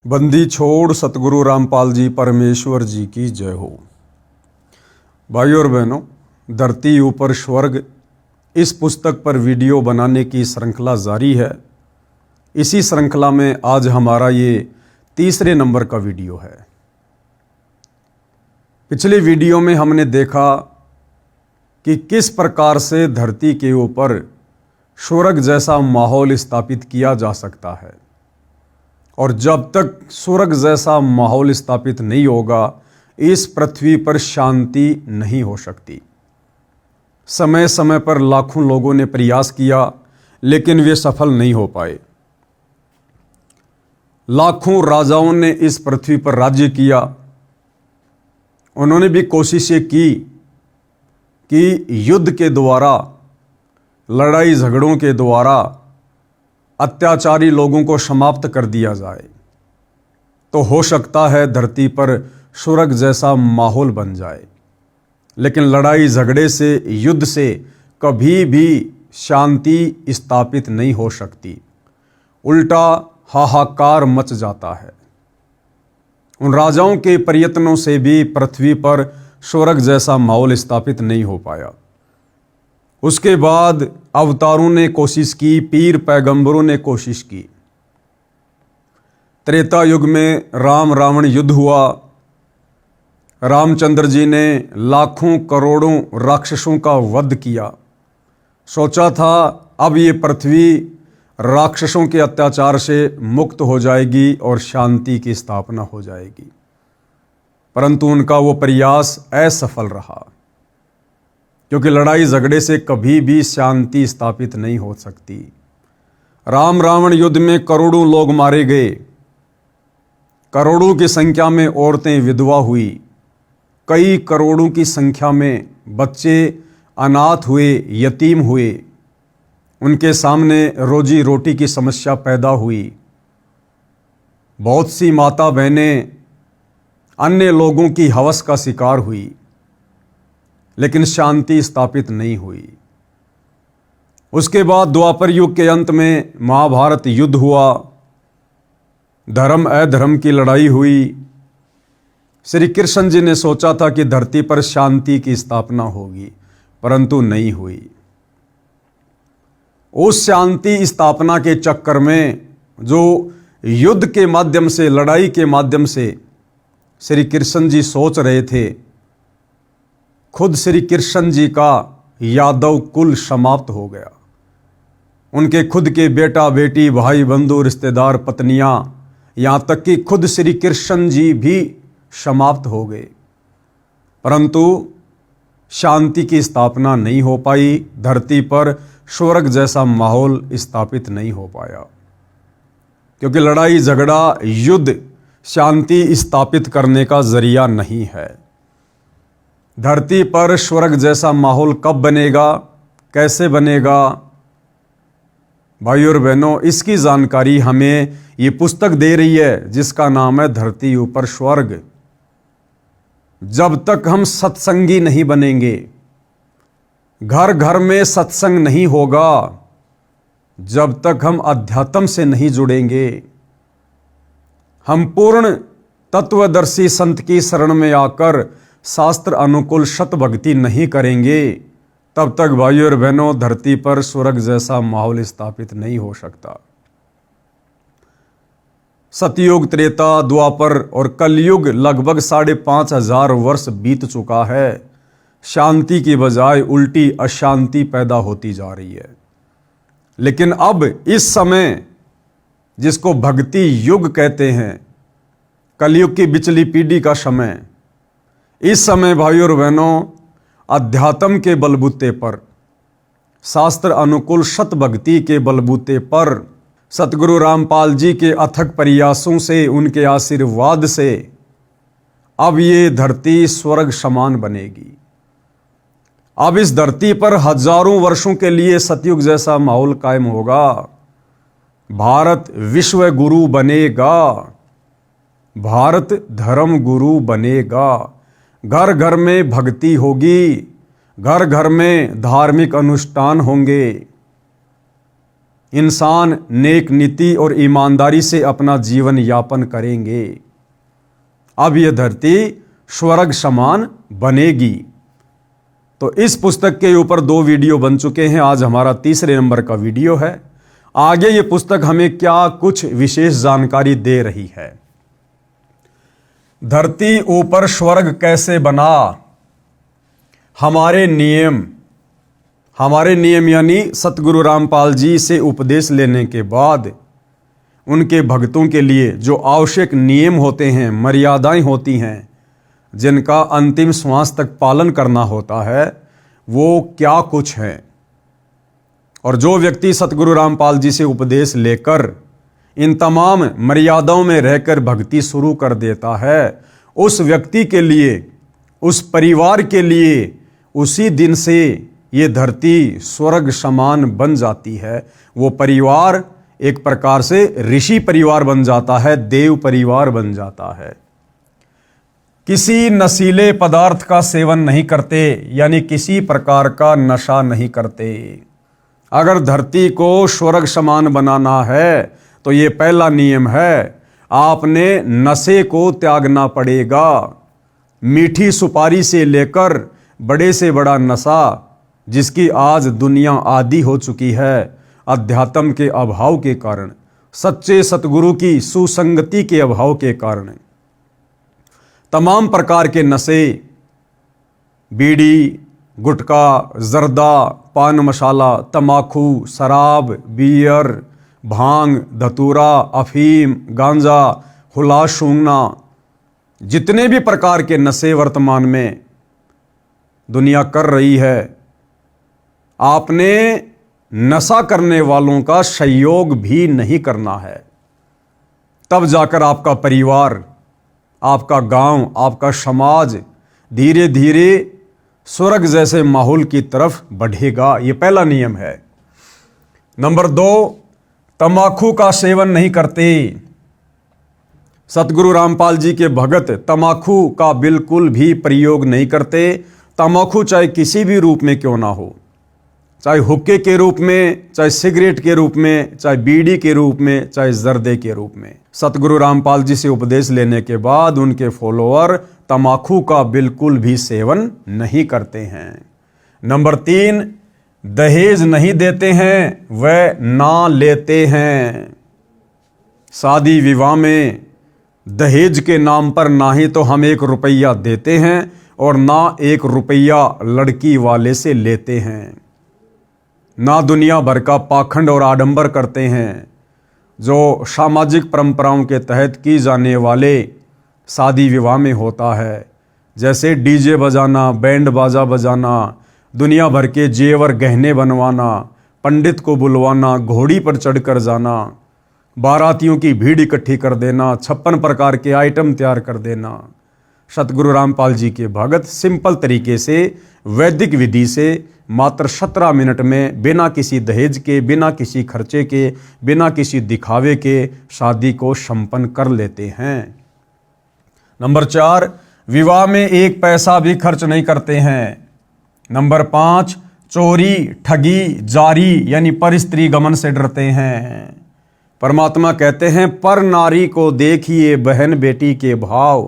बंदी छोड़ सतगुरु रामपाल जी परमेश्वर जी की जय हो। भाइयों और बहनों, धरती ऊपर स्वर्ग इस पुस्तक पर वीडियो बनाने की श्रृंखला जारी है। इसी श्रृंखला में आज हमारा ये तीसरे नंबर का वीडियो है। पिछले वीडियो में हमने देखा कि किस प्रकार से धरती के ऊपर स्वर्ग जैसा माहौल स्थापित किया जा सकता है, और जब तक स्वर्ग जैसा माहौल स्थापित नहीं होगा इस पृथ्वी पर शांति नहीं हो सकती। समय समय पर लाखों लोगों ने प्रयास किया लेकिन वे सफल नहीं हो पाए। लाखों राजाओं ने इस पृथ्वी पर राज्य किया। उन्होंने भी कोशिशें की कि युद्ध के द्वारा, लड़ाई झगड़ों के द्वारा अत्याचारी लोगों को समाप्त कर दिया जाए, तो हो सकता है धरती पर स्वर्ग जैसा माहौल बन जाए। लेकिन लड़ाई झगड़े से, युद्ध से कभी भी शांति स्थापित नहीं हो सकती। उल्टा हाहाकार मच जाता है। उन राजाओं के प्रयत्नों से भी पृथ्वी पर स्वर्ग जैसा माहौल स्थापित नहीं हो पाया। उसके बाद अवतारों ने कोशिश की, पीर पैगंबरों ने कोशिश की। त्रेता युग में राम रावण युद्ध हुआ। रामचंद्र जी ने लाखों करोड़ों राक्षसों का वध किया। सोचा था अब ये पृथ्वी राक्षसों के अत्याचार से मुक्त हो जाएगी और शांति की स्थापना हो जाएगी, परंतु उनका वो प्रयास असफल रहा, क्योंकि लड़ाई झगड़े से कभी भी शांति स्थापित नहीं हो सकती। राम रावण युद्ध में करोड़ों लोग मारे गए, करोड़ों की संख्या में औरतें विधवा हुई, कई करोड़ों की संख्या में बच्चे अनाथ हुए, यतीम हुए। उनके सामने रोजी रोटी की समस्या पैदा हुई। बहुत सी माता बहनें अन्य लोगों की हवस का शिकार हुई, लेकिन शांति स्थापित नहीं हुई। उसके बाद द्वापर युग के अंत में महाभारत युद्ध हुआ। धर्म अधर्म की लड़ाई हुई। श्री कृष्ण जी ने सोचा था कि धरती पर शांति की स्थापना होगी, परंतु नहीं हुई। उस शांति स्थापना के चक्कर में जो युद्ध के माध्यम से, लड़ाई के माध्यम से श्री कृष्ण जी सोच रहे थे, खुद श्री कृष्ण जी का यादव कुल समाप्त हो गया। उनके खुद के बेटा बेटी, भाई बंधु, रिश्तेदार, पत्नियां, यहां तक कि खुद श्री कृष्ण जी भी समाप्त हो गए, परंतु शांति की स्थापना नहीं हो पाई। धरती पर स्वर्ग जैसा माहौल स्थापित नहीं हो पाया, क्योंकि लड़ाई झगड़ा, युद्ध शांति स्थापित करने का जरिया नहीं है। धरती पर स्वर्ग जैसा माहौल कब बनेगा, कैसे बनेगा? भाइयों और बहनों, इसकी जानकारी हमें ये पुस्तक दे रही है जिसका नाम है धरती ऊपर स्वर्ग। जब तक हम सत्संगी नहीं बनेंगे, घर घर में सत्संग नहीं होगा, जब तक हम अध्यात्म से नहीं जुड़ेंगे, हम पूर्ण तत्वदर्शी संत की शरण में आकर शास्त्र अनुकूल सत भक्ति नहीं करेंगे, तब तक भाइयों और बहनों धरती पर स्वर्ग जैसा माहौल स्थापित नहीं हो सकता। सतयुग, त्रेता, द्वापर और कलयुग लगभग 5,500 वर्ष बीत चुका है। शांति की बजाय उल्टी अशांति पैदा होती जा रही है। लेकिन अब इस समय, जिसको भक्ति युग कहते हैं, कलयुग की बिचली पीढ़ी का समय, इस समय भाइयों और बहनों अध्यात्म के बलबूते पर, शास्त्र अनुकूल सत भक्ति के बलबूते पर, सतगुरु रामपाल जी के अथक प्रयासों से, उनके आशीर्वाद से अब ये धरती स्वर्ग समान बनेगी। अब इस धरती पर हजारों वर्षों के लिए सतयुग जैसा माहौल कायम होगा। भारत विश्व गुरु बनेगा, भारत धर्म गुरु बनेगा। घर घर में भक्ति होगी, घर घर में धार्मिक अनुष्ठान होंगे। इंसान नेक नीति और ईमानदारी से अपना जीवन यापन करेंगे, अब यह धरती स्वर्ग समान बनेगी। तो इस पुस्तक के ऊपर 2 वीडियो बन चुके हैं, आज हमारा तीसरे नंबर का वीडियो है। आगे ये पुस्तक हमें क्या कुछ विशेष जानकारी दे रही है। धरती ऊपर स्वर्ग कैसे बना। हमारे नियम यानी सतगुरु रामपाल जी से उपदेश लेने के बाद उनके भक्तों के लिए जो आवश्यक नियम होते हैं, मर्यादाएं होती हैं, जिनका अंतिम श्वास तक पालन करना होता है, वो क्या कुछ है। और जो व्यक्ति सतगुरु रामपाल जी से उपदेश लेकर इन तमाम मर्यादाओं में रहकर भक्ति शुरू कर देता है, उस व्यक्ति के लिए, उस परिवार के लिए उसी दिन से ये धरती स्वर्ग समान बन जाती है। वो परिवार एक प्रकार से ऋषि परिवार बन जाता है, देव परिवार बन जाता है। किसी नशीले पदार्थ का सेवन नहीं करते, यानी किसी प्रकार का नशा नहीं करते। अगर धरती को स्वर्ग समान बनाना है तो ये पहला नियम है, आपने नशे को त्यागना पड़ेगा। मीठी सुपारी से लेकर बड़े से बड़ा नशा, जिसकी आज दुनिया आदी हो चुकी है अध्यात्म के अभाव के कारण, सच्चे सतगुरु की सुसंगति के अभाव के कारण। तमाम प्रकार के नशे, बीड़ी, गुटखा, जर्दा, पान मसाला, तमाकू, शराब, बियर, भांग, धतूरा, अफीम, गांजा, हुला सूंघना, जितने भी प्रकार के नशे वर्तमान में दुनिया कर रही है, आपने नशा करने वालों का सहयोग भी नहीं करना है। तब जाकर आपका परिवार, आपका गांव, आपका समाज धीरे धीरे स्वर्ग जैसे माहौल की तरफ बढ़ेगा। ये पहला नियम है। नंबर 2, तंबाकू का सेवन नहीं करते। सतगुरु रामपाल जी के भगत तंबाकू का बिल्कुल भी प्रयोग नहीं करते। तंबाकू चाहे किसी भी रूप में क्यों ना हो, चाहे हुक्के के रूप में, चाहे सिगरेट के रूप में, चाहे बीड़ी के रूप में, चाहे जर्दे के रूप में। सतगुरु रामपाल जी से उपदेश लेने के बाद उनके फॉलोअर तंबाकू का बिल्कुल भी सेवन नहीं करते हैं। नंबर 3, दहेज नहीं देते हैं, वह ना लेते हैं। शादी विवाह में दहेज के नाम पर ना ही तो हम 1 रुपया देते हैं और ना 1 रुपया लड़की वाले से लेते हैं। ना दुनिया भर का पाखंड और आडंबर करते हैं जो सामाजिक परंपराओं के तहत की जाने वाले शादी विवाह में होता है, जैसे डीजे बजाना, बैंड बाजा बजाना, दुनिया भर के जेवर गहने बनवाना, पंडित को बुलवाना, घोड़ी पर चढ़कर जाना, बारातियों की भीड़ इकट्ठी कर देना, 56 प्रकार के आइटम तैयार कर देना। सतगुरु रामपाल जी के भगत सिंपल तरीके से वैदिक विधि से मात्र 17 मिनट में बिना किसी दहेज के, बिना किसी खर्चे के, बिना किसी दिखावे के शादी को संपन्न कर लेते हैं। नंबर 4, विवाह में 1 पैसा भी खर्च नहीं करते हैं। नंबर 5, चोरी, ठगी, जारी यानी पर स्त्री गमन से डरते हैं। परमात्मा कहते हैं, पर नारी को देखिए बहन बेटी के भाव,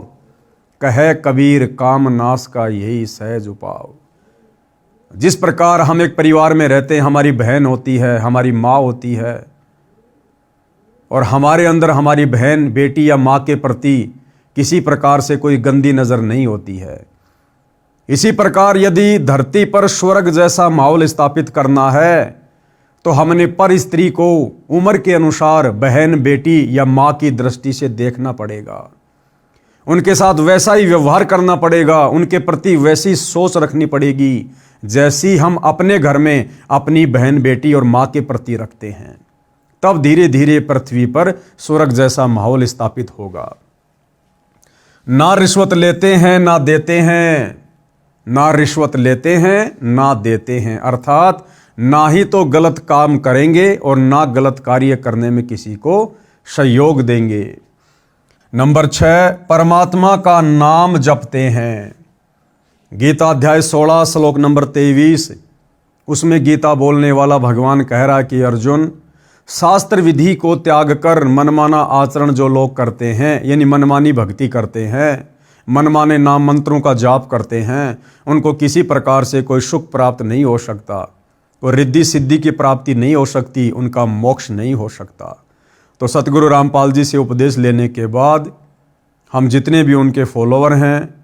कहे कबीर काम नाश का यही सहज उपाव। जिस प्रकार हम एक परिवार में रहते हैं, हमारी बहन होती है, हमारी माँ होती है, और हमारे अंदर हमारी बहन, बेटी या माँ के प्रति किसी प्रकार से कोई गंदी नज़र नहीं होती है। इसी प्रकार यदि धरती पर स्वर्ग जैसा माहौल स्थापित करना है तो हमने पर स्त्री को उम्र के अनुसार बहन, बेटी या माँ की दृष्टि से देखना पड़ेगा। उनके साथ वैसा ही व्यवहार करना पड़ेगा, उनके प्रति वैसी सोच रखनी पड़ेगी जैसी हम अपने घर में अपनी बहन, बेटी और माँ के प्रति रखते हैं। तब धीरे धीरे पृथ्वी पर स्वर्ग जैसा माहौल स्थापित होगा। ना रिश्वत लेते हैं ना देते हैं, ना रिश्वत लेते हैं ना देते हैं, अर्थात ना ही तो गलत काम करेंगे और ना गलत कार्य करने में किसी को सहयोग देंगे। नंबर 6, परमात्मा का नाम जपते हैं। गीता अध्याय 16 श्लोक नंबर 23, उसमें गीता बोलने वाला भगवान कह रहा कि अर्जुन, शास्त्र विधि को त्याग कर मनमाना आचरण जो लोग करते हैं, यानी मनमानी भक्ति करते हैं, मनमाने नाम मंत्रों का जाप करते हैं, उनको किसी प्रकार से कोई सुख प्राप्त नहीं हो सकता, कोई रिद्धि सिद्धि की प्राप्ति नहीं हो सकती, उनका मोक्ष नहीं हो सकता। तो सतगुरु रामपाल जी से उपदेश लेने के बाद हम जितने भी उनके फॉलोवर हैं,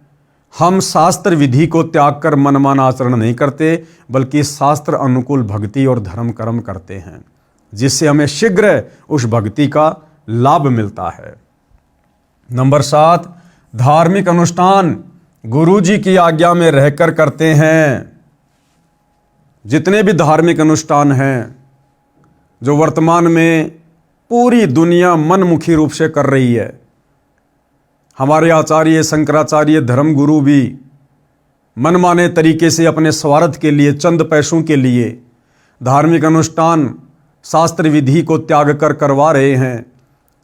हम शास्त्र विधि को त्याग कर मनमाना आचरण नहीं करते, बल्कि शास्त्र अनुकूल भक्ति और धर्म कर्म करते हैं, जिससे हमें शीघ्र उस भक्ति का लाभ मिलता है। नंबर 7, धार्मिक अनुष्ठान गुरु जी की आज्ञा में रहकर करते हैं। जितने भी धार्मिक अनुष्ठान हैं जो वर्तमान में पूरी दुनिया मनमुखी रूप से कर रही है, हमारे आचार्य शंकराचार्य धर्म गुरु भी मनमाने तरीके से अपने स्वार्थ के लिए, चंद पैसों के लिए धार्मिक अनुष्ठान शास्त्र विधि को त्याग कर करवा रहे हैं,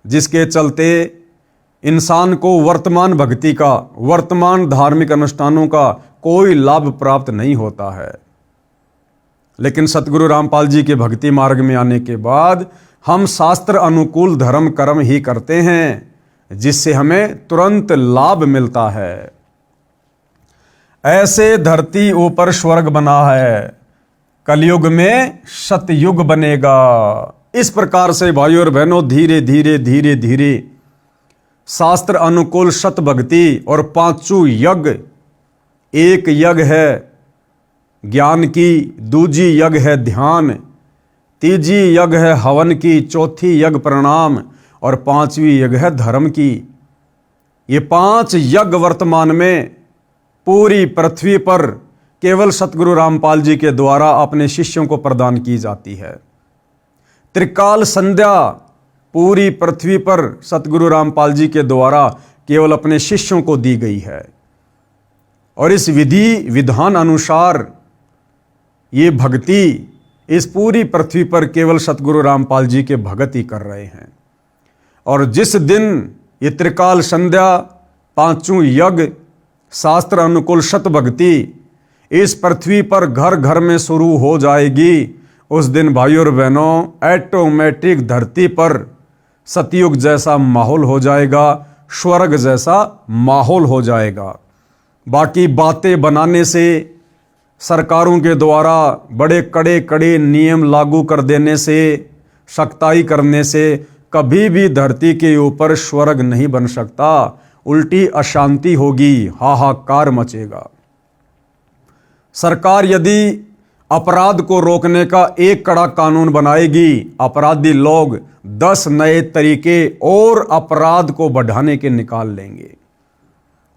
जिसके चलते इंसान को वर्तमान भक्ति का, वर्तमान धार्मिक अनुष्ठानों का कोई लाभ प्राप्त नहीं होता है। लेकिन सतगुरु रामपाल जी के भक्ति मार्ग में आने के बाद हम शास्त्र अनुकूल धर्म कर्म ही करते हैं, जिससे हमें तुरंत लाभ मिलता है। ऐसे धरती ऊपर स्वर्ग बना है, कलयुग में सतयुग बनेगा। इस प्रकार से भाइयों और बहनों धीरे धीरे धीरे धीरे शास्त्र अनुकूल सत भक्ति और पांचों यज्ञ, एक यज्ञ है ज्ञान की, दूजी यज्ञ है ध्यान, तीजी यज्ञ है हवन की, चौथी यज्ञ प्रणाम और पांचवी यज्ञ है धर्म की। ये 5 यज्ञ वर्तमान में पूरी पृथ्वी पर केवल सतगुरु रामपाल जी के द्वारा अपने शिष्यों को प्रदान की जाती है। त्रिकाल संध्या पूरी पृथ्वी पर सतगुरु रामपाल जी के द्वारा केवल अपने शिष्यों को दी गई है, और इस विधि विधान अनुसार ये भक्ति इस पूरी पृथ्वी पर केवल सतगुरु रामपाल जी के भगत ही कर रहे हैं। और जिस दिन ये त्रिकाल संध्या, पांचों यज्ञ, शास्त्र अनुकूल सत भक्ति इस पृथ्वी पर घर घर में शुरू हो जाएगी, उस दिन भाइयों और बहनों ऑटोमेटिक धरती पर सतयुग जैसा माहौल हो जाएगा, स्वर्ग जैसा माहौल हो जाएगा। बाकी बातें बनाने से, सरकारों के द्वारा बड़े कड़े कड़े नियम लागू कर देने से, सख्ताई करने से कभी भी धरती के ऊपर स्वर्ग नहीं बन सकता, उल्टी अशांति होगी, हाहाकार मचेगा। सरकार यदि अपराध को रोकने का एक कड़ा कानून बनाएगी, अपराधी लोग 10 नए तरीके और अपराध को बढ़ाने के निकाल लेंगे।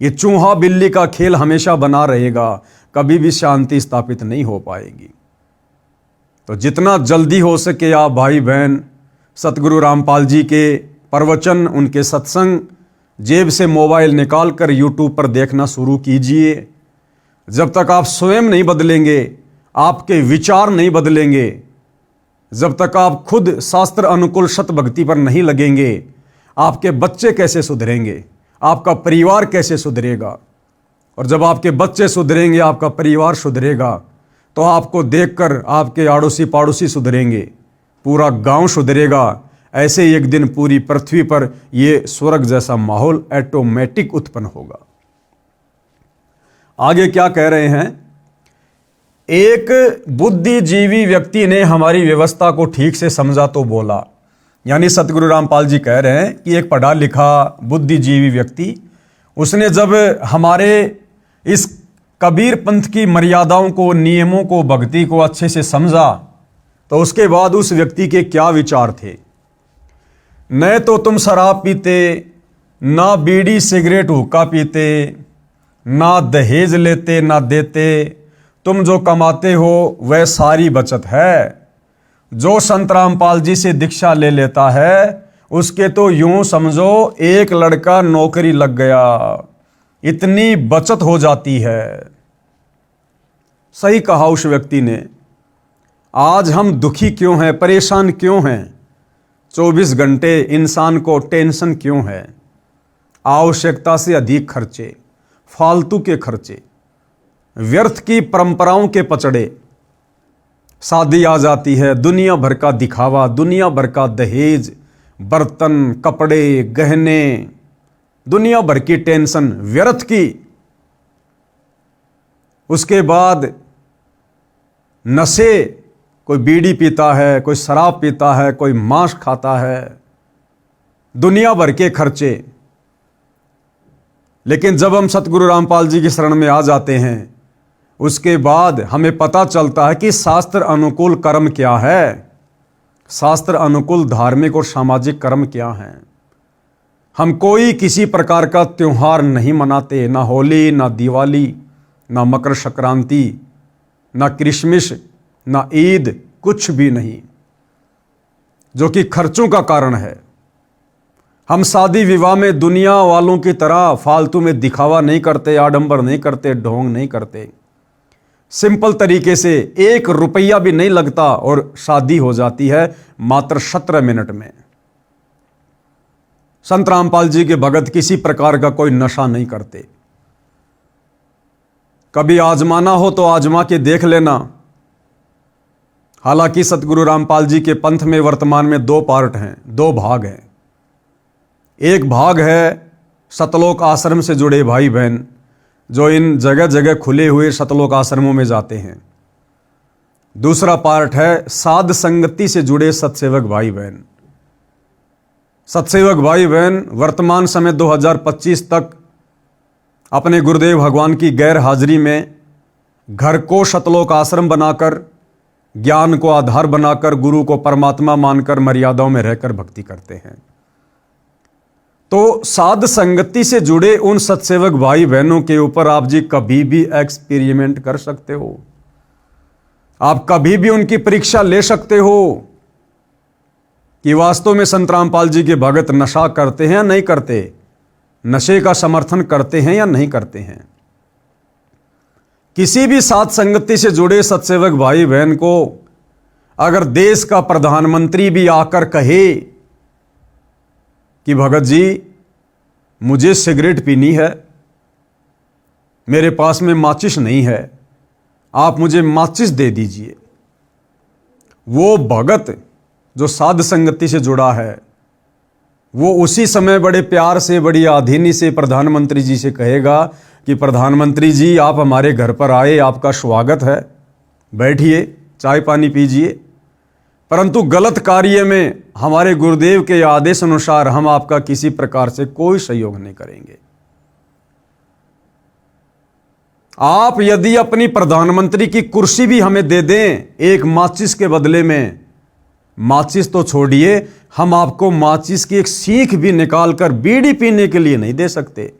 ये चूहा बिल्ली का खेल हमेशा बना रहेगा, कभी भी शांति स्थापित नहीं हो पाएगी। तो जितना जल्दी हो सके आप भाई बहन सतगुरु रामपाल जी के प्रवचन, उनके सत्संग जेब से मोबाइल निकाल कर यूट्यूब पर देखना शुरू कीजिए। जब तक आप स्वयं नहीं बदलेंगे, आपके विचार नहीं बदलेंगे, जब तक आप खुद शास्त्र अनुकूल सत भक्ति पर नहीं लगेंगे, आपके बच्चे कैसे सुधरेंगे, आपका परिवार कैसे सुधरेगा। और जब आपके बच्चे सुधरेंगे, आपका परिवार सुधरेगा, तो आपको देखकर आपके आड़ोसी पाड़ोसी सुधरेंगे, पूरा गांव सुधरेगा। ऐसे एक दिन पूरी पृथ्वी पर यह स्वर्ग जैसा माहौल ऑटोमेटिक उत्पन्न होगा। आगे क्या कह रहे हैं, एक बुद्धिजीवी व्यक्ति ने हमारी व्यवस्था को ठीक से समझा तो बोला। यानी सतगुरु रामपाल जी कह रहे हैं कि एक पढ़ा लिखा बुद्धिजीवी व्यक्ति, उसने जब हमारे इस कबीर पंथ की मर्यादाओं को, नियमों को, भक्ति को अच्छे से समझा, तो उसके बाद उस व्यक्ति के क्या विचार थे। न तो तुम शराब पीते, ना बीड़ी सिगरेट हुक्का पीते, ना दहेज लेते ना देते, तुम जो कमाते हो वह सारी बचत है। जो संत रामपाल जी से दीक्षा ले लेता है, उसके तो यूं समझो एक लड़का नौकरी लग गया, इतनी बचत हो जाती है। सही कहा उस व्यक्ति ने। आज हम दुखी क्यों हैं, परेशान क्यों हैं, 24 घंटे इंसान को टेंशन क्यों है, आवश्यकता से अधिक खर्चे, फालतू के खर्चे, व्यर्थ की परंपराओं के पचड़े, शादी आ जाती है, दुनिया भर का दिखावा, दुनिया भर का दहेज, बर्तन, कपड़े, गहने, दुनिया भर की टेंशन व्यर्थ की। उसके बाद नशे, कोई बीड़ी पीता है, कोई शराब पीता है, कोई मांस खाता है, दुनिया भर के खर्चे। लेकिन जब हम सतगुरु रामपाल जी की शरण में आ जाते हैं, उसके बाद हमें पता चलता है कि शास्त्र अनुकूल कर्म क्या है, शास्त्र अनुकूल धार्मिक और सामाजिक कर्म क्या हैं। हम कोई किसी प्रकार का त्योहार नहीं मनाते, ना होली, ना दिवाली, ना मकर संक्रांति, ना क्रिसमस, ना ईद, कुछ भी नहीं, जो कि खर्चों का कारण है। हम शादी विवाह में दुनिया वालों की तरह फालतू में दिखावा नहीं करते, आडंबर नहीं करते, ढोंग नहीं करते। सिंपल तरीके से 1 रुपया भी नहीं लगता और शादी हो जाती है मात्र 17 मिनट में। संत रामपाल जी के भगत किसी प्रकार का कोई नशा नहीं करते। कभी आजमाना हो तो आजमा के देख लेना। हालांकि सतगुरु रामपाल जी के पंथ में वर्तमान में 2 पार्ट हैं, 2 भाग हैं। एक भाग है सतलोक आश्रम से जुड़े भाई बहन, जो इन जगह जगह खुले हुए सतलोक आश्रमों में जाते हैं। दूसरा पार्ट है साध संगति से जुड़े सतसेवक भाई बहन। सतसेवक भाई बहन वर्तमान समय 2025 तक अपने गुरुदेव भगवान की गैर हाजिरी में घर को सतलोक आश्रम बनाकर, ज्ञान को आधार बनाकर, गुरु को परमात्मा मानकर मर्यादाओं में रहकर भक्ति करते हैं। तो साध संगति से जुड़े उन सतसेवक भाई बहनों के ऊपर आप जी कभी भी एक्सपेरिमेंट कर सकते हो। आप कभी भी उनकी परीक्षा ले सकते हो कि वास्तव में संत रामपाल जी के भगत नशा करते हैं या नहीं करते, नशे का समर्थन करते हैं या नहीं करते हैं। किसी भी साध संगति से जुड़े सतसेवक भाई बहन को अगर देश का प्रधानमंत्री भी आकर कहे कि भगत जी मुझे सिगरेट पीनी है, मेरे पास में माचिस नहीं है, आप मुझे माचिस दे दीजिए, वो भगत जो साध संगति से जुड़ा है वो उसी समय बड़े प्यार से, बड़ी आधीनी से प्रधानमंत्री जी से कहेगा कि प्रधानमंत्री जी आप हमारे घर पर आए, आपका स्वागत है, बैठिए, चाय पानी पीजिए। परंतु गलत कार्य में हमारे गुरुदेव के आदेश अनुसार हम आपका किसी प्रकार से कोई सहयोग नहीं करेंगे। आप यदि अपनी प्रधानमंत्री की कुर्सी भी हमें दे दें एक माचिस के बदले में, माचिस तो छोड़िए, हम आपको माचिस की एक सीख भी निकालकर बीड़ी पीने के लिए नहीं दे सकते।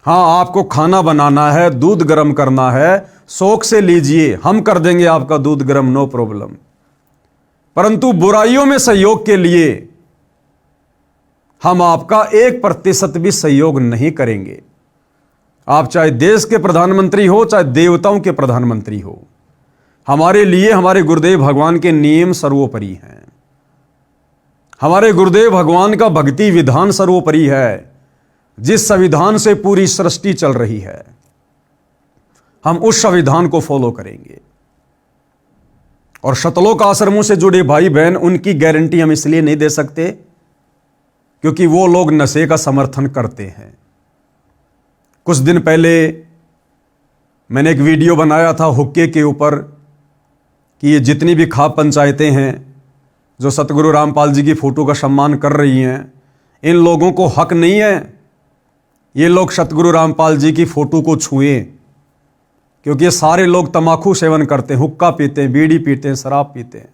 हाँ, आपको खाना बनाना है, दूध गर्म करना है, शौक से लीजिए, हम कर देंगे आपका दूध गर्म, नो प्रॉब्लम। परंतु बुराइयों में सहयोग के लिए हम आपका 1% भी सहयोग नहीं करेंगे। आप चाहे देश के प्रधानमंत्री हो, चाहे देवताओं के प्रधानमंत्री हो, हमारे लिए हमारे गुरुदेव भगवान के नियम सर्वोपरि हैं। हमारे गुरुदेव भगवान का भक्ति विधान सर्वोपरि है। जिस संविधान से पूरी सृष्टि चल रही है, हम उस संविधान को फॉलो करेंगे। और सतलोक आश्रमों से जुड़े भाई बहन, उनकी गारंटी हम इसलिए नहीं दे सकते क्योंकि वो लोग नशे का समर्थन करते हैं। कुछ दिन पहले मैंने एक वीडियो बनाया था हुक्के के ऊपर कि ये जितनी भी खाप पंचायतें हैं जो सतगुरु रामपाल जी की फोटो का सम्मान कर रही हैं, इन लोगों को हक नहीं है ये लोग सतगुरु रामपाल जी की फोटो को छुएं, क्योंकि ये सारे लोग तंबाकू सेवन करते हैं, हुक्का पीते हैं, बीड़ी पीते हैं, शराब पीते हैं।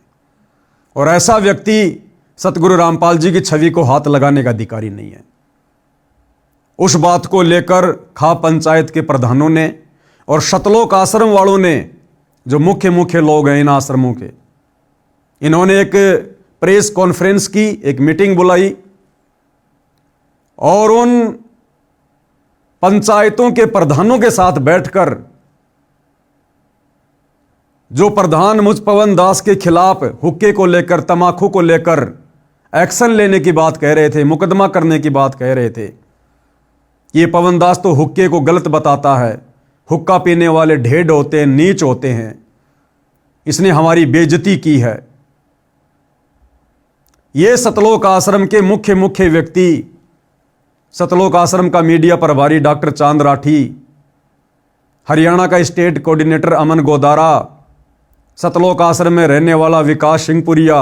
और ऐसा व्यक्ति सतगुरु रामपाल जी की छवि को हाथ लगाने का अधिकारी नहीं है। उस बात को लेकर खाप पंचायत के प्रधानों ने और सतलोक आश्रम वालों ने, जो मुख्य लोग हैं इन आश्रमों के, इन्होंने एक प्रेस कॉन्फ्रेंस की, एक मीटिंग बुलाई और उन पंचायतों के प्रधानों के साथ बैठकर जो प्रधान मुझ पवन दास के खिलाफ हुक्के को लेकर, तंबाकू को लेकर एक्शन लेने की बात कह रहे थे, मुकदमा करने की बात कह रहे थे, ये पवन दास तो हुक्के को गलत बताता है, हुक्का पीने वाले ढेड होते हैं, नीच होते हैं, इसने हमारी बेइज्जती की है। ये सतलोक आश्रम के मुख्य व्यक्ति, सतलोक आश्रम का मीडिया प्रभारी डॉक्टर चांद राठी, हरियाणा का स्टेट कोऑर्डिनेटर अमन गोदारा, सतलोक आश्रम में रहने वाला विकास सिंहपुरिया,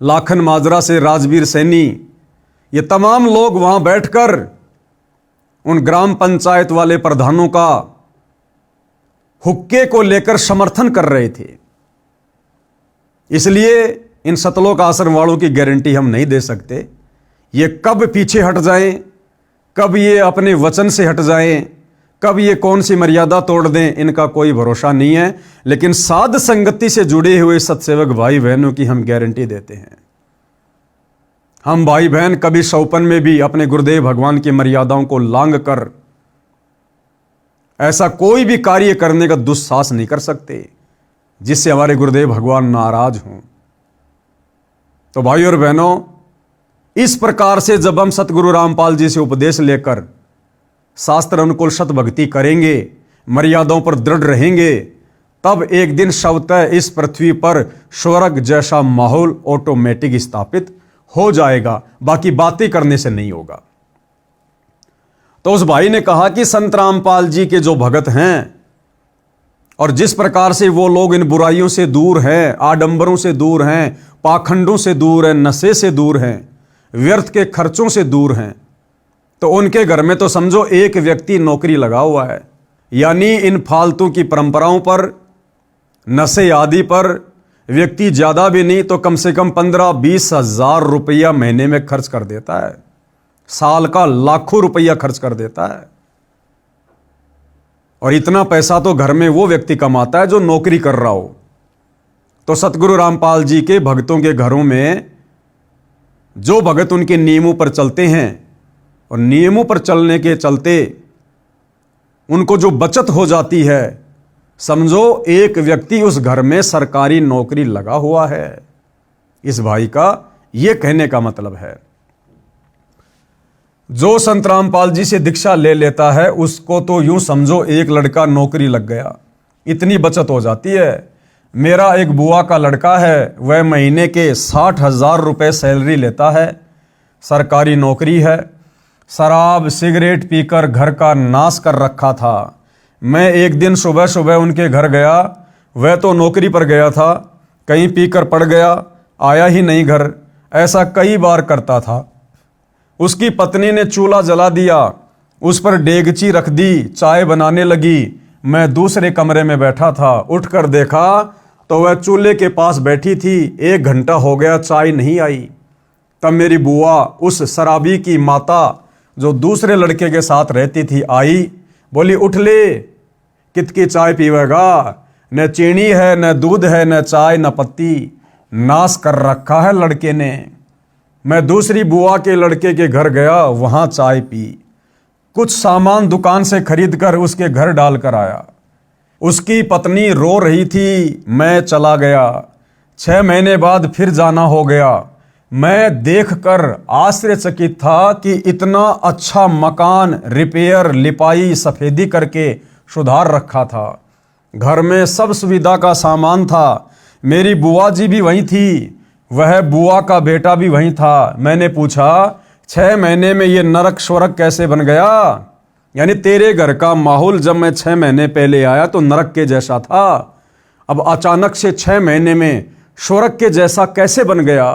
लाखन माजरा से राजवीर सैनी, ये तमाम लोग वहां बैठकर उन ग्राम पंचायत वाले प्रधानों का हुक्के को लेकर समर्थन कर रहे थे। इसलिए इन सतलोक आश्रम वालों की गारंटी हम नहीं दे सकते। ये कब पीछे हट जाएं, कब ये अपने वचन से हट जाएं, कब ये कौन सी मर्यादा तोड़ दें, इनका कोई भरोसा नहीं है। लेकिन साध संगति से जुड़े हुए सत्सेवक भाई बहनों की हम गारंटी देते हैं। हम भाई बहन कभी सौपन में भी अपने गुरुदेव भगवान की मर्यादाओं को लांघ कर ऐसा कोई भी कार्य करने का दुस्साहस नहीं कर सकते जिससे हमारे गुरुदेव भगवान नाराज हों। तो भाई और बहनों, इस प्रकार से जब हम सतगुरु रामपाल जी से उपदेश लेकर शास्त्र अनुकूल सत भक्ति करेंगे, मर्यादाओं पर दृढ़ रहेंगे, तब एक दिन स्वतः इस पृथ्वी पर स्वर्ग जैसा माहौल ऑटोमेटिक स्थापित हो जाएगा। बाकी बातें करने से नहीं होगा। तो उस भाई ने कहा कि संत रामपाल जी के जो भगत हैं और जिस प्रकार से वो लोग इन बुराइयों से दूर हैं, आडंबरों से दूर हैं, पाखंडों से दूर हैं, नशे से दूर हैं, व्यर्थ के खर्चों से दूर हैं, तो उनके घर में तो समझो एक व्यक्ति नौकरी लगा हुआ है। यानी इन फालतू की परंपराओं पर, नशे आदि पर व्यक्ति ज्यादा भी नहीं तो कम से कम 15-20 हजार रुपया महीने में खर्च कर देता है। साल का लाखों रुपया खर्च कर देता है। और इतना पैसा तो घर में वो व्यक्ति कमाता है जो नौकरी कर रहा हो। तो सतगुरु रामपाल जी के भक्तों के घरों में जो भगत उनके नियमों पर चलते हैं और नियमों पर चलने के चलते उनको जो बचत हो जाती है, समझो एक व्यक्ति उस घर में सरकारी नौकरी लगा हुआ है। इस भाई का यह कहने का मतलब है, जो संत रामपाल जी से दीक्षा ले लेता है उसको तो यूं समझो एक लड़का नौकरी लग गया, इतनी बचत हो जाती है। मेरा एक बुआ का लड़का है, वह महीने के 60,000 रुपये सैलरी लेता है, सरकारी नौकरी है। शराब सिगरेट पीकर घर का नाश कर रखा था। मैं एक दिन सुबह सुबह उनके घर गया, वह तो नौकरी पर गया था, कहीं पीकर पड़ गया, आया ही नहीं घर। ऐसा कई बार करता था। उसकी पत्नी ने चूल्हा जला दिया, उस पर डेगची रख दी, चाय बनाने लगी। मैं दूसरे कमरे में बैठा था, उठकर देखा तो वह चूल्हे के पास बैठी थी। 1 घंटा हो गया, चाय नहीं आई। तब मेरी बुआ, उस शराबी की माता जो दूसरे लड़के के साथ रहती थी, आई, बोली उठ ले, कितकी चाय पीवेगा, न चीनी है, न दूध है, न चाय, न पत्ती, नाश कर रखा है लड़के ने। मैं दूसरी बुआ के लड़के के घर गया, वहां चाय पी, कुछ सामान दुकान से खरीद कर उसके घर डाल कर आया। उसकी पत्नी रो रही थी, मैं चला गया। 6 महीने बाद फिर जाना हो गया। मैं देखकर आश्चर्यचकित था कि इतना अच्छा मकान रिपेयर, लिपाई, सफेदी करके सुधार रखा था। घर में सब सुविधा का सामान था। मेरी बुआ जी भी वहीं थी, वह बुआ का बेटा भी वहीं था। मैंने पूछा, 6 महीने में ये नरक स्वर्ग कैसे बन गया? यानी तेरे घर का माहौल जब मैं 6 महीने पहले आया तो नरक के जैसा था, अब अचानक से 6 महीने में स्वर्ग के जैसा कैसे बन गया?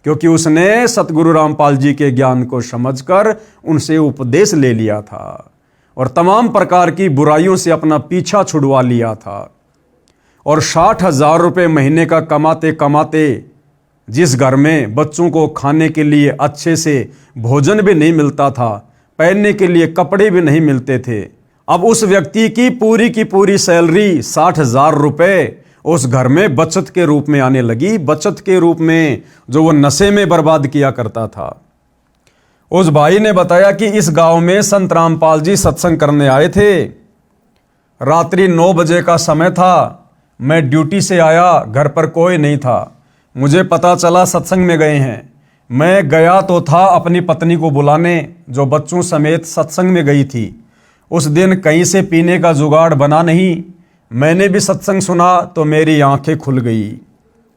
क्योंकि उसने सतगुरु रामपाल जी के ज्ञान को समझकर उनसे उपदेश ले लिया था और तमाम प्रकार की बुराइयों से अपना पीछा छुड़वा लिया था। और 60,000 रुपये महीने का कमाते कमाते जिस घर में बच्चों को खाने के लिए अच्छे से भोजन भी नहीं मिलता था, पहनने के लिए कपड़े भी नहीं मिलते थे, अब उस व्यक्ति की पूरी सैलरी 60,000 रुपये उस घर में बचत के रूप में आने लगी। बचत के रूप में जो वो नशे में बर्बाद किया करता था। उस भाई ने बताया कि इस गांव में संत रामपाल जी सत्संग करने आए थे। रात्रि 9 बजे का समय था। मैं ड्यूटी से आया, घर पर कोई नहीं था। मुझे पता चला सत्संग में गए हैं। मैं गया तो था अपनी पत्नी को बुलाने, जो बच्चों समेत सत्संग में गई थी। उस दिन कहीं से पीने का जुगाड़ बना नहीं। मैंने भी सत्संग सुना तो मेरी आंखें खुल गई,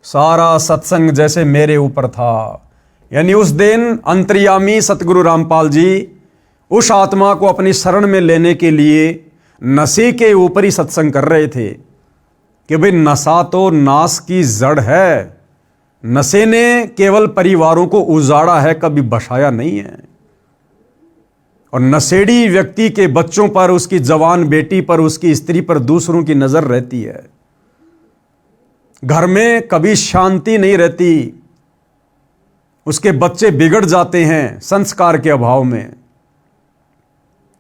सारा सत्संग जैसे मेरे ऊपर था। यानी उस दिन अंतर्यामी सतगुरु रामपाल जी उस आत्मा को अपनी शरण में लेने के लिए नशे के ऊपर ही सत्संग कर रहे थे कि भाई नशा तो नाश की जड़ है। नशे ने केवल परिवारों को उजाड़ा है, कभी बसाया नहीं है। और नशेड़ी व्यक्ति के बच्चों पर, उसकी जवान बेटी पर, उसकी स्त्री पर दूसरों की नजर रहती है। घर में कभी शांति नहीं रहती, उसके बच्चे बिगड़ जाते हैं संस्कार के अभाव में।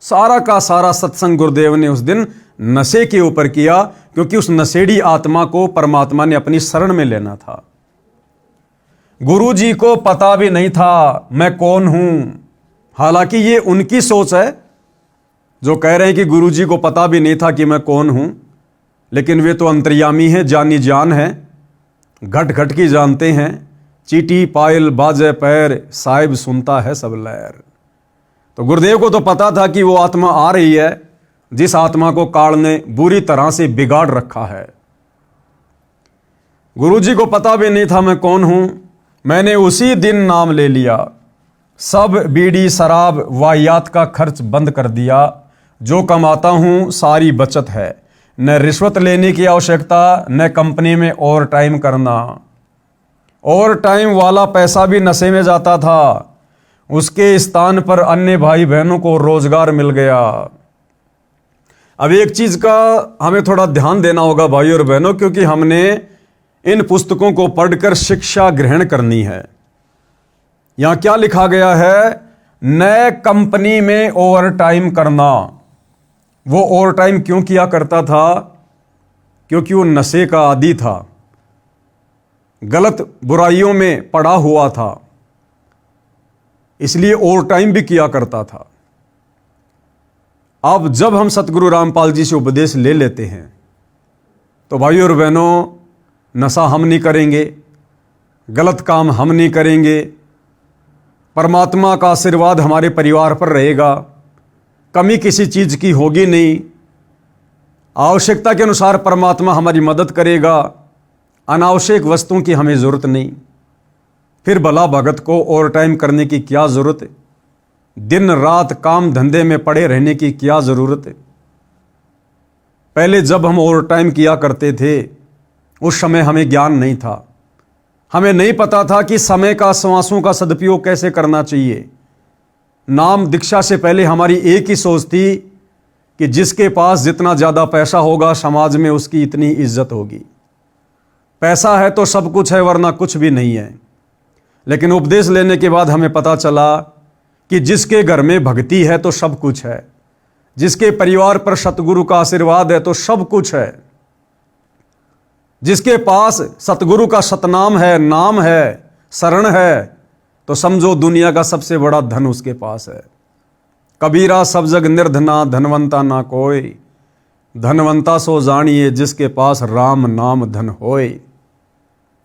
सारा का सारा सत्संग गुरुदेव ने उस दिन नशे के ऊपर किया, क्योंकि उस नशेड़ी आत्मा को परमात्मा ने अपनी शरण में लेना था। गुरु जी को पता भी नहीं था मैं कौन हूं। हालांकि ये उनकी सोच है जो कह रहे हैं कि गुरु जी को पता भी नहीं था कि मैं कौन हूं, लेकिन वे तो अंतर्यामी हैं, जानी जान है, घट घट की जानते हैं। चीटी पायल बाजे पैर, साहिब सुनता है सब लहर। तो गुरुदेव को तो पता था कि वो आत्मा आ रही है जिस आत्मा को काल ने बुरी तरह से बिगाड़ रखा है। गुरु जी को पता भी नहीं था मैं कौन हूं। मैंने उसी दिन नाम ले लिया, सब बीड़ी शराब वाहियात का खर्च बंद कर दिया। जो कमाता हूं सारी बचत है, न रिश्वत लेने की आवश्यकता, न कंपनी में ओवर टाइम करना। ओवर टाइम वाला पैसा भी नशे में जाता था, उसके स्थान पर अन्य भाई बहनों को रोजगार मिल गया। अब एक चीज का हमें थोड़ा ध्यान देना होगा भाई और बहनों, क्योंकि हमने इन पुस्तकों को पढ़कर शिक्षा ग्रहण करनी है। यहां क्या लिखा गया है? नए कंपनी में ओवर टाइम करना। वो ओवर टाइम क्यों किया करता था? क्योंकि वो नशे का आदी था, गलत बुराइयों में पड़ा हुआ था, इसलिए ओवर टाइम भी किया करता था। अब जब हम सतगुरु रामपाल जी से उपदेश ले लेते हैं तो भाई और बहनों, नशा हम नहीं करेंगे, गलत काम हम नहीं करेंगे, परमात्मा का आशीर्वाद हमारे परिवार पर रहेगा, कमी किसी चीज की होगी नहीं, आवश्यकता के अनुसार परमात्मा हमारी मदद करेगा, अनावश्यक वस्तुओं की हमें जरूरत नहीं। फिर भला भगत को ओवर टाइम करने की क्या जरूरत है? दिन रात काम धंधे में पड़े रहने की क्या जरूरत है? पहले जब हम ओवर टाइम किया करते थे उस समय हमें ज्ञान नहीं था, हमें नहीं पता था कि समय का, श्वासों का सदुपयोग कैसे करना चाहिए। नाम दीक्षा से पहले हमारी एक ही सोच थी कि जिसके पास जितना ज़्यादा पैसा होगा समाज में उसकी इतनी इज्जत होगी। पैसा है तो सब कुछ है, वरना कुछ भी नहीं है। लेकिन उपदेश लेने के बाद हमें पता चला कि जिसके घर में भक्ति है तो सब कुछ है, जिसके परिवार पर सतगुरु का आशीर्वाद है तो सब कुछ है, जिसके पास सतगुरु का सतनाम है, नाम है, शरण है, तो समझो दुनिया का सबसे बड़ा धन उसके पास है। कबीरा सब जग निर्धना, धनवंता ना कोई, धनवंता सो जानिए जिसके पास राम नाम धन होए।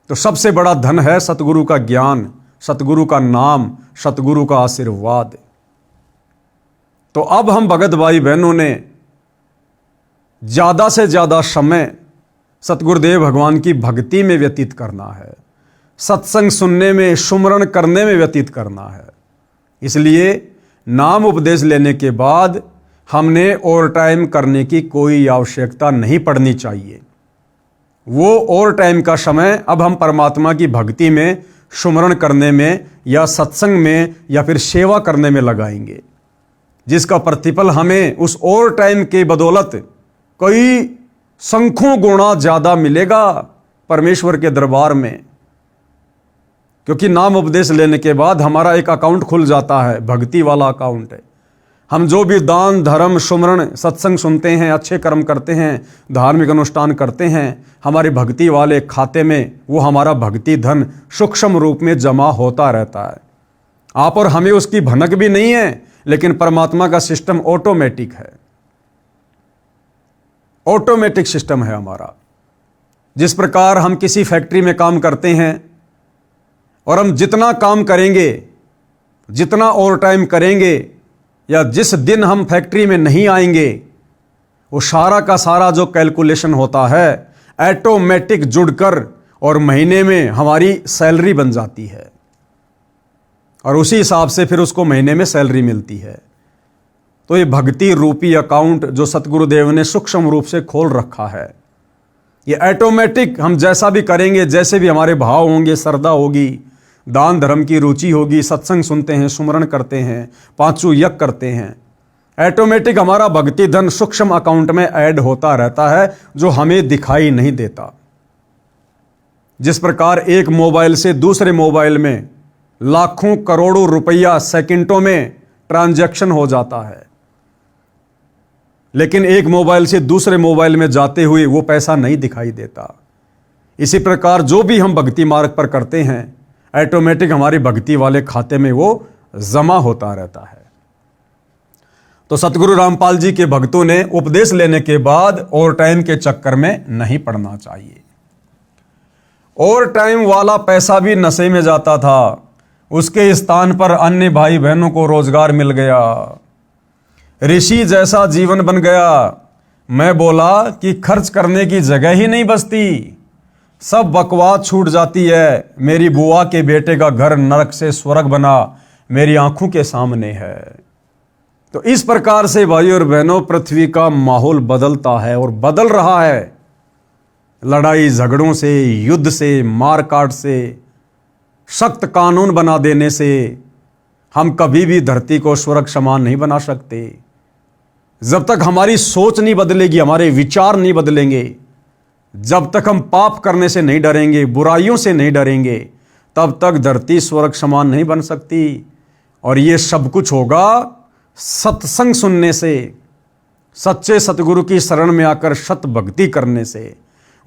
तो सबसे बड़ा धन है सतगुरु का ज्ञान, सतगुरु का नाम, सतगुरु का आशीर्वाद। तो अब हम भगत भाई बहनों ने ज्यादा से ज्यादा समय सतगुरुदेव भगवान की भक्ति में व्यतीत करना है, सत्संग सुनने में, सुमरण करने में व्यतीत करना है। इसलिए नाम उपदेश लेने के बाद हमने ओवर टाइम करने की कोई आवश्यकता नहीं पड़नी चाहिए। वो ओवर टाइम का समय अब हम परमात्मा की भक्ति में, सुमरण करने में, या सत्संग में, या फिर सेवा करने में लगाएंगे, जिसका प्रतिफल हमें उस ओवर टाइम के बदौलत कई संख्यों गुणा ज्यादा मिलेगा परमेश्वर के दरबार में। क्योंकि नाम उपदेश लेने के बाद हमारा एक अकाउंट खुल जाता है, भक्ति वाला अकाउंट है। हम जो भी दान धर्म सुमरण सत्संग सुनते हैं, अच्छे कर्म करते हैं, धार्मिक अनुष्ठान करते हैं, हमारे भक्ति वाले खाते में वो हमारा भक्ति धन सूक्ष्म रूप में जमा होता रहता है। आप और हमें उसकी भनक भी नहीं है, लेकिन परमात्मा का सिस्टम ऑटोमेटिक है, ऑटोमेटिक सिस्टम है हमारा। जिस प्रकार हम किसी फैक्ट्री में काम करते हैं और हम जितना काम करेंगे, जितना ओवर टाइम करेंगे, या जिस दिन हम फैक्ट्री में नहीं आएंगे वो सारा का सारा जो कैलकुलेशन होता है ऑटोमेटिक जुड़कर और महीने में हमारी सैलरी बन जाती है और उसी हिसाब से फिर उसको महीने में सैलरी मिलती है। तो ये भक्ति रूपी अकाउंट जो सतगुरुदेव ने सूक्ष्म रूप से खोल रखा है, ये ऑटोमेटिक हम जैसा भी करेंगे, जैसे भी हमारे भाव होंगे, श्रद्धा होगी, दान धर्म की रुचि होगी, सत्संग सुनते हैं, सुमरण करते हैं, पांचों यज्ञ करते हैं, ऑटोमेटिक हमारा भक्ति धन सूक्ष्म अकाउंट में ऐड होता रहता है जो हमें दिखाई नहीं देता। जिस प्रकार एक मोबाइल से दूसरे मोबाइल में लाखों करोड़ों रुपया सेकंडों में ट्रांजैक्शन हो जाता है, लेकिन एक मोबाइल से दूसरे मोबाइल में जाते हुए वो पैसा नहीं दिखाई देता। इसी प्रकार जो भी हम भक्ति मार्ग पर करते हैं ऑटोमेटिक हमारी भक्ति वाले खाते में वो जमा होता रहता है। तो सतगुरु रामपाल जी के भक्तों ने उपदेश लेने के बाद ओवर टाइम के चक्कर में नहीं पड़ना चाहिए। ओवर टाइम वाला पैसा भी नशे में जाता था, उसके स्थान पर अन्य भाई बहनों को रोजगार मिल गया, ऋषि जैसा जीवन बन गया। मैं बोला कि खर्च करने की जगह ही नहीं बचती, सब बकवास छूट जाती है। मेरी बुआ के बेटे का घर नरक से स्वर्ग बना मेरी आंखों के सामने है। तो इस प्रकार से भाई और बहनों पृथ्वी का माहौल बदलता है और बदल रहा है। लड़ाई झगड़ों से, युद्ध से, मारकाट से, सख्त कानून बना देने से हम कभी भी धरती को स्वर्ग समान नहीं बना सकते। जब तक हमारी सोच नहीं बदलेगी, हमारे विचार नहीं बदलेंगे, जब तक हम पाप करने से नहीं डरेंगे, बुराइयों से नहीं डरेंगे, तब तक धरती स्वर्ग समान नहीं बन सकती। और ये सब कुछ होगा सत्संग सुनने से, सच्चे सतगुरु की शरण में आकर सत भक्ति करने से,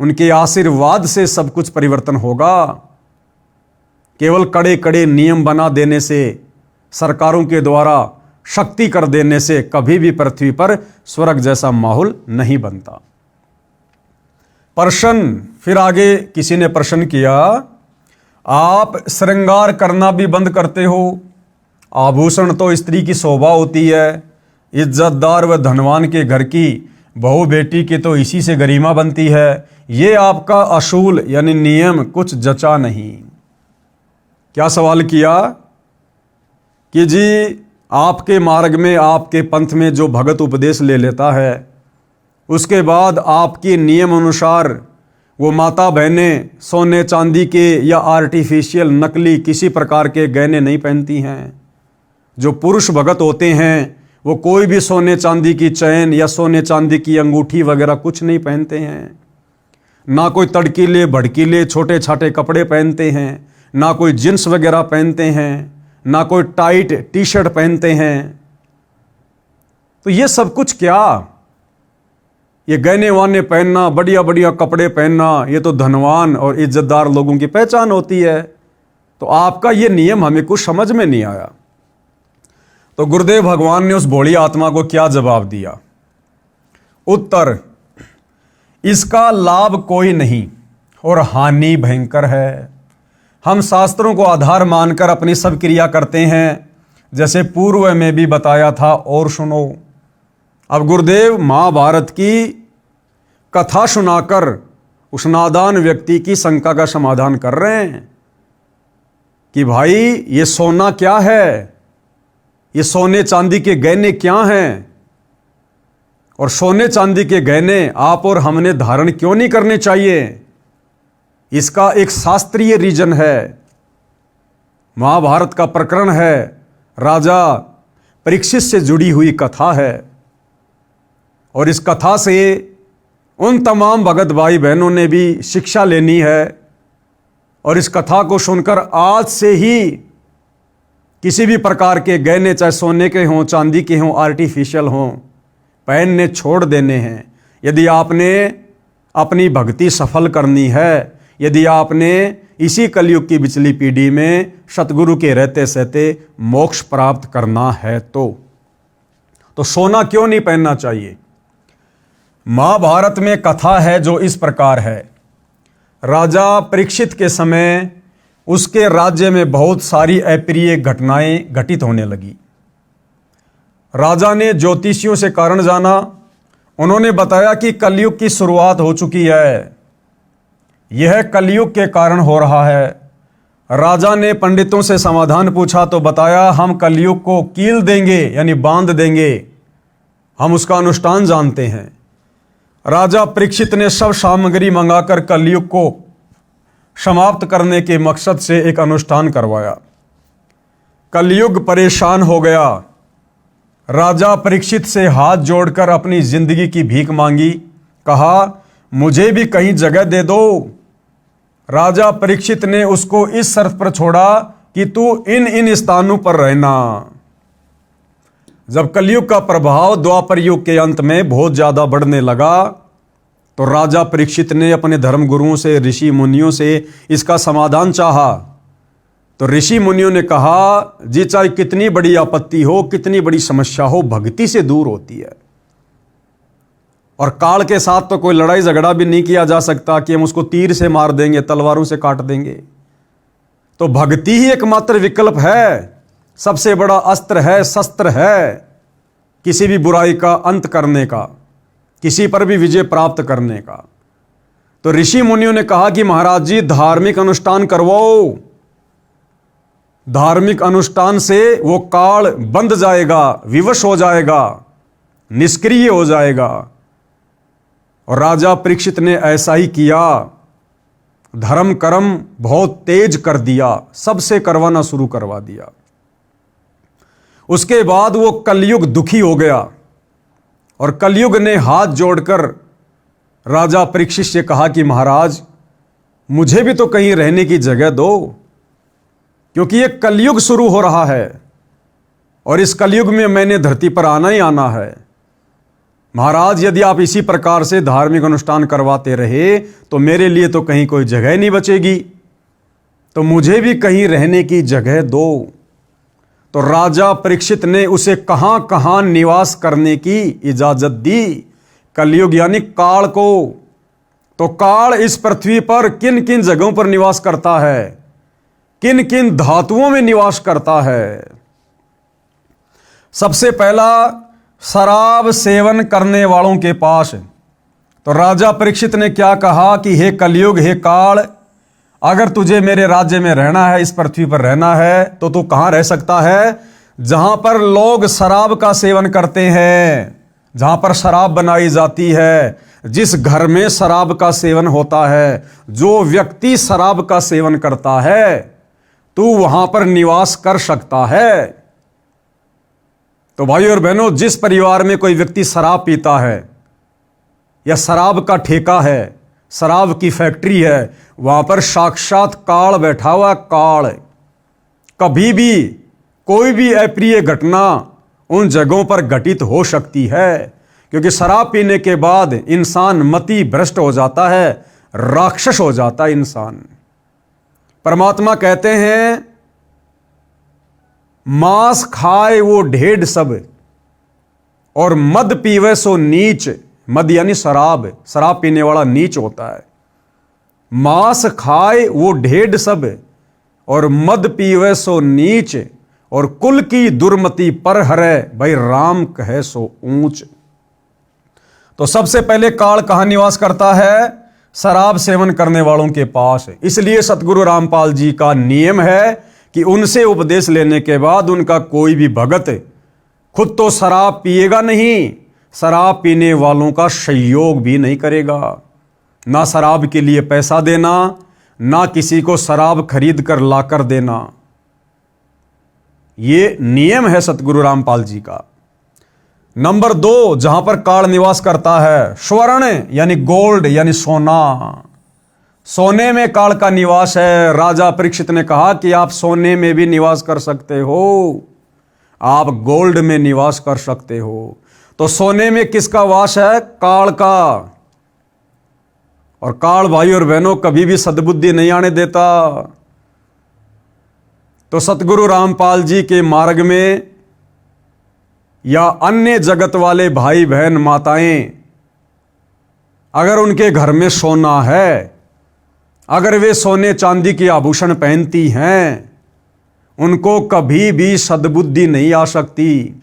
उनके आशीर्वाद से सब कुछ परिवर्तन होगा। केवल कड़े कड़े नियम बना देने से, सरकारों के द्वारा शक्ति कर देने से कभी भी पृथ्वी पर स्वर्ग जैसा माहौल नहीं बनता। प्रश्न फिर आगे किसी ने प्रश्न किया, आप श्रृंगार करना भी बंद करते हो, आभूषण तो स्त्री की शोभा होती है, इज्जतदार व धनवान के घर की बहू बेटी की तो इसी से गरिमा बनती है, ये आपका असूल यानी नियम कुछ जचा नहीं। क्या सवाल किया कि जी आपके मार्ग में, आपके पंथ में जो भगत उपदेश ले लेता है, उसके बाद आपके नियम अनुसार वो माता बहनें सोने चांदी के या आर्टिफिशियल नकली किसी प्रकार के गहने नहीं पहनती हैं। जो पुरुष भगत होते हैं वो कोई भी सोने चांदी की चैन या सोने चांदी की अंगूठी वगैरह कुछ नहीं पहनते हैं, ना कोई तड़कीले भड़कीले छोटे छाटे कपड़े पहनते हैं, ना कोई जींस वगैरह पहनते हैं, ना कोई टाइट टी शर्ट पहनते हैं। तो ये सब कुछ क्या, ये गहने वाने पहनना, बढ़िया बढ़िया कपड़े पहनना, ये तो धनवान और इज्जतदार लोगों की पहचान होती है। तो आपका ये नियम हमें कुछ समझ में नहीं आया। तो गुरुदेव भगवान ने उस भोली आत्मा को क्या जवाब दिया? उत्तर, इसका लाभ कोई नहीं और हानि भयंकर है। हम शास्त्रों को आधार मानकर अपनी सब क्रिया करते हैं, जैसे पूर्व में भी बताया था। और सुनो, अब गुरुदेव महाभारत की कथा सुनाकर उस नादान व्यक्ति की शंका का समाधान कर रहे हैं कि भाई ये सोना क्या है, ये सोने चांदी के गहने क्या हैं, और सोने चांदी के गहने आप और हमने धारण क्यों नहीं करने चाहिए। इसका एक शास्त्रीय रीजन है, महाभारत का प्रकरण है, राजा परीक्षित से जुड़ी हुई कथा है। और इस कथा से उन तमाम भगत भाई बहनों ने भी शिक्षा लेनी है। और इस कथा को सुनकर आज से ही किसी भी प्रकार के गहने, चाहे सोने के हों, चांदी के हों, आर्टिफिशियल हों, पहनने छोड़ देने हैं। यदि आपने अपनी भक्ति सफल करनी है, यदि आपने इसी कलयुग की पिछली पीढ़ी में सतगुरु के रहते सहते मोक्ष प्राप्त करना है तो सोना क्यों नहीं पहनना चाहिए। महाभारत में कथा है जो इस प्रकार है। राजा परीक्षित के समय उसके राज्य में बहुत सारी अप्रिय घटनाएं घटित होने लगी। राजा ने ज्योतिषियों से कारण जाना, उन्होंने बताया कि कलयुग की शुरुआत हो चुकी है, यह कलयुग के कारण हो रहा है। राजा ने पंडितों से समाधान पूछा तो बताया, हम कलयुग को कील देंगे यानी बांध देंगे, हम उसका अनुष्ठान जानते हैं। राजा परीक्षित ने सब सामग्री मंगाकर कलयुग को समाप्त करने के मकसद से एक अनुष्ठान करवाया। कलयुग परेशान हो गया। राजा परीक्षित से हाथ जोड़कर अपनी जिंदगी की भीख मांगी, कहा मुझे भी कहीं जगह दे दो। राजा परीक्षित ने उसको इस शर्त पर छोड़ा कि तू इन इन स्थानों पर रहना। जब कलयुग का प्रभाव द्वापर युग के अंत में बहुत ज्यादा बढ़ने लगा तो राजा परीक्षित ने अपने धर्मगुरुओं से, ऋषि मुनियों से इसका समाधान चाहा। तो ऋषि मुनियों ने कहा, जी चाहे कितनी बड़ी आपत्ति हो, कितनी बड़ी समस्या हो, भक्ति से दूर होती है। और काल के साथ तो कोई लड़ाई झगड़ा भी नहीं किया जा सकता कि हम उसको तीर से मार देंगे, तलवारों से काट देंगे। तो भक्ति ही एकमात्र विकल्प है, सबसे बड़ा अस्त्र है, शस्त्र है किसी भी बुराई का अंत करने का, किसी पर भी विजय प्राप्त करने का। तो ऋषि मुनियों ने कहा कि महाराज जी धार्मिक अनुष्ठान करवाओ, धार्मिक अनुष्ठान से वो काल बंध जाएगा, विवश हो जाएगा, निष्क्रिय हो जाएगा। और राजा परीक्षित ने ऐसा ही किया, धर्म कर्म बहुत तेज कर दिया, सबसे करवाना शुरू करवा दिया। उसके बाद वो कलयुग दुखी हो गया और कलयुग ने हाथ जोड़कर राजा परीक्षित से कहा कि महाराज मुझे भी तो कहीं रहने की जगह दो, क्योंकि ये कलयुग शुरू हो रहा है और इस कलयुग में मैंने धरती पर आना ही आना है। महाराज यदि आप इसी प्रकार से धार्मिक अनुष्ठान करवाते रहे तो मेरे लिए तो कहीं कोई जगह नहीं बचेगी, तो मुझे भी कहीं रहने की जगह दो। तो राजा परीक्षित ने उसे कहां कहां निवास करने की इजाजत दी, कलयुग यानी काल को। तो काल इस पृथ्वी पर किन किन जगहों पर निवास करता है, किन किन धातुओं में निवास करता है। सबसे पहला, शराब सेवन करने वालों के पास। तो राजा परीक्षित ने क्या कहा कि हे कलयुग, हे काल, अगर तुझे मेरे राज्य में रहना है, इस पृथ्वी पर रहना है, तो तू कहां रह सकता है? जहां पर लोग शराब का सेवन करते हैं, जहां पर शराब बनाई जाती है, जिस घर में शराब का सेवन होता है, जो व्यक्ति शराब का सेवन करता है, तू वहां पर निवास कर सकता है। तो भाई और बहनों, जिस परिवार में कोई व्यक्ति शराब पीता है या शराब का ठेका है, शराब की फैक्ट्री है, वहां पर साक्षात काल बैठा हुआ। काल कभी भी कोई भी अप्रिय घटना उन जगहों पर घटित हो सकती है, क्योंकि शराब पीने के बाद इंसान मति भ्रष्ट हो जाता है, राक्षस हो जाता है इंसान। परमात्मा कहते हैं, मांस खाए वो ढेढ़ सब और मद पीवे सो नीच। मद यानी शराब, शराब पीने वाला नीच होता है। मांस खाए वो ढेढ़ सब और मद पीवे सो नीच, और कुल की दुर्मति पर हरे, भाई राम कहे सो ऊंच। तो सबसे पहले काल कहां निवास करता है? शराब सेवन करने वालों के पास। इसलिए सतगुरु रामपाल जी का नियम है कि उनसे उपदेश लेने के बाद उनका कोई भी भगत खुद तो शराब पिएगा नहीं, शराब पीने वालों का सहयोग भी नहीं करेगा। ना शराब के लिए पैसा देना, ना किसी को शराब खरीद कर लाकर देना। ये नियम है सतगुरु रामपाल जी का। नंबर 2, जहां पर काल निवास करता है, स्वर्ण यानी गोल्ड यानी सोना। सोने में काल का निवास है। राजा परीक्षित ने कहा कि आप सोने में भी निवास कर सकते हो, आप गोल्ड में निवास कर सकते हो। तो सोने में किसका वास है? काल का। और काल भाई और बहनों कभी भी सद्बुद्धि नहीं आने देता। तो सतगुरु रामपाल जी के मार्ग में या अन्य जगत वाले भाई बहन माताएं, अगर उनके घर में सोना है, अगर वे सोने चांदी के आभूषण पहनती हैं, उनको कभी भी सद्बुद्धि नहीं आ सकती।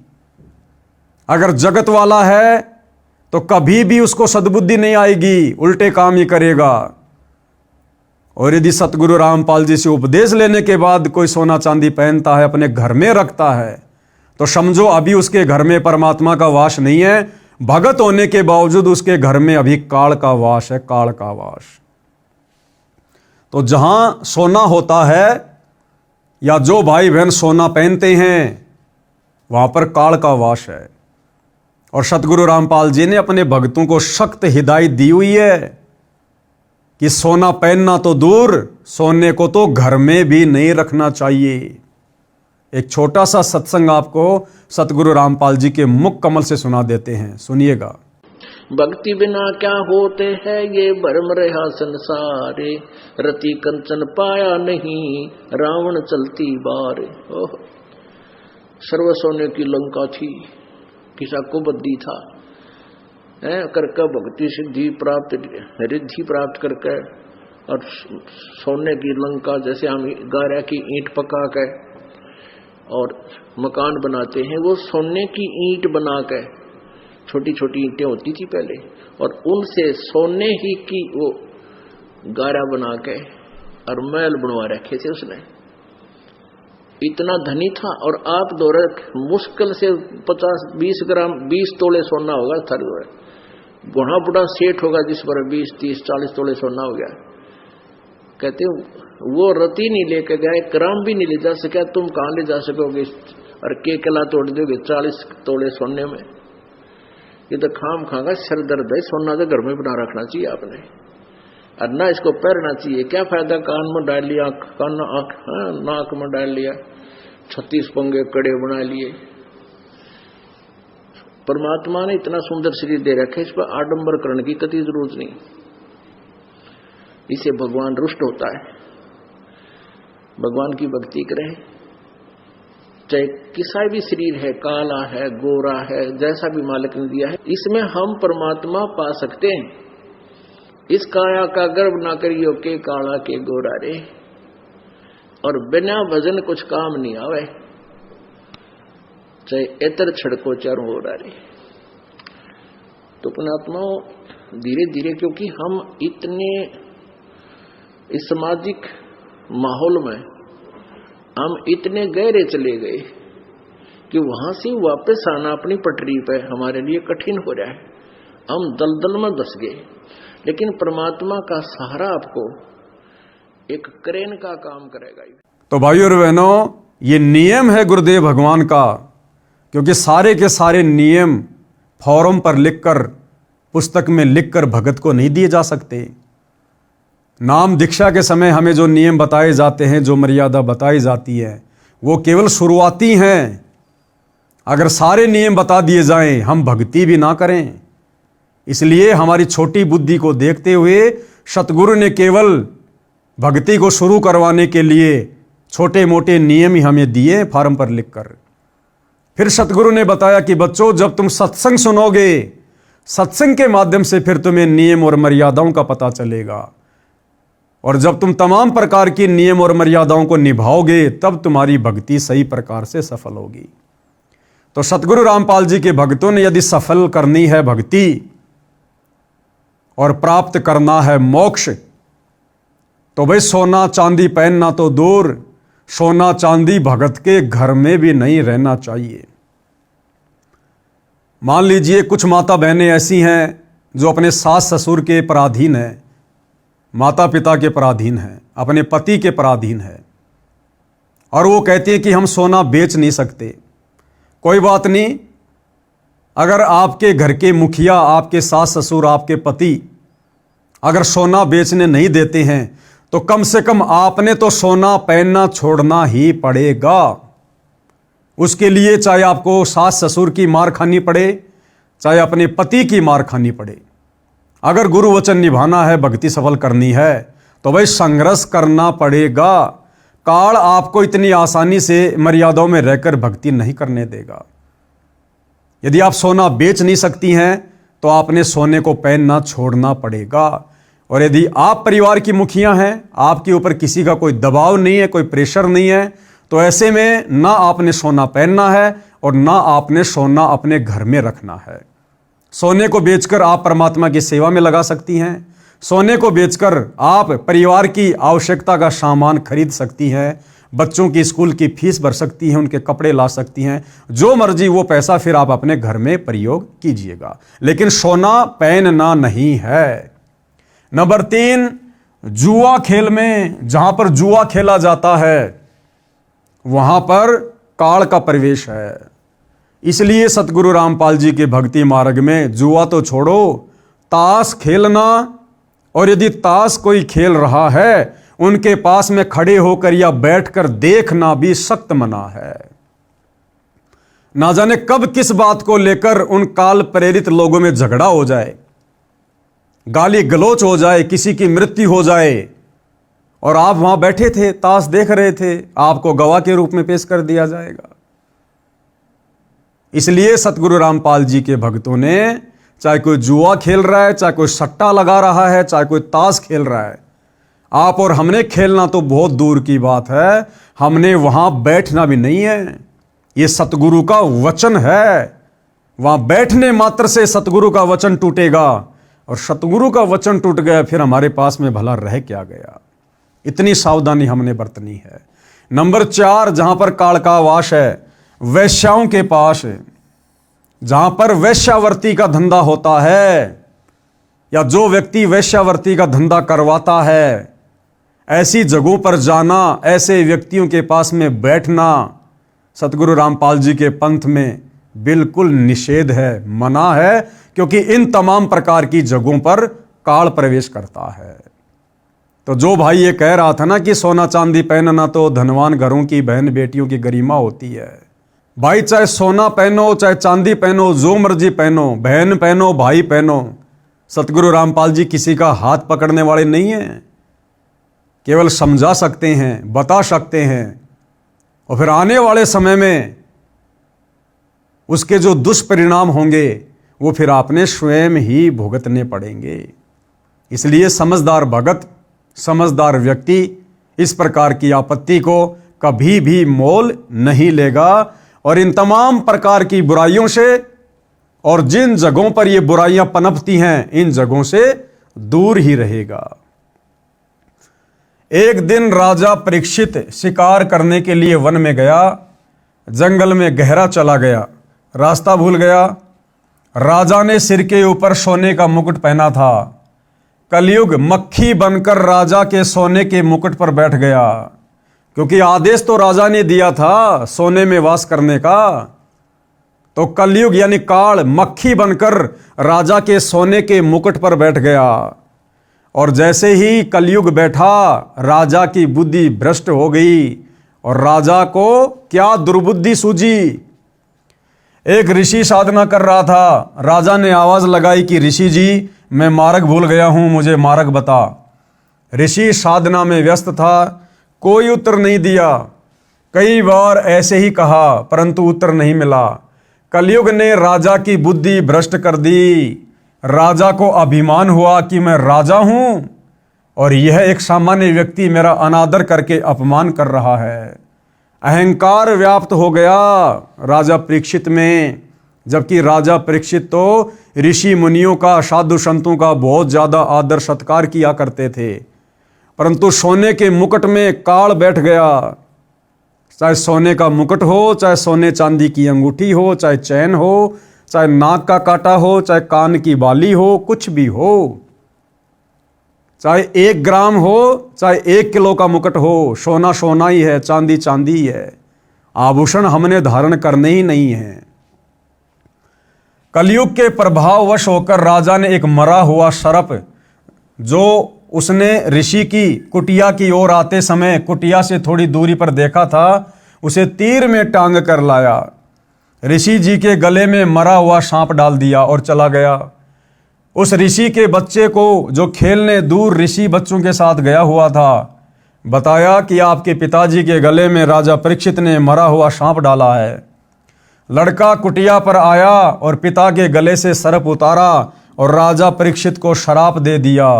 अगर जगत वाला है तो कभी भी उसको सद्बुद्धि नहीं आएगी, उल्टे काम ही करेगा। और यदि सतगुरु रामपाल जी से उपदेश लेने के बाद कोई सोना चांदी पहनता है, अपने घर में रखता है, तो समझो अभी उसके घर में परमात्मा का वास नहीं है, भगत होने के बावजूद उसके घर में अभी काल का वास है, काल का वास। तो जहां सोना होता है या जो भाई बहन सोना पहनते हैं, वहां पर काल का वास है। और सतगुरु रामपाल जी ने अपने भक्तों को सख्त हिदायत दी हुई है कि सोना पहनना तो दूर, सोने को तो घर में भी नहीं रखना चाहिए। एक छोटा सा सत्संग आपको सतगुरु रामपाल जी के मुख कमल से सुना देते हैं, सुनिएगा। भक्ति बिना क्या होते हैं ये भरम रहा संसारे, रति कंचन पाया नहीं रावण चलती बारे। ओह, सर्व सोने की लंका थी, किसा को बद्दी था करके भक्ति सिद्धि प्राप्त रिद्धि प्राप्त करके, और सोने की लंका जैसे हम गारा की ईंट पका के और मकान बनाते हैं, वो सोने की ईंट बना के, छोटी छोटी ईंटें होती थी पहले, और उनसे सोने ही की वो गारा बना के और महल बनवा रखे थे उसने। इतना धनी था। और आप दौरे मुश्किल से 50-20 ग्राम 20 तोले सोना होगा थर, बुढ़ा बुढ़ा सेठ होगा जिस पर 20-30-40 तोले सोना हो गया। कहते वो रति नहीं लेके गए, ग्राम भी नहीं ले जा सका, तुम कहां ले जा सकोगे और के कला तोड़ दोगे 40 तोले सोने में। ये तो खाम खागा सर दर्द है। सोना तो घर में बना रखना चाहिए आपने, और ना इसको पहनना चाहिए। क्या फायदा कान में डाल लिया, कान नाक में डाल लिया, 36 पंगे कड़े बना लिए। परमात्मा ने इतना सुंदर शरीर दे रखे, इस पर आडंबर करने की कतई जरूरत नहीं। इसे भगवान रुष्ट होता है। भगवान की भक्ति करें, चाहे किसा भी शरीर है, काला है, गोरा है, जैसा भी मालिक ने दिया है, इसमें हम परमात्मा पा सकते हैं। इस काया का गर्व ना करियो के काला के गोरा रे, और बिना भजन कुछ काम नहीं आवे, चाहे एतर छड़को चारों हो रहा रे। तो पुणात्माओं, धीरे धीरे, क्योंकि हम इतने इस सामाजिक माहौल में हम इतने गहरे चले गए कि वहां से वापस आना अपनी पटरी पे हमारे लिए कठिन हो रहा है। हम दलदल में धस गए। लेकिन परमात्मा का सहारा आपको एक क्रेन का काम करेगा। तो भाइयों और बहनों, ये नियम है गुरुदेव भगवान का, क्योंकि सारे के सारे नियम फॉर्म पर लिखकर, पुस्तक में लिखकर भगत को नहीं दिए जा सकते। नाम दीक्षा के समय हमें जो नियम बताए जाते हैं, जो मर्यादा बताई जाती है, वो केवल शुरुआती हैं। अगर सारे नियम बता दिए जाएं, हम भक्ति भी ना करें। इसलिए हमारी छोटी बुद्धि को देखते हुए सतगुरु ने केवल भक्ति को शुरू करवाने के लिए छोटे मोटे नियम ही हमें दिए फॉर्म पर लिखकर। फिर सतगुरु ने बताया कि बच्चों, जब तुम सत्संग सुनोगे, सत्संग के माध्यम से फिर तुम्हें नियम और मर्यादाओं का पता चलेगा, और जब तुम तमाम प्रकार की नियम और मर्यादाओं को निभाओगे, तब तुम्हारी भक्ति सही प्रकार से सफल होगी। तो सतगुरु रामपाल जी के भक्तों ने यदि सफल करनी है भक्ति और प्राप्त करना है मोक्ष, तो भाई सोना चांदी पहनना तो दूर, सोना चांदी भगत के घर में भी नहीं रहना चाहिए। मान लीजिए कुछ माता बहनें ऐसी हैं जो अपने सास ससुर के पराधीन हैं, माता पिता के पराधीन हैं, अपने पति के पराधीन हैं, और वो कहती हैं कि हम सोना बेच नहीं सकते। कोई बात नहीं, अगर आपके घर के मुखिया, आपके सास ससुर, आपके पति अगर सोना बेचने नहीं देते हैं, तो कम से कम आपने तो सोना पहनना छोड़ना ही पड़ेगा। उसके लिए चाहे आपको सास ससुर की मार खानी पड़े, चाहे अपने पति की मार खानी पड़े। अगर गुरु वचन निभाना है, भक्ति सफल करनी है, तो भाई संघर्ष करना पड़ेगा। काल आपको इतनी आसानी से मर्यादाओं में रहकर भक्ति नहीं करने देगा। यदि आप सोना बेच नहीं सकती हैं, तो आपने सोने को पहनना छोड़ना पड़ेगा। और यदि आप परिवार की मुखिया हैं, आपके ऊपर किसी का कोई दबाव नहीं है, कोई प्रेशर नहीं है, तो ऐसे में ना आपने सोना पहनना है और ना आपने सोना अपने घर में रखना है। सोने को बेचकर आप परमात्मा की सेवा में लगा सकती हैं। सोने को बेचकर आप परिवार की आवश्यकता का सामान खरीद सकती हैं, बच्चों की स्कूल की फीस भर सकती हैं, उनके कपड़े ला सकती हैं, जो मर्जी वो पैसा फिर आप अपने घर में प्रयोग कीजिएगा, लेकिन सोना पहनना नहीं है। नंबर 3, जुआ खेल में जहां पर जुआ खेला जाता है वहां पर काल का प्रवेश है। इसलिए सतगुरु रामपाल जी के भक्ति मार्ग में जुआ तो छोड़ो, ताश खेलना, और यदि ताश कोई खेल रहा है उनके पास में खड़े होकर या बैठकर देखना भी सख्त मना है। ना जाने कब किस बात को लेकर उन काल प्रेरित लोगों में झगड़ा हो जाए, गाली गलोच हो जाए, किसी की मृत्यु हो जाए, और आप वहां बैठे थे, ताश देख रहे थे, आपको गवाह के रूप में पेश कर दिया जाएगा। इसलिए सतगुरु रामपाल जी के भक्तों ने, चाहे कोई जुआ खेल रहा है, चाहे कोई सट्टा लगा रहा है, चाहे कोई ताश खेल रहा है, आप और हमने खेलना तो बहुत दूर की बात है, हमने वहां बैठना भी नहीं है। यह सतगुरु का वचन है, वहां बैठने मात्र से सतगुरु का वचन टूटेगा, और सतगुरु का वचन टूट गया फिर हमारे पास में भला रह क्या गया। इतनी सावधानी हमने बरतनी है। नंबर 4, जहां पर काल का वास है, वैश्याओं के पास, जहां पर वैश्यावर्ती का धंधा होता है, या जो व्यक्ति वैश्यावर्ती का धंधा करवाता है, ऐसी जगहों पर जाना, ऐसे व्यक्तियों के पास में बैठना सतगुरु रामपाल जी के पंथ में बिल्कुल निषेध है, मना है, क्योंकि इन तमाम प्रकार की जगहों पर काल प्रवेश करता है। तो जो भाई ये कह रहा था ना कि सोना चांदी पहनना तो धनवान घरों की बहन बेटियों की गरिमा होती है, भाई चाहे सोना पहनो, चाहे चांदी पहनो, जो मर्जी पहनो, बहन पहनो, भाई पहनो, सतगुरु रामपाल जी किसी का हाथ पकड़ने वाले नहीं हैं, केवल समझा सकते हैं, बता सकते हैं, और फिर आने वाले समय में उसके जो दुष्परिणाम होंगे वो फिर आपने स्वयं ही भुगतने पड़ेंगे। इसलिए समझदार भगत, समझदार व्यक्ति इस प्रकार की आपत्ति को कभी भी मोल नहीं लेगा, और इन तमाम प्रकार की बुराइयों से, और जिन जगहों पर ये बुराइयां पनपती हैं, इन जगहों से दूर ही रहेगा। एक दिन राजा परीक्षित शिकार करने के लिए वन में गया, जंगल में गहरा चला गया, रास्ता भूल गया। राजा ने सिर के ऊपर सोने का मुकुट पहना था। कलयुग मक्खी बनकर राजा के सोने के मुकुट पर बैठ गया, क्योंकि आदेश तो राजा ने दिया था सोने में वास करने का। तो कलयुग यानी काल मक्खी बनकर राजा के सोने के मुकुट पर बैठ गया, और जैसे ही कलयुग बैठा राजा की बुद्धि भ्रष्ट हो गई, और राजा को क्या दुर्बुद्धि सूझी। एक ऋषि साधना कर रहा था, राजा ने आवाज लगाई कि ऋषि जी मैं मार्ग भूल गया हूं, मुझे मार्ग बता। ऋषि साधना में व्यस्त था, कोई उत्तर नहीं दिया। कई बार ऐसे ही कहा परंतु उत्तर नहीं मिला। कलयुग ने राजा की बुद्धि भ्रष्ट कर दी। राजा को अभिमान हुआ कि मैं राजा हूं और यह एक सामान्य व्यक्ति मेरा अनादर करके अपमान कर रहा है। अहंकार व्याप्त हो गया राजा परीक्षित में, जबकि राजा परीक्षित तो ऋषि मुनियों का, साधु संतों का बहुत ज्यादा आदर सत्कार किया करते थे, परंतु सोने के मुकुट में काल बैठ गया। चाहे सोने का मुकुट हो, चाहे सोने चांदी की अंगूठी हो, चाहे चैन हो, चाहे नाक का कांटा हो, चाहे कान की बाली हो, कुछ भी हो, चाहे 1 ग्राम हो, चाहे 1 किलो का मुकुट हो, सोना सोना ही है, चांदी चांदी ही है। आभूषण हमने धारण करने ही नहीं है। कलयुग के प्रभाववश होकर राजा ने एक मरा हुआ सर्प, जो उसने ऋषि की कुटिया की ओर आते समय कुटिया से थोड़ी दूरी पर देखा था, उसे तीर में टांग कर लाया, ऋषि जी के गले में मरा हुआ सांप डाल दिया और चला गया। उस ऋषि के बच्चे को, जो खेलने दूर ऋषि बच्चों के साथ गया हुआ था, बताया कि आपके पिताजी के गले में राजा परीक्षित ने मरा हुआ सांप डाला है। लड़का कुटिया पर आया और पिता के गले से सर्प उतारा और राजा परीक्षित को श्राप दे दिया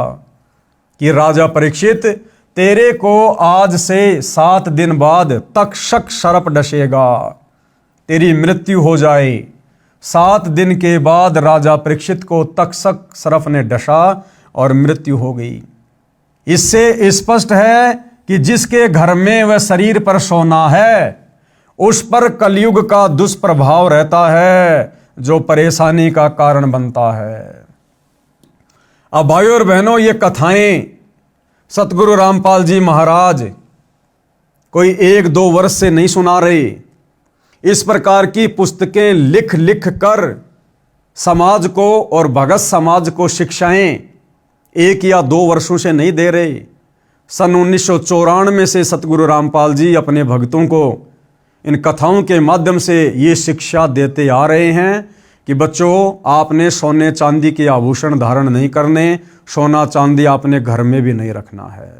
कि राजा परीक्षित, तेरे को आज से 7 दिन बाद तक्षक सर्प डसेगा, तेरी मृत्यु हो जाए। 7 दिन के बाद राजा परीक्षित को तक्षक सर्प ने डसा और मृत्यु हो गई। इससे स्पष्ट है कि जिसके घर में वह शरीर पर सोना है उस पर कलयुग का दुष्प्रभाव रहता है, जो परेशानी का कारण बनता है। अब भाइयों और बहनों, ये कथाएं सतगुरु रामपाल जी महाराज कोई 1-2 वर्ष से नहीं सुना रहे। इस प्रकार की पुस्तकें लिख लिख कर समाज को और भगत समाज को शिक्षाएं 1 या 2 वर्षों से नहीं दे रहे। सन 1994 से सतगुरु रामपाल जी अपने भक्तों को इन कथाओं के माध्यम से ये शिक्षा देते आ रहे हैं कि बच्चों, आपने सोने चांदी के आभूषण धारण नहीं करने, सोना चांदी आपने घर में भी नहीं रखना है।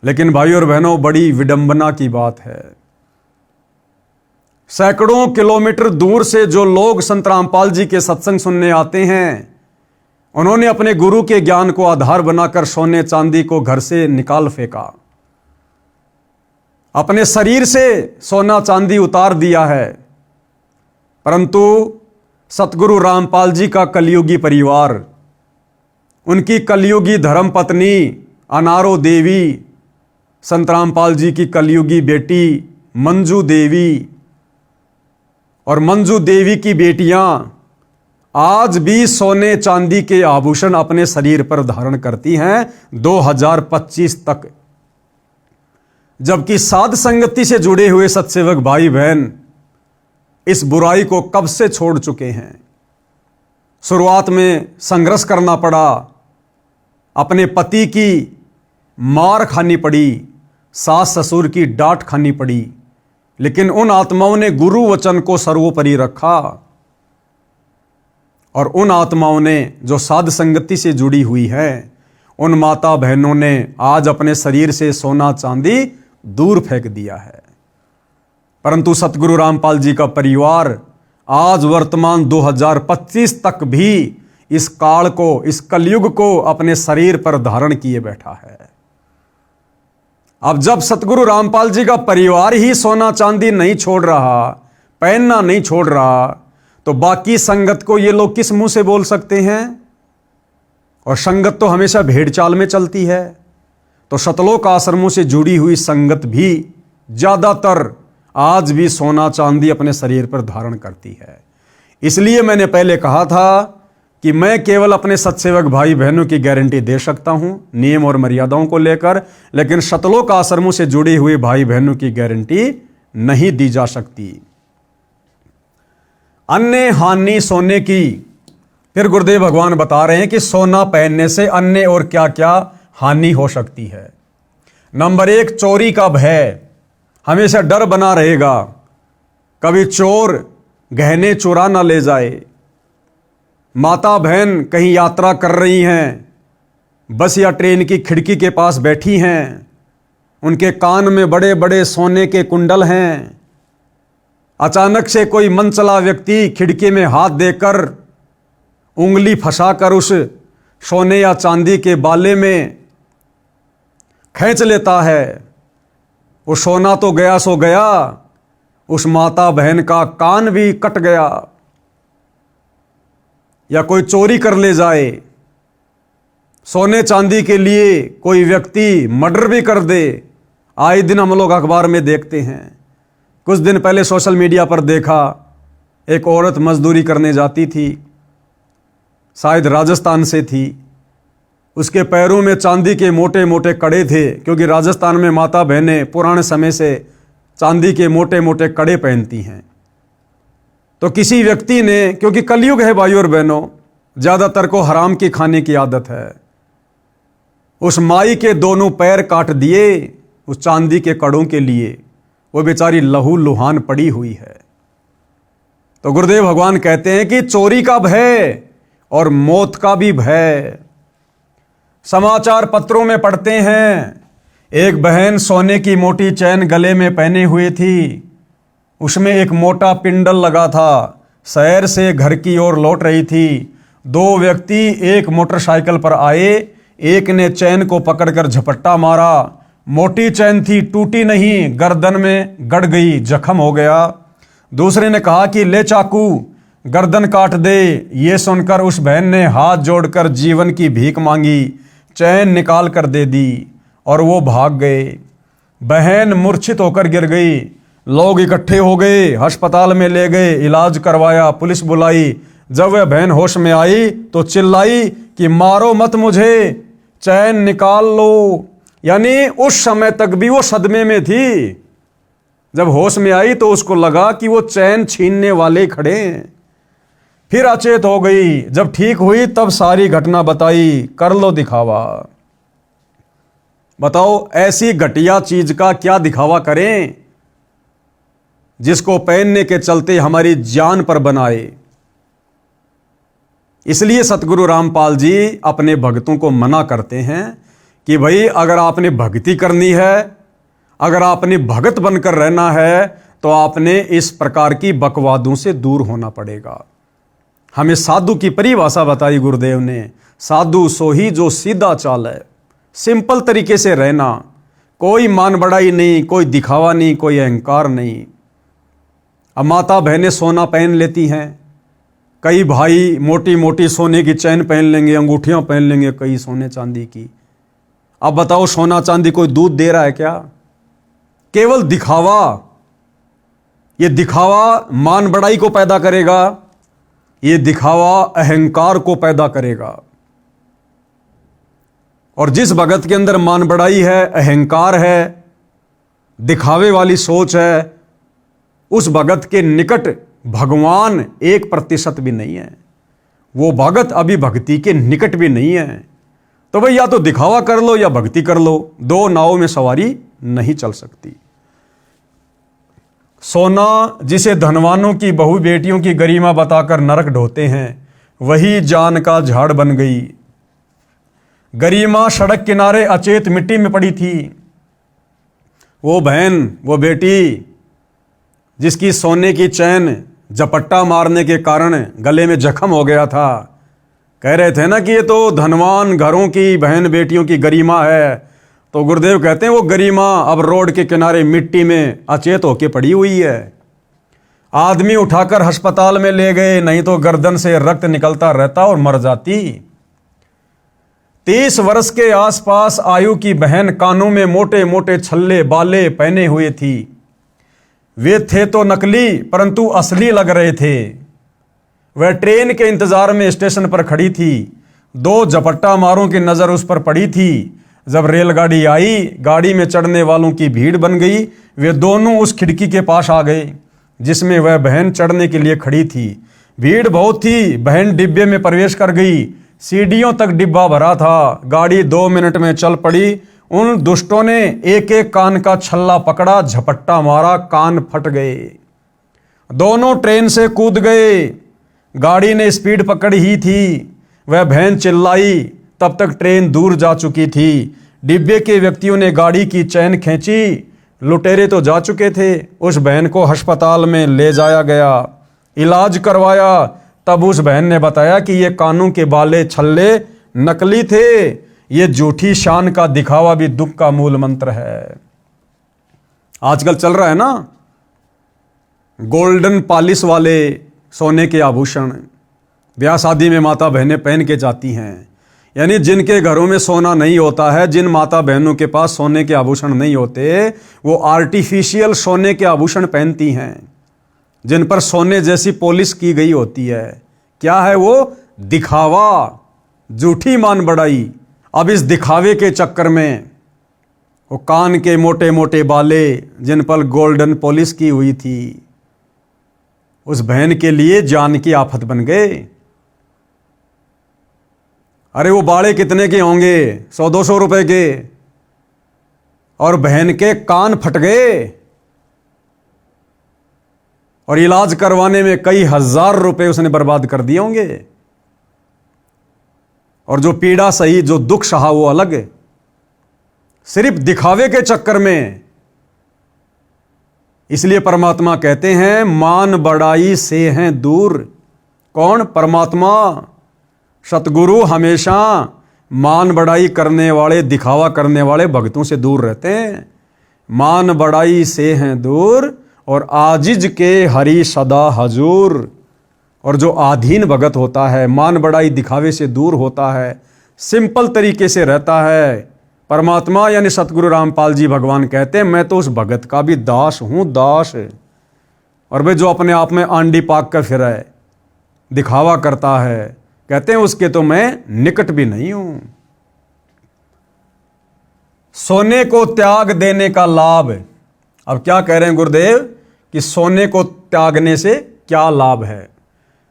लेकिन भाइयों और बहनों, बड़ी विडंबना की बात है, सैकड़ों किलोमीटर दूर से जो लोग संत रामपाल जी के सत्संग सुनने आते हैं, उन्होंने अपने गुरु के ज्ञान को आधार बनाकर सोने चांदी को घर से निकाल फेंका, अपने शरीर से सोना चांदी उतार दिया है। परंतु सतगुरु रामपाल जी का कलयुगी परिवार, उनकी कलयुगी धर्मपत्नी अनारो देवी, संत रामपाल जी की कलयुगी बेटी मंजू देवी और मंजू देवी की बेटियां आज भी सोने चांदी के आभूषण अपने शरीर पर धारण करती हैं 2025 तक। जबकि साध संगति से जुड़े हुए सत्सेवक भाई बहन इस बुराई को कब से छोड़ चुके हैं। शुरुआत में संघर्ष करना पड़ा, अपने पति की मार खानी पड़ी, सास ससुर की डांट खानी पड़ी, लेकिन उन आत्माओं ने गुरु वचन को सर्वोपरि रखा और उन आत्माओं ने जो साध संगति से जुड़ी हुई है, उन माता बहनों ने आज अपने शरीर से सोना चांदी दूर फेंक दिया है। परंतु सतगुरु रामपाल जी का परिवार आज वर्तमान 2025 तक भी इस काल को, इस कलयुग को अपने शरीर पर धारण किए बैठा है। अब जब सतगुरु रामपाल जी का परिवार ही सोना चांदी नहीं छोड़ रहा, पहनना नहीं छोड़ रहा, तो बाकी संगत को ये लोग किस मुंह से बोल सकते हैं। और संगत तो हमेशा भेड़ चाल में चलती है, तो सतलोक आश्रमों से जुड़ी हुई संगत भी ज्यादातर आज भी सोना चांदी अपने शरीर पर धारण करती है। इसलिए मैंने पहले कहा था कि मैं केवल अपने सत्सेवक भाई बहनों की गारंटी दे सकता हूं नियम और मर्यादाओं को लेकर, लेकिन सतलोक आश्रमों से जुड़े हुए भाई बहनों की गारंटी नहीं दी जा सकती। अन्य हानि सोने की, फिर गुरुदेव भगवान बता रहे हैं कि सोना पहनने से अन्य और क्या क्या हानि हो सकती है। नंबर 1, चोरी का भय, हमेशा डर बना रहेगा, कभी चोर गहने चुरा ना ले जाए। माता बहन कहीं यात्रा कर रही हैं, बस या ट्रेन की खिड़की के पास बैठी हैं, उनके कान में बड़े बड़े सोने के कुंडल हैं, अचानक से कोई मनचला व्यक्ति खिड़की में हाथ देकर उंगली फंसाकर उस सोने या चांदी के बाले में खींच लेता है। वो सोना तो गया सो गया, उस माता बहन का कान भी कट गया। या कोई चोरी कर ले जाए, सोने चांदी के लिए कोई व्यक्ति मर्डर भी कर दे। आए दिन हम लोग अखबार में देखते हैं। कुछ दिन पहले सोशल मीडिया पर देखा, एक औरत मजदूरी करने जाती थी, शायद राजस्थान से थी, उसके पैरों में चांदी के मोटे मोटे कड़े थे, क्योंकि राजस्थान में माता बहनें पुराने समय से चांदी के मोटे मोटे कड़े पहनती हैं। तो किसी व्यक्ति ने, क्योंकि कलयुग है भाइयों और बहनों, ज़्यादातर को हराम की खाने की आदत है, उस माई के दोनों पैर काट दिए उस चांदी के कड़ों के लिए। वो बेचारी लहू लुहान पड़ी हुई है। तो गुरुदेव भगवान कहते हैं कि चोरी का भय और मौत का भी भय। समाचार पत्रों में पढ़ते हैं, एक बहन सोने की मोटी चैन गले में पहने हुए थी, उसमें एक मोटा पिंडल लगा था, शहर से घर की ओर लौट रही थी। 2 व्यक्ति एक मोटरसाइकिल पर आए, एक ने चैन को पकड़कर झपट्टा मारा, मोटी चैन थी, टूटी नहीं, गर्दन में गड़ गई, जख्म हो गया। दूसरे ने कहा कि ले चाकू, गर्दन काट दे। ये सुनकर उस बहन ने हाथ जोड़कर जीवन की भीख मांगी, चैन निकाल कर दे दी और वो भाग गए। बहन मूर्छित होकर गिर गई। लोग इकट्ठे हो गए, अस्पताल में ले गए, इलाज करवाया, पुलिस बुलाई। जब वह बहन होश में आई तो चिल्लाई कि मारो मत मुझे, चैन निकाल लो। यानी उस समय तक भी वो सदमे में थी। जब होश में आई तो उसको लगा कि वो चैन छीनने वाले खड़े हैं। फिर अचेत हो गई। जब ठीक हुई तब सारी घटना बताई। कर लो दिखावा। बताओ ऐसी घटिया चीज का क्या दिखावा करें जिसको पहनने के चलते हमारी जान पर बनाए। इसलिए सतगुरु रामपाल जी अपने भक्तों को मना करते हैं कि भाई अगर आपने भक्ति करनी है, अगर आपने भगत बनकर रहना है तो आपने इस प्रकार की बकवादों से दूर होना पड़ेगा। हमें साधु की परिभाषा बताई गुरुदेव ने। साधु सोही जो सीधा चाल है, सिंपल तरीके से रहना, कोई मान बढ़ाई नहीं, कोई दिखावा नहीं, कोई अहंकार नहीं। अब माता बहनें सोना पहन लेती हैं, कई भाई मोटी मोटी सोने की चैन पहन लेंगे, अंगूठियां पहन लेंगे कई सोने चांदी की। अब बताओ सोना चांदी कोई दूध दे रहा है क्या? केवल दिखावा। ये दिखावा मान बढ़ाई को पैदा करेगा, ये दिखावा अहंकार को पैदा करेगा। और जिस भगत के अंदर मान बढ़ाई है, अहंकार है, दिखावे वाली सोच है, उस भगत के निकट भगवान 1% भी नहीं है। वो भगत अभी भक्ति के निकट भी नहीं है। तो भाई या तो दिखावा कर लो या भक्ति कर लो, दो नावों में सवारी नहीं चल सकती। सोना जिसे धनवानों की बहु बेटियों की गरिमा बताकर नरक ढोते हैं, वही जान का झाड़ बन गई। गरिमा सड़क किनारे अचेत मिट्टी में पड़ी थी। वो बहन, वो बेटी जिसकी सोने की चैन झपट्टा मारने के कारण गले में जख्म हो गया था, कह रहे थे ना कि ये तो धनवान घरों की बहन बेटियों की गरिमा है। तो गुरुदेव कहते हैं वो गरिमा अब रोड के किनारे मिट्टी में अचेत होके पड़ी हुई है। आदमी उठाकर अस्पताल में ले गए, नहीं तो गर्दन से रक्त निकलता रहता और मर जाती। 30 वर्ष के आसपास आयु की बहन कानों में मोटे मोटे छल्ले बाले पहने हुए थी। वे थे तो नकली परंतु असली लग रहे थे। वह ट्रेन के इंतजार में स्टेशन पर खड़ी थी। 2 झपट्टा मारों की नजर उस पर पड़ी थी। जब रेलगाड़ी आई, गाड़ी में चढ़ने वालों की भीड़ बन गई। वे दोनों उस खिड़की के पास आ गए जिसमें वह बहन चढ़ने के लिए खड़ी थी। भीड़ बहुत थी। बहन डिब्बे में प्रवेश कर गई। सीढ़ियों तक डिब्बा भरा था। गाड़ी 2 मिनट में चल पड़ी। उन दुष्टों ने एक एक कान का छल्ला पकड़ा, झपट्टा मारा, कान फट गए। दोनों ट्रेन से कूद गए। गाड़ी ने स्पीड पकड़ी ही थी। वह बहन चिल्लाई, तब तक ट्रेन दूर जा चुकी थी। डिब्बे के व्यक्तियों ने गाड़ी की चैन खींची। लुटेरे तो जा चुके थे। उस बहन को अस्पताल में ले जाया गया, इलाज करवाया। तब उस बहन ने बताया कि ये कानों के बाले छल्ले नकली थे। ये झूठी शान का दिखावा भी दुख का मूल मंत्र है। आजकल चल रहा है ना गोल्डन पॉलिश वाले सोने के आभूषण, ब्याह शादी में माता बहनें पहन के जाती हैं। यानी जिनके घरों में सोना नहीं होता है, जिन माता बहनों के पास सोने के आभूषण नहीं होते, वो आर्टिफिशियल सोने के आभूषण पहनती हैं जिन पर सोने जैसी पॉलिश की गई होती है। क्या है वो? दिखावा, झूठी मान बढ़ाई। अब इस दिखावे के चक्कर में वो कान के मोटे मोटे बाले जिन पर गोल्डन पॉलिश की हुई थी, उस बहन के लिए जान की आफत बन गए। अरे वो बाड़े कितने के होंगे? 100-200 रुपए के, और बहन के कान फट गए और इलाज करवाने में कई हजार रुपए उसने बर्बाद कर दिए होंगे। और जो पीड़ा सही, जो दुख सहा, वो अलग है। सिर्फ दिखावे के चक्कर में। इसलिए परमात्मा कहते हैं मान बढ़ाई से हैं दूर। कौन? परमात्मा, सतगुरु हमेशा मान बढ़ाई करने वाले, दिखावा करने वाले भक्तों से दूर रहते हैं। मान बढ़ाई से हैं दूर और आजिज के हरि सदा हजूर। और जो आधीन भगत होता है, मान बड़ाई दिखावे से दूर होता है, सिंपल तरीके से रहता है, परमात्मा यानी सतगुरु रामपाल जी भगवान कहते हैं मैं तो उस भगत का भी दास हूं, दास। और वे जो अपने आप में आंडी पाक कर फिर है, दिखावा करता है, कहते हैं उसके तो मैं निकट भी नहीं हूं। सोने को त्याग देने का लाभ। अब क्या कह रहे हैं गुरुदेव कि सोने को त्यागने से क्या लाभ है?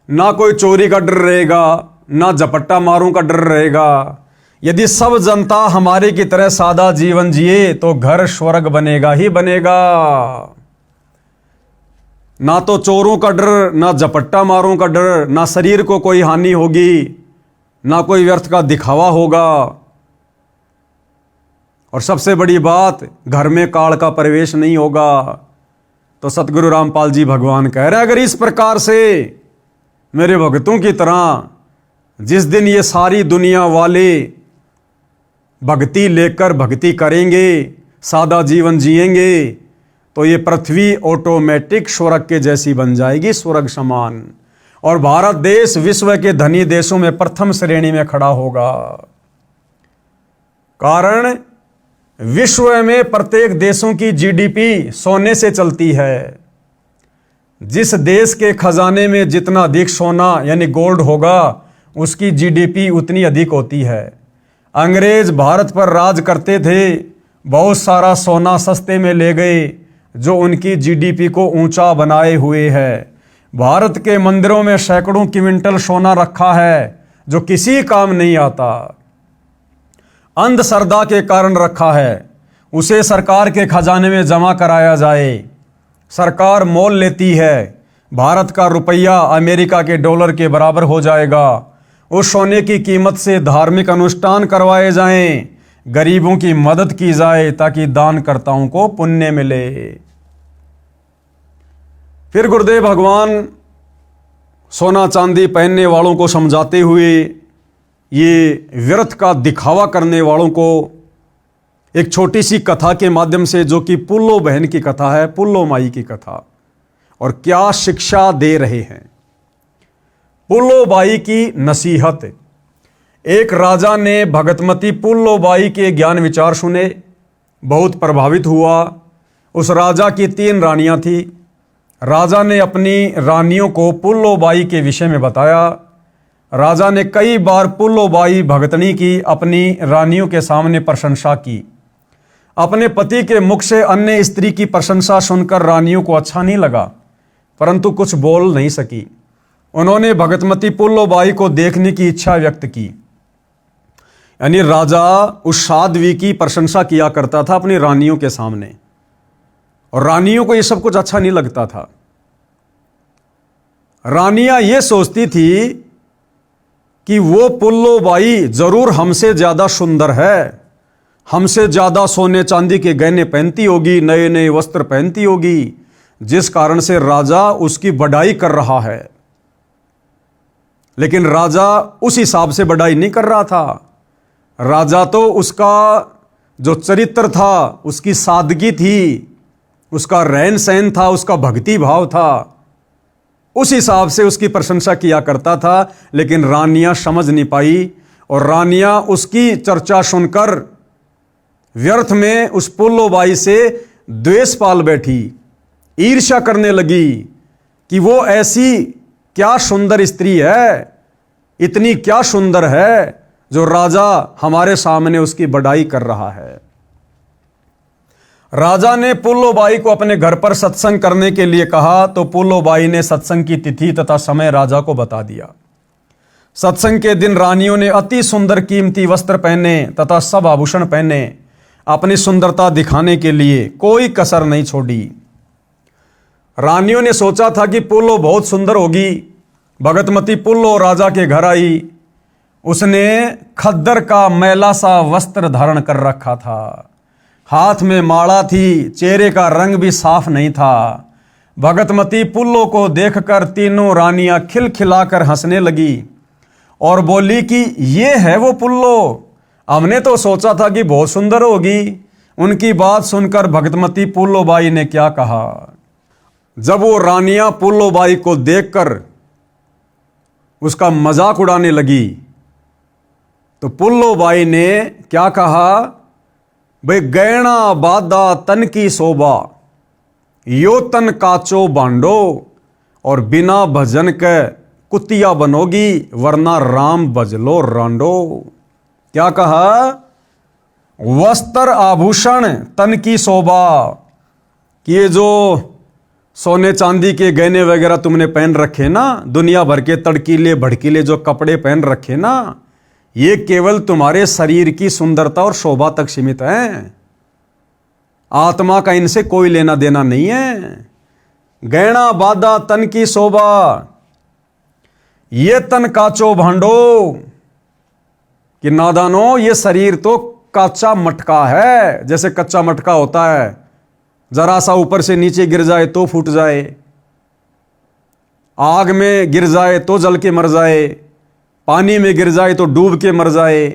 ना कोई चोरी का डर रहेगा, ना झपट्टा मारूं का डर रहेगा। यदि सब जनता हमारे की तरह सादा जीवन जिए तो घर स्वर्ग बनेगा ही बनेगा। ना तो चोरों का डर, ना झपट्टा मारों का डर, ना शरीर को कोई हानि होगी, ना कोई व्यर्थ का दिखावा होगा। और सबसे बड़ी बात, घर में काल का प्रवेश नहीं होगा। तो सतगुरु रामपाल जी भगवान कह रहे हैं अगर इस प्रकार से मेरे भक्तों की तरह जिस दिन ये सारी दुनिया वाले भक्ति लेकर भक्ति करेंगे, सादा जीवन जिएंगे, तो ये पृथ्वी ऑटोमेटिक स्वर्ग के जैसी बन जाएगी, स्वर्ग समान। और भारत देश विश्व के धनी देशों में प्रथम श्रेणी में खड़ा होगा। कारण विश्व में प्रत्येक देशों की जीडीपी सोने से चलती है। जिस देश के खजाने में जितना अधिक सोना यानी गोल्ड होगा, उसकी जीडीपी उतनी अधिक होती है। अंग्रेज भारत पर राज करते थे, बहुत सारा सोना सस्ते में ले गए, जो उनकी जीडीपी को ऊंचा बनाए हुए है। भारत के मंदिरों में सैकड़ों क्विंटल सोना रखा है, जो किसी काम नहीं आता, अंधश्रद्धा के कारण रखा है। उसे सरकार के खजाने में जमा कराया जाए, सरकार मोल लेती है। भारत का रुपया अमेरिका के डॉलर के बराबर हो जाएगा। उस सोने की कीमत से धार्मिक अनुष्ठान करवाए जाएं, गरीबों की मदद की जाए ताकि दानकर्ताओं को पुण्य मिले। फिर गुरुदेव भगवान सोना चांदी पहनने वालों को समझाते हुए, ये व्यर्थ का दिखावा करने वालों को एक छोटी सी कथा के माध्यम से, जो कि पुल्लो बहन की कथा है, पुल्लो माई की कथा, और क्या शिक्षा दे रहे हैं। पुल्लो बाई की नसीहत। एक राजा ने भगतमती पुल्लो बाई के ज्ञान विचार सुने, बहुत प्रभावित हुआ। उस राजा की 3 रानियां थी। राजा ने अपनी रानियों को पुल्लो बाई के विषय में बताया। राजा ने कई बार पुल्लो बाई भगतनी की अपनी रानियों के सामने प्रशंसा की। अपने पति के मुख से अन्य स्त्री की प्रशंसा सुनकर रानियों को अच्छा नहीं लगा, परंतु कुछ बोल नहीं सकी। उन्होंने भगतमती पुल्लो बाई को देखने की इच्छा व्यक्त की। यानी राजा उस साध्वी की प्रशंसा किया करता था अपनी रानियों के सामने, और रानियों को यह सब कुछ अच्छा नहीं लगता था। रानियां ये सोचती थी कि वो पुल्लो बाई जरूर हमसे ज्यादा सुंदर है, हमसे ज्यादा सोने चांदी के गहने पहनती होगी, नए नए वस्त्र पहनती होगी, जिस कारण से राजा उसकी बढ़ाई कर रहा है। लेकिन राजा उस हिसाब से बढ़ाई नहीं कर रहा था। राजा तो उसका जो चरित्र था, उसकी सादगी थी, उसका रहन सहन था, उसका भक्ति भाव था, उस हिसाब से उसकी प्रशंसा किया करता था। लेकिन रानियां समझ नहीं पाई, और रानियां उसकी चर्चा सुनकर व्यर्थ में उस पुल्लो बाई से द्वेष पाल बैठी, ईर्ष्या करने लगी कि वो ऐसी क्या सुंदर स्त्री है, इतनी क्या सुंदर है, जो राजा हमारे सामने उसकी बढ़ाई कर रहा है। राजा ने पुल्लो बाई को अपने घर पर सत्संग करने के लिए कहा, तो पुल्लो बाई ने सत्संग की तिथि तथा समय राजा को बता दिया। सत्संग के दिन रानियों ने अति सुंदर कीमती वस्त्र पहने तथा सब आभूषण पहने, अपनी सुंदरता दिखाने के लिए कोई कसर नहीं छोड़ी। रानियों ने सोचा था कि पुल्लो बहुत सुंदर होगी। भगतमती पुल्लो राजा के घर आई। उसने खद्दर का मैला सा वस्त्र धारण कर रखा था, हाथ में माला थी, चेहरे का रंग भी साफ नहीं था। भगतमती पुल्लो को देखकर तीनों रानियां खिलखिलाकर हंसने लगी और बोली कि ये है वो पुल्लो, हमने तो सोचा था कि बहुत सुंदर होगी। उनकी बात सुनकर भगतमती पुल्लो बाई ने क्या कहा, जब वो रानियां पुल्लो बाई को देखकर उसका मजाक उड़ाने लगी। तो पुल्लोबाई ने क्या कहा, भाई गहना बादा तन की शोभा, यो तन काचो बांडो, और बिना भजन के कुतिया बनोगी, वरना राम भजलो रांडो। क्या कहा, वस्त्र आभूषण तन की शोभा, कि ये जो सोने चांदी के गहने वगैरह तुमने पहन रखे ना, दुनिया भर के तड़कीले भड़कीले जो कपड़े पहन रखे ना, ये केवल तुम्हारे शरीर की सुंदरता और शोभा तक सीमित है, आत्मा का इनसे कोई लेना देना नहीं है। गहना बादा तन की शोभा, ये तन काचो भांडो, कि नादानो ये शरीर तो कच्चा मटका है। जैसे कच्चा मटका होता है, जरा सा ऊपर से नीचे गिर जाए तो फूट जाए, आग में गिर जाए तो जल के मर जाए, पानी में गिर जाए तो डूब के मर जाए,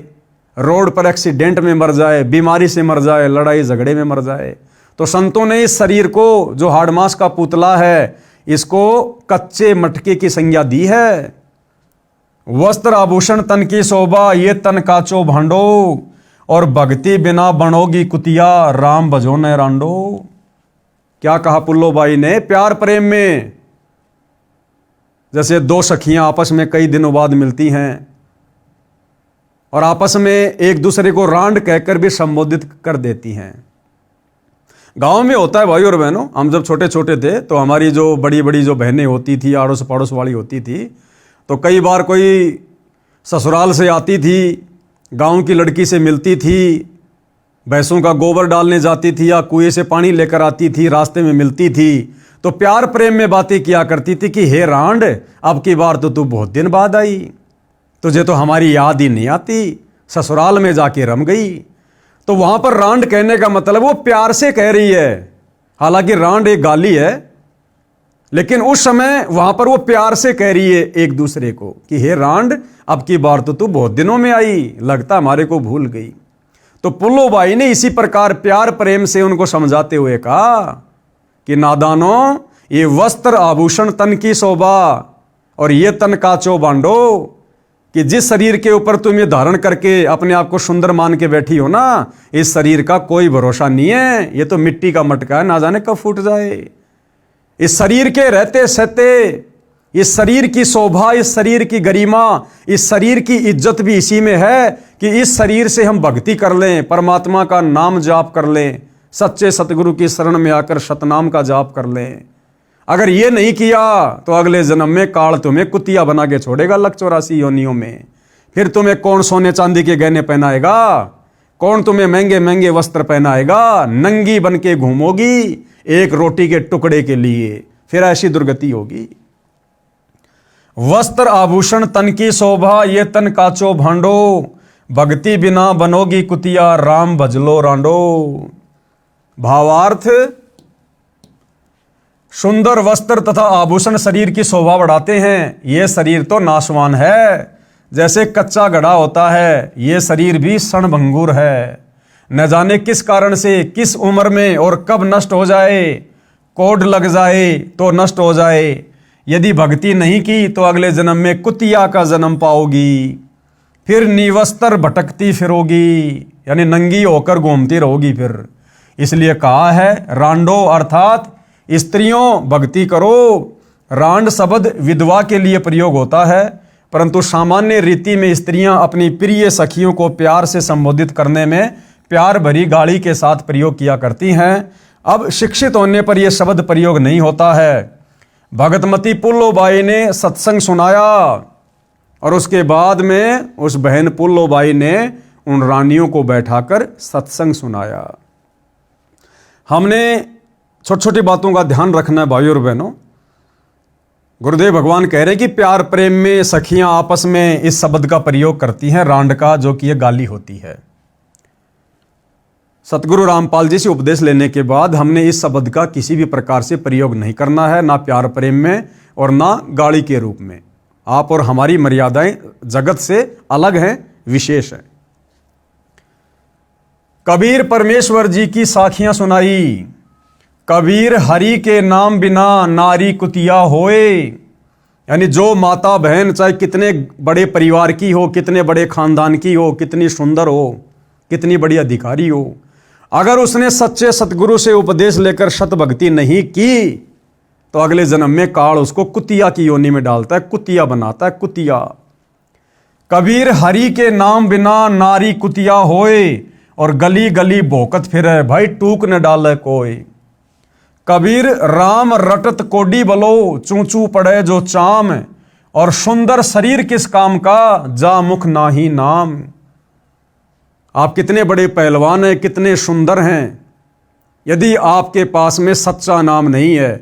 रोड पर एक्सीडेंट में मर जाए, बीमारी से मर जाए, लड़ाई झगड़े में मर जाए। तो संतों ने इस शरीर को, जो हाड़ मांस का पुतला है, इसको कच्चे मटके की संज्ञा दी है। वस्त्र आभूषण तन की शोभा, ये तन काचो भांडो, और भक्ति बिना बनोगी कुतिया, राम भजो न रांडो। क्या कहा पुल्लोबाई ने, प्यार प्रेम में जैसे दो सखियां आपस में कई दिनों बाद मिलती हैं और आपस में एक दूसरे को रांड कहकर भी संबोधित कर देती हैं। गांव में होता है भाई और बहनों, हम जब छोटे छोटे थे तो हमारी जो बड़ी बड़ी जो बहनें होती थी, आड़ोस पड़ोस वाली होती थी, तो कई बार कोई ससुराल से आती थी, गांव की लड़की से मिलती थी, भैंसों का गोबर डालने जाती थी या कुएं से पानी लेकर आती थी, रास्ते में मिलती थी, तो प्यार प्रेम में बातें किया करती थी कि हे रांड, अब की बार तो तू बहुत दिन बाद आई, तुझे तो हमारी याद ही नहीं आती, ससुराल में जाके रम गई। तो वहां पर रांड कहने का मतलब वो प्यार से कह रही है, हालांकि रांड एक गाली है, लेकिन उस समय वहां पर वो प्यार से कह रही है एक दूसरे को कि हे रांड, अब की बार तो तू बहुत दिनों में आई, लगता हमारे को भूल गई। तो पुल्लोबाई ने इसी प्रकार प्यार प्रेम से उनको समझाते हुए कहा कि नादानो, ये वस्त्र आभूषण तन की शोभा और ये तन काचो बांडो, कि जिस शरीर के ऊपर तुम ये धारण करके अपने आप को सुंदर मान के बैठी हो ना, इस शरीर का कोई भरोसा नहीं है, ये तो मिट्टी का मटका है, ना जाने कब फूट जाए। इस शरीर के रहते सहते, इस शरीर की शोभा, इस शरीर की गरिमा, इस शरीर की इज्जत भी इसी में है कि इस शरीर से हम भक्ति कर लें, परमात्मा का नाम जाप कर लें, सच्चे सतगुरु की शरण में आकर सतनाम का जाप कर लें। अगर ये नहीं किया तो अगले जन्म में काल तुम्हें कुतिया बना के छोड़ेगा, लक 84 योनियों में। फिर तुम्हें कौन सोने चांदी के गहने पहनाएगा, कौन तुम्हें महंगे महंगे वस्त्र पहनाएगा, नंगी बन के घूमोगी एक रोटी के टुकड़े के लिए, फिर ऐसी दुर्गति होगी। वस्त्र आभूषण तन की शोभा, ये तन काचो भांडो, भक्ति बिना बनोगी कुतिया, राम भजलो रांडो। भावार्थ, सुंदर वस्त्र तथा आभूषण शरीर की शोभा बढ़ाते हैं, ये शरीर तो नाशवान है, जैसे कच्चा घड़ा होता है, ये शरीर भी क्षणभंगुर है, न जाने किस कारण से, किस उम्र में और कब नष्ट हो जाए, कोड लग जाए तो नष्ट हो जाए। यदि भक्ति नहीं की तो अगले जन्म में कुतिया का जन्म पाओगी, फिर निवस्त्र भटकती फिरोगी, यानी नंगी होकर घूमती रहोगी फिर। इसलिए कहा है रांडो, अर्थात स्त्रियों भक्ति करो। रांड शब्द विधवा के लिए प्रयोग होता है, परंतु सामान्य रीति में स्त्रियां अपनी प्रिय सखियों को प्यार से संबोधित करने में प्यार भरी गाली के साथ प्रयोग किया करती हैं। अब शिक्षित होने पर यह शब्द प्रयोग नहीं होता है। भगतमती पुल्लोबाई ने सत्संग सुनाया और उसके बाद में उस बहन पुल्लोबाई ने उन रानियों को बैठाकर सत्संग सुनाया। हमने छोटी छोटी बातों का ध्यान रखना है भाइयों और बहनों। गुरुदेव भगवान कह रहे हैं कि प्यार प्रेम में सखियां आपस में इस शब्द का प्रयोग करती हैं, रांड का, जो कि यह गाली होती है। सतगुरु रामपाल जी से उपदेश लेने के बाद हमने इस शब्द का किसी भी प्रकार से प्रयोग नहीं करना है, ना प्यार प्रेम में और ना गाली के रूप में। आप और हमारी मर्यादाएं जगत से अलग हैं, विशेष हैं। कबीर परमेश्वर जी की साखियां सुनाई। कबीर हरि के नाम बिना नारी कुतिया होए, यानी जो माता बहन चाहे कितने बड़े परिवार की हो, कितने बड़े खानदान की हो, कितनी सुंदर हो, कितनी बड़ी अधिकारी हो, अगर उसने सच्चे सतगुरु से उपदेश लेकर सत भक्ति नहीं की तो अगले जन्म में काल उसको कुतिया की योनि में डालता है, कुतिया बनाता है, कुतिया। कबीर हरि के नाम बिना नारी कुतिया होए, और गली गली भोकत फिरे भाई टूक न डाले कोई। कबीर राम रटत कोडी बलो, चूचू पड़े जो चाम, और सुंदर शरीर किस काम का, जा मुख नाही नाम। आप कितने बड़े पहलवान हैं, कितने सुंदर हैं, यदि आपके पास में सच्चा नाम नहीं है,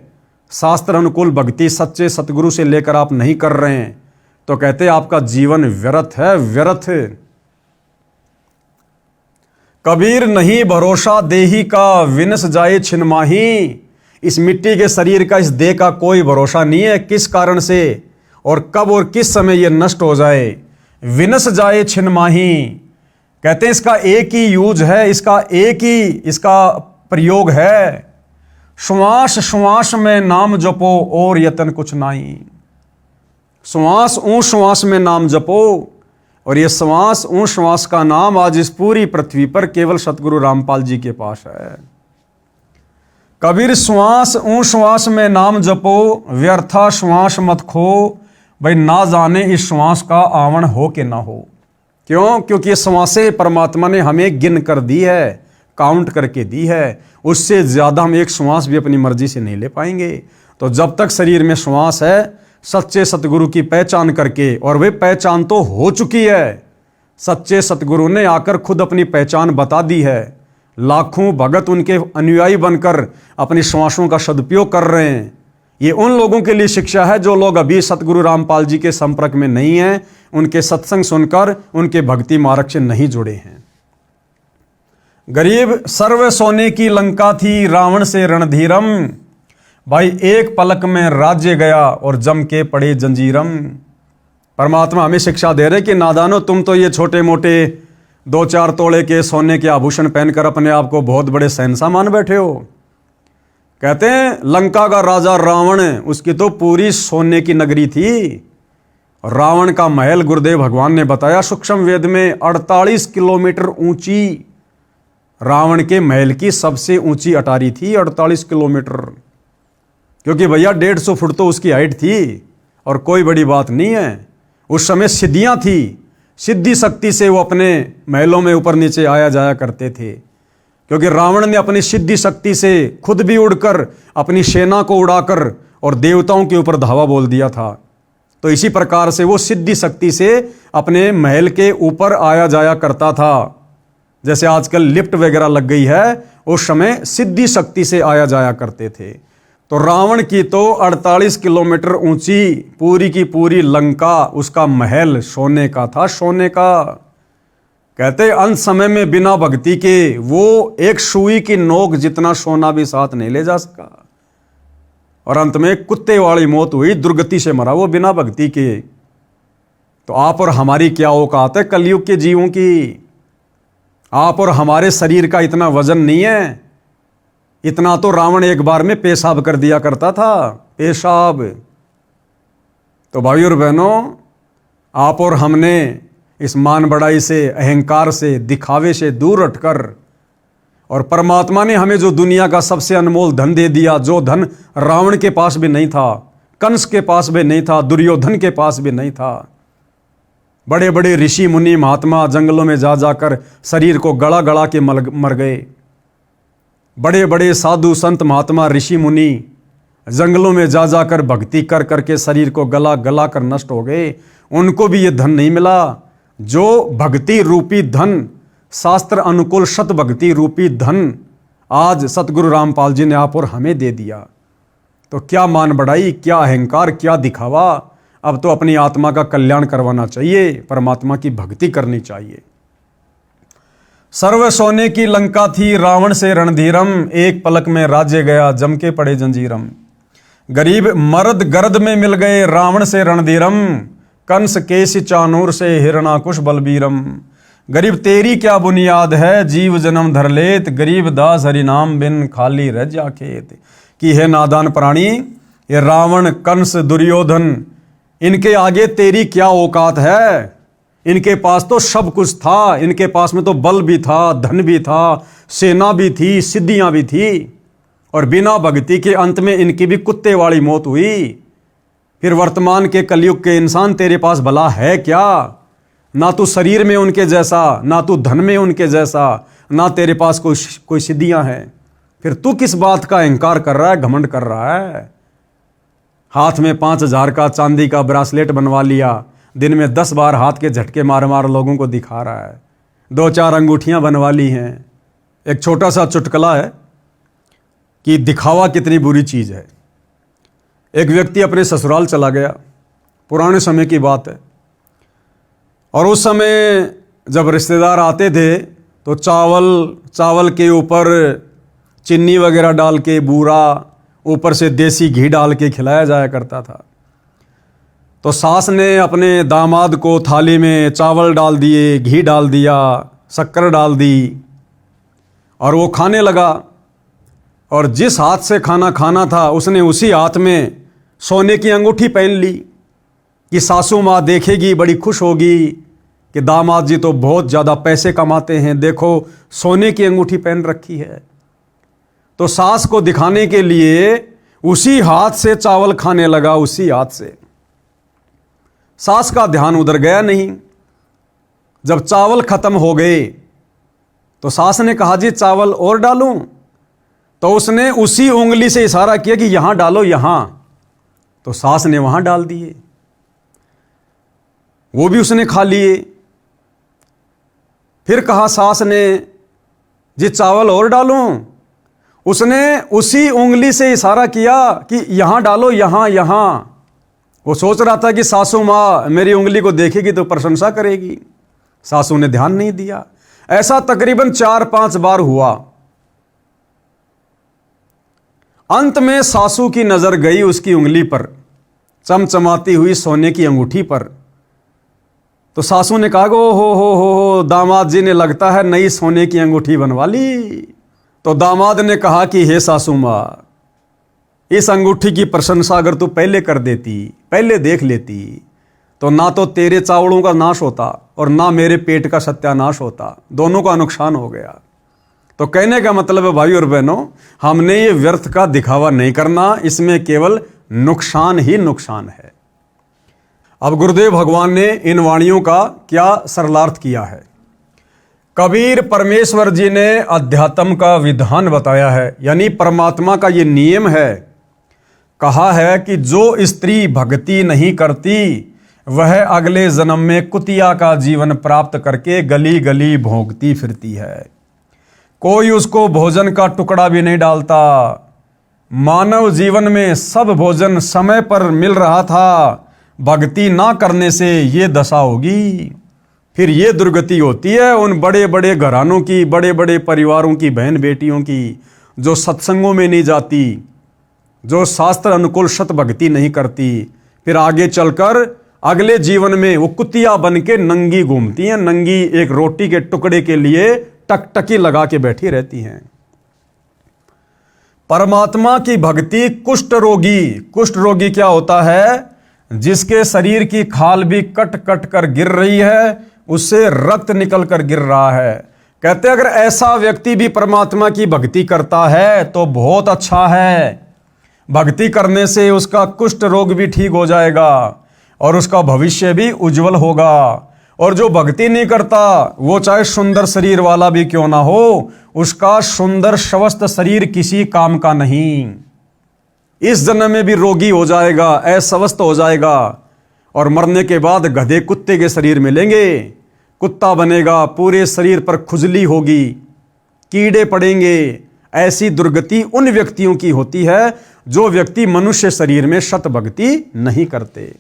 शास्त्र अनुकूल भक्ति सच्चे सतगुरु से लेकर आप नहीं कर रहे हैं, तो कहते हैं आपका जीवन व्यर्थ है, व्यर्थ। कबीर नहीं भरोसा देही का, विनस जाए छिनमाही। इस मिट्टी के शरीर का, इस देह का कोई भरोसा नहीं है, किस कारण से और कब और किस समय यह नष्ट हो जाए। विनस जाए छिनमाही, कहते हैं इसका एक ही यूज है, इसका एक ही इसका प्रयोग है। श्वास श्वास में नाम जपो, और यतन कुछ नहीं। श्वास ऊं श्वास में नाम जपो, और ये श्वास ऊं श्वास का नाम आज इस पूरी पृथ्वी पर केवल सतगुरु रामपाल जी के पास है। कबीर श्वास ऊं श्वास में नाम जपो, व्यर्था श्वास मत खो। भाई ना जाने इस श्वास का आवण हो कि ना हो। क्यों? क्योंकि ये श्वासें परमात्मा ने हमें गिन कर दी है, काउंट करके दी है। उससे ज़्यादा हम एक श्वास भी अपनी मर्जी से नहीं ले पाएंगे। तो जब तक शरीर में श्वास है, सच्चे सतगुरु की पहचान करके, और वे पहचान तो हो चुकी है, सच्चे सतगुरु ने आकर खुद अपनी पहचान बता दी है। लाखों भगत उनके अनुयायी बनकर अपनी श्वासों का सदुपयोग कर रहे हैं। ये उन लोगों के लिए शिक्षा है जो लोग अभी सतगुरु रामपाल जी के संपर्क में नहीं हैं, उनके सत्संग सुनकर उनके भक्ति मार्ग से नहीं जुड़े हैं। गरीब सर्व सोने की लंका थी, रावण से रणधीरम। भाई एक पलक में राज्य गया, और जम के पड़े जंजीरम। परमात्मा हमें शिक्षा दे रहे कि नादानो, तुम तो ये छोटे मोटे 2-4 तोले के सोने के आभूषण पहनकर अपने आप को बहुत बड़े शहंशाह मान बैठे हो। कहते हैं लंका का राजा रावण, उसकी तो पूरी सोने की नगरी थी। रावण का महल गुरुदेव भगवान ने बताया सूक्ष्म वेद में 48 किलोमीटर ऊंची रावण के महल की सबसे ऊंची अटारी थी, 48 किलोमीटर। क्योंकि भैया 150 फुट तो उसकी हाइट थी, और कोई बड़ी बात नहीं है। उस समय सिद्धियां थी, सिद्धि शक्ति से वो अपने महलों में ऊपर नीचे आया जाया करते थे। क्योंकि रावण ने अपनी सिद्धि शक्ति से खुद भी उड़कर अपनी सेना को उड़ाकर और देवताओं के ऊपर धावा बोल दिया था। तो इसी प्रकार से वो सिद्धि शक्ति से अपने महल के ऊपर आया जाया करता था। जैसे आजकल लिफ्ट वगैरह लग गई है, उस समय सिद्धि शक्ति से आया जाया करते थे। तो रावण की तो 48 किलोमीटर ऊंची पूरी की पूरी लंका, उसका महल सोने का था, सोने का। कहते अंत समय में बिना भक्ति के वो एक सुई की नोक जितना सोना भी साथ नहीं ले जा सका, और अंत में कुत्ते वाली मौत हुई, दुर्गति से मरा वो बिना भक्ति के। तो आप और हमारी क्या औकात है कलयुग के जीवों की? आप और हमारे शरीर का इतना वजन नहीं है। इतना तो रावण एक बार में पेशाब कर दिया करता था, पेशाब। तो भाई और बहनों, आप और हमने इस मान बढ़ाई से, अहंकार से, दिखावे से दूर हटकर, और परमात्मा ने हमें जो दुनिया का सबसे अनमोल धन दे दिया, जो धन रावण के पास भी नहीं था, कंस के पास भी नहीं था, दुर्योधन के पास भी नहीं था। बड़े बड़े ऋषि मुनि महात्मा जंगलों में जा जाकर शरीर को गला गला के मर गए। बड़े बड़े साधु संत महात्मा ऋषि मुनि जंगलों में जा जाकर भक्ति कर करके शरीर को गला गला कर नष्ट हो गए। उनको भी ये धन नहीं मिला जो भक्ति रूपी धन, शास्त्र अनुकूल सत भक्ति रूपी धन आज सतगुरु रामपाल जी ने आप और हमें दे दिया। तो क्या मान बढ़ाई, क्या अहंकार, क्या दिखावा। अब तो अपनी आत्मा का कल्याण करवाना चाहिए, परमात्मा की भक्ति करनी चाहिए। सर्व सोने की लंका थी, रावण से रणधीरम, एक पलक में राज्य गया, जम के पड़े जंजीरम। गरीब मर्द गर्द में मिल गए, रावण से रणधीरम, कंस केश चानूर से हिरणाकुश बलबीरम। गरीब तेरी क्या बुनियाद है, जीव जन्म धर लेत, गरीब दास हरिनाम बिन खाली रह जा खेत। कि है नादान प्राणी, ये रावण, कंस, दुर्योधन, इनके आगे तेरी क्या औकात है। इनके पास तो सब कुछ था, इनके पास में तो बल भी था, धन भी था, सेना भी थी, सिद्धियां भी थी, और बिना भक्ति के अंत में इनकी भी कुत्ते वाली मौत हुई। फिर वर्तमान के कलयुग के इंसान, तेरे पास भला है क्या? ना तू शरीर में उनके जैसा, ना तू धन में उनके जैसा, ना तेरे पास कोई सिद्धियां हैं। फिर तू किस बात का अहंकार कर रहा है, घमंड कर रहा है? हाथ में 5,000 का चांदी का ब्रासलेट बनवा लिया, दिन में 10 बार हाथ के झटके मार मार लोगों को दिखा रहा है, 2-4 अंगूठियां बनवा ली हैं। एक छोटा सा चुटकुला है कि दिखावा कितनी बुरी चीज है। एक व्यक्ति अपने ससुराल चला गया, पुराने समय की बात है, और उस समय जब रिश्तेदार आते थे तो चावल के ऊपर चीनी वगैरह डाल के, बूरा ऊपर से देसी घी डाल के खिलाया जाया करता था। तो सास ने अपने दामाद को थाली में चावल डाल दिए, घी डाल दिया, शक्कर डाल दी, और वो खाने लगा। और जिस हाथ से खाना खाना था उसने उसी हाथ में सोने की अंगूठी पहन ली कि सासू माँ देखेगी, बड़ी खुश होगी कि दामाद जी तो बहुत ज़्यादा पैसे कमाते हैं, देखो सोने की अंगूठी पहन रखी है। तो सास को दिखाने के लिए उसी हाथ से चावल खाने लगा, उसी हाथ से। सास का ध्यान उधर गया नहीं। जब चावल खत्म हो गए तो सास ने कहा, जी चावल और डालूं? तो उसने उसी उंगली से इशारा किया कि यहां डालो, यहां। तो सास ने वहां डाल दिए, वो भी उसने खा लिए। फिर कहा सास ने, जी चावल और डालूं? उसने उसी उंगली से इशारा किया कि यहां डालो, यहां यहां। वो सोच रहा था कि सासू माँ मेरी उंगली को देखेगी तो प्रशंसा करेगी। सासू ने ध्यान नहीं दिया। ऐसा तकरीबन 4-5 बार हुआ। अंत में सासू की नजर गई उसकी उंगली पर, चमचमाती हुई सोने की अंगूठी पर। तो सासू ने कहा, हो दामाद जी ने लगता है नई सोने की अंगूठी बनवा ली। तो दामाद ने कहा कि हे सासू माँ, इस अंगूठी की प्रशंसा अगर तू पहले कर देती, पहले देख लेती, तो ना तो तेरे चावलों का नाश होता और ना मेरे पेट का सत्यानाश होता, दोनों का नुकसान हो गया। तो कहने का मतलब है भाई और बहनों, हमने ये व्यर्थ का दिखावा नहीं करना, इसमें केवल नुकसान ही नुकसान है। अब गुरुदेव भगवान ने इन वाणियों का क्या सरलार्थ किया है। कबीर परमेश्वर जी ने अध्यात्म का विधान बताया है, यानी परमात्मा का ये नियम है। कहा है कि जो स्त्री भक्ति नहीं करती वह अगले जन्म में कुतिया का जीवन प्राप्त करके गली गली भोंकती फिरती है। कोई उसको भोजन का टुकड़ा भी नहीं डालता। मानव जीवन में सब भोजन समय पर मिल रहा था, भक्ति ना करने से ये दशा होगी। फिर ये दुर्गति होती है उन बड़े बड़े घरानों की, बड़े बड़े परिवारों की बहन बेटियों की, जो सत्संगों में नहीं जाती, जो शास्त्र अनुकूल सत भक्ति नहीं करती। फिर आगे चलकर अगले जीवन में वो कुतिया बन के नंगी घूमती हैं, नंगी एक रोटी के टुकड़े के लिए टकटकी लगा के बैठी रहती हैं। परमात्मा की भक्ति कुष्ठ रोगी क्या होता है? जिसके शरीर की खाल भी कट कट कर गिर रही है, उससे रक्त निकल कर गिर रहा है। कहते अगर ऐसा व्यक्ति भी परमात्मा की भक्ति करता है तो बहुत अच्छा है। भक्ति करने से उसका कुष्ठ रोग भी ठीक हो जाएगा और उसका भविष्य भी उज्जवल होगा। और जो भक्ति नहीं करता वो चाहे सुंदर शरीर वाला भी क्यों ना हो, उसका सुंदर स्वस्थ शरीर किसी काम का नहीं। इस जन्म में भी रोगी हो जाएगा, अस्वस्थ हो जाएगा, और मरने के बाद गधे कुत्ते के शरीर मिलेंगे, कुत्ता बनेगा, पूरे शरीर पर खुजली होगी, कीड़े पड़ेंगे। ऐसी दुर्गति उन व्यक्तियों की होती है जो व्यक्ति मनुष्य शरीर में सत भक्ति नहीं करते।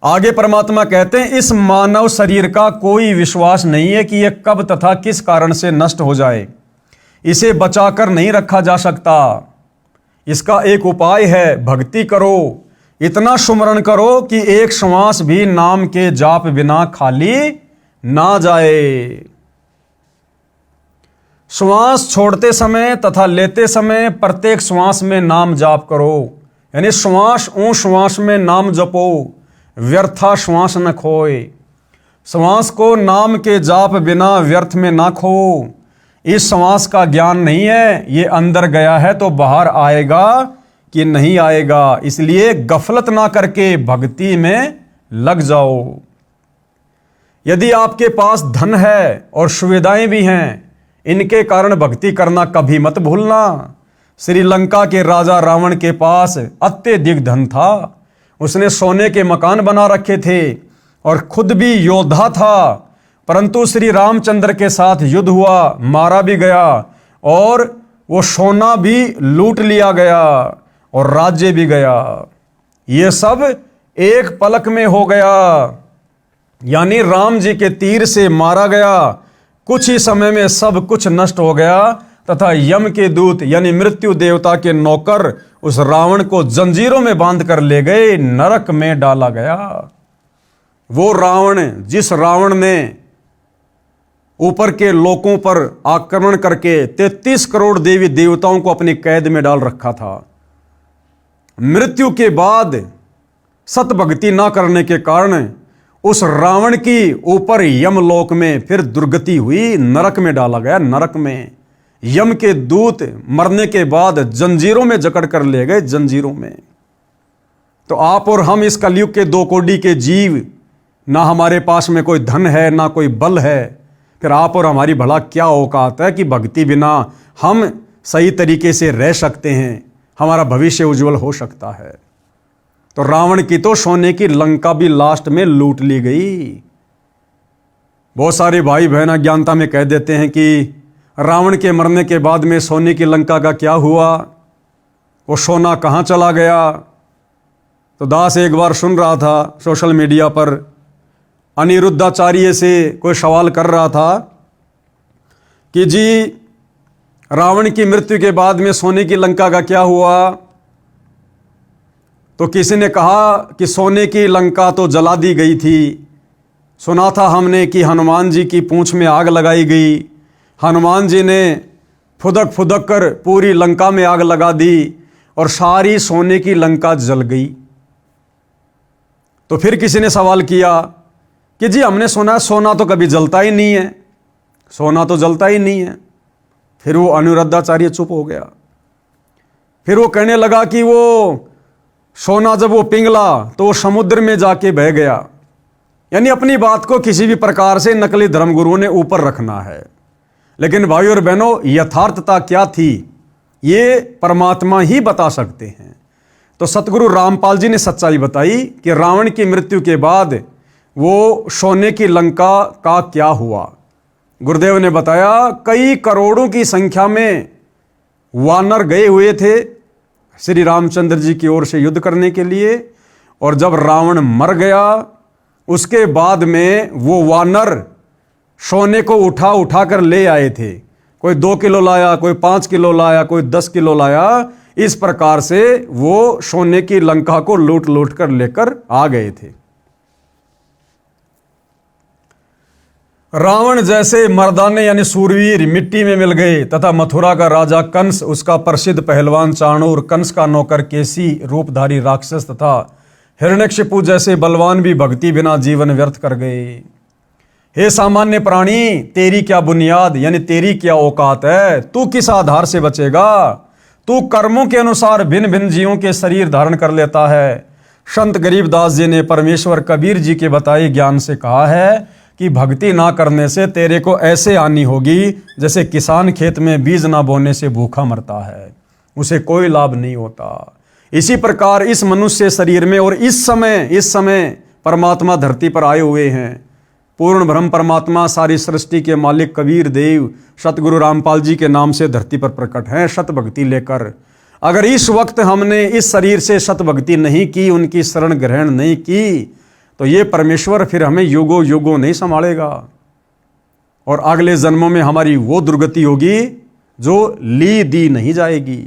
आगे परमात्मा कहते हैं इस मानव शरीर का कोई विश्वास नहीं है कि यह कब तथा किस कारण से नष्ट हो जाए। इसे बचाकर नहीं रखा जा सकता। इसका एक उपाय है, भक्ति करो, इतना सुमरण करो कि एक श्वास भी नाम के जाप बिना खाली ना जाए। श्वास छोड़ते समय तथा लेते समय प्रत्येक श्वास में नाम जाप करो। यानी श्वास ऊ श्वास में नाम जपो, व्यर्था श्वास न खोए। श्वास को नाम के जाप बिना व्यर्थ में ना खो। इस श्वास का ज्ञान नहीं है, ये अंदर गया है तो बाहर आएगा कि नहीं आएगा। इसलिए गफलत ना करके भक्ति में लग जाओ। यदि आपके पास धन है और सुविधाएं भी हैं, इनके कारण भक्ति करना कभी मत भूलना। श्रीलंका के राजा रावण के पास अत्यधिक धन था, उसने सोने के मकान बना रखे थे और खुद भी योद्धा था, परंतु श्री रामचंद्र के साथ युद्ध हुआ, मारा भी गया और वो सोना भी लूट लिया गया और राज्य भी गया। ये सब एक पलक में हो गया, यानी राम जी के तीर से मारा गया। कुछ ही समय में सब कुछ नष्ट हो गया तथा यम के दूत यानी मृत्यु देवता के नौकर उस रावण को जंजीरों में बांध कर ले गए, नरक में डाला गया। वो रावण, जिस रावण ने ऊपर के लोकों पर आक्रमण करके 33 करोड़ देवी देवताओं को अपनी कैद में डाल रखा था, मृत्यु के बाद सत भक्ति ना करने के कारण उस रावण की ऊपर यमलोक में फिर दुर्गति हुई, नरक में डाला गया। नरक में यम के दूत मरने के बाद जंजीरों में जकड़ कर ले गए, जंजीरों में। तो आप और हम इस कलयुग के 2 कोड़ी के जीव, ना हमारे पास में कोई धन है ना कोई बल है, फिर आप और हमारी भला क्या औकात है कि भक्ति बिना हम सही तरीके से रह सकते हैं, हमारा भविष्य उज्जवल हो सकता है। तो रावण की तो सोने की लंका भी लास्ट में लूट ली गई। बहुत सारे भाई बहन अज्ञानता में कह देते हैं कि रावण के मरने के बाद में सोने की लंका का क्या हुआ, वो सोना कहाँ चला गया। तो दास एक बार सुन रहा था सोशल मीडिया पर, अनिरुद्धाचार्य से कोई सवाल कर रहा था कि जी रावण की मृत्यु के बाद में सोने की लंका का क्या हुआ। तो किसी ने कहा कि सोने की लंका तो जला दी गई थी। सुना था हमने कि हनुमान जी की पूंछ में आग लगाई गई, हनुमान जी ने फुदक फुदक कर पूरी लंका में आग लगा दी और सारी सोने की लंका जल गई। तो फिर किसी ने सवाल किया कि जी हमने सुना सोना तो कभी जलता ही नहीं है, सोना तो जलता ही नहीं है। फिर वो अनिरुद्धाचार्य चुप हो गया। फिर वो कहने लगा कि वो सोना जब वो पिघला तो वो समुद्र में जाके बह गया। यानी अपनी बात को किसी भी प्रकार से नकली धर्मगुरुओं ने ऊपर रखना है, लेकिन भाई और बहनों यथार्थता क्या थी ये परमात्मा ही बता सकते हैं। तो सतगुरु रामपाल जी ने सच्चाई बताई कि रावण की मृत्यु के बाद वो सोने की लंका का क्या हुआ। गुरुदेव ने बताया कई करोड़ों की संख्या में वानर गए हुए थे श्री रामचंद्र जी की ओर से युद्ध करने के लिए, और जब रावण मर गया उसके बाद में वो वानर सोने को उठा उठा कर ले आए थे। कोई 2 किलो लाया, कोई 5 किलो लाया, कोई 10 किलो लाया। इस प्रकार से वो सोने की लंका को लूट लूट कर लेकर आ गए थे। रावण जैसे मर्दाने यानी सूरवीर मिट्टी में मिल गए तथा मथुरा का राजा कंस, उसका प्रसिद्ध पहलवान चाणूर, कंस का नौकर केसी, रूपधारी राक्षस तथा हिरण्यकशिपु जैसे बलवान भी भक्ति बिना जीवन व्यर्थ कर गए। हे सामान्य प्राणी, तेरी क्या बुनियाद यानी तेरी क्या औकात है? तू किस आधार से बचेगा? तू कर्मों के अनुसार भिन्न भिन्न जीवों के शरीर धारण कर लेता है। संत गरीबदास जी ने परमेश्वर कबीर जी के बताए ज्ञान से कहा है कि भक्ति ना करने से तेरे को ऐसे हानि होगी जैसे किसान खेत में बीज ना बोने से भूखा मरता है, उसे कोई लाभ नहीं होता। इसी प्रकार इस मनुष्य शरीर में और इस समय परमात्मा धरती पर आए हुए हैं। पूर्ण ब्रह्म परमात्मा सारी सृष्टि के मालिक कबीर देव सतगुरु रामपाल जी के नाम से धरती पर प्रकट हैं सत भक्ति लेकर। अगर इस वक्त हमने इस शरीर से सत भक्ति नहीं की, उनकी शरण ग्रहण नहीं की, तो ये परमेश्वर फिर हमें युगों युगों नहीं संभालेगा और अगले जन्मों में हमारी वो दुर्गति होगी जो ली दी नहीं जाएगी।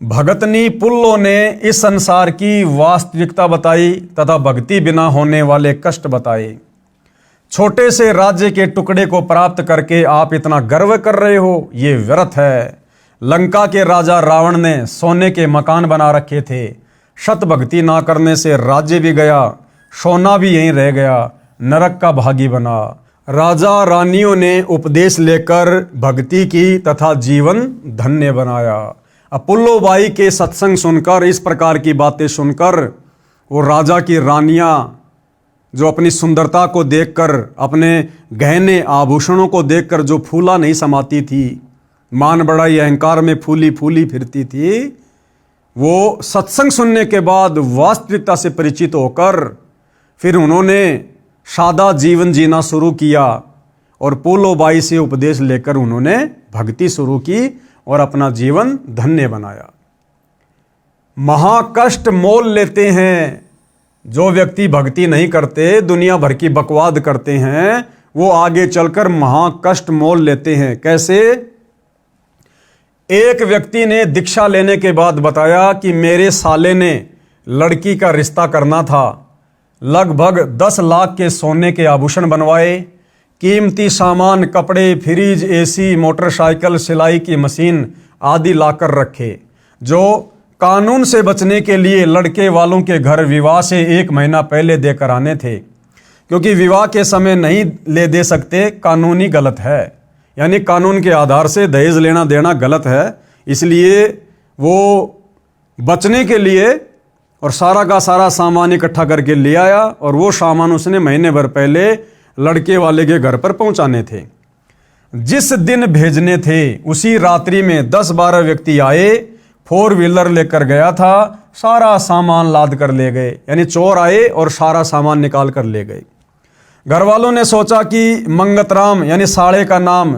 भगतनी पुल्लों ने इस संसार की वास्तविकता बताई तथा भक्ति बिना होने वाले कष्ट बताए। छोटे से राज्य के टुकड़े को प्राप्त करके आप इतना गर्व कर रहे हो, ये व्यर्थ है। लंका के राजा रावण ने सोने के मकान बना रखे थे। सत भक्ति ना करने से राज्य भी गया, सोना भी यहीं रह गया, नरक का भागी बना। राजा रानियों ने उपदेश लेकर भक्ति की तथा जीवन धन्य बनाया। अपुल्लो बाई के सत्संग सुनकर, इस प्रकार की बातें सुनकर, वो राजा की रानियां जो अपनी सुंदरता को देखकर, अपने गहने आभूषणों को देखकर जो फूला नहीं समाती थी, मान बड़ाई अहंकार में फूली फूली फिरती थी, वो सत्संग सुनने के बाद वास्तविकता से परिचित होकर फिर उन्होंने सादा जीवन जीना शुरू किया और पोलो बाई से उपदेश लेकर उन्होंने भक्ति शुरू की और अपना जीवन धन्य बनाया। महाकष्ट मोल लेते हैं जो व्यक्ति भक्ति नहीं करते, दुनिया भर की बकवाद करते हैं, वो आगे चलकर महाकष्ट मोल लेते हैं। कैसे? एक व्यक्ति ने दीक्षा लेने के बाद बताया कि मेरे साले ने लड़की का रिश्ता करना था, लगभग 10 लाख के सोने के आभूषण बनवाए, कीमती सामान, कपड़े, फ्रिज, एसी, मोटरसाइकिल, सिलाई की मशीन आदि लाकर रखे, जो कानून से बचने के लिए लड़के वालों के घर विवाह से 1 महीना पहले देकर आने थे, क्योंकि विवाह के समय नहीं ले दे सकते, कानूनी गलत है, यानी कानून के आधार से दहेज लेना देना गलत है। इसलिए वो बचने के लिए और सारा का सारा सामान इकट्ठा करके ले आया और वो सामान उसने महीने भर पहले लड़के वाले के घर पर पहुंचाने थे। जिस दिन भेजने थे उसी रात्रि में 10-12 व्यक्ति आए, 4 व्हीलर लेकर गया था, सारा सामान लाद कर ले गए, यानी चोर आए और सारा सामान निकाल कर ले गए। घर वालों ने सोचा कि मंगतराम यानी साले का नाम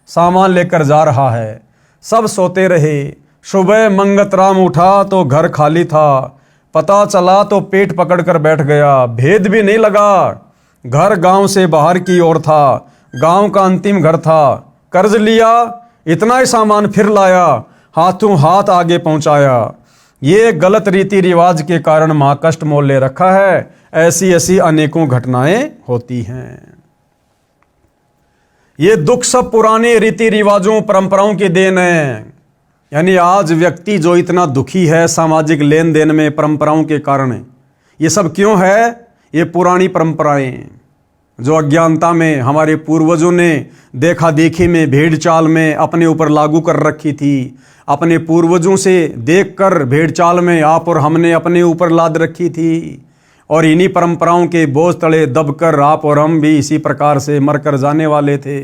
सामान लेकर जा रहा है, सब सोते रहे। सुबह मंगतराम उठा तो घर खाली था, पता चला तो पेट पकड़कर बैठ गया, भेद भी नहीं लगा। घर गांव से बाहर की ओर था, गांव का अंतिम घर था, कर्ज लिया, इतना ही सामान फिर लाया, हाथों हाथ आगे पहुंचाया। ये गलत रीति रिवाज के कारण महाकष्ट मोल ले रखा है। ऐसी ऐसी अनेकों घटनाएं होती हैं। ये दुख सब पुराने रीति रिवाजों परंपराओं की देन है। यानी आज व्यक्ति जो इतना दुखी है सामाजिक लेन देन में परंपराओं के कारण, ये सब क्यों है? ये पुरानी परंपराएं जो अज्ञानता में हमारे पूर्वजों ने देखा देखी में, भेड़ चाल में अपने ऊपर लागू कर रखी थी। अपने पूर्वजों से देखकर भेड़ चाल में आप और हमने अपने ऊपर लाद रखी थी और इन्हीं परंपराओं के बोझ तले दबकर आप और हम भी इसी प्रकार से मरकर जाने वाले थे।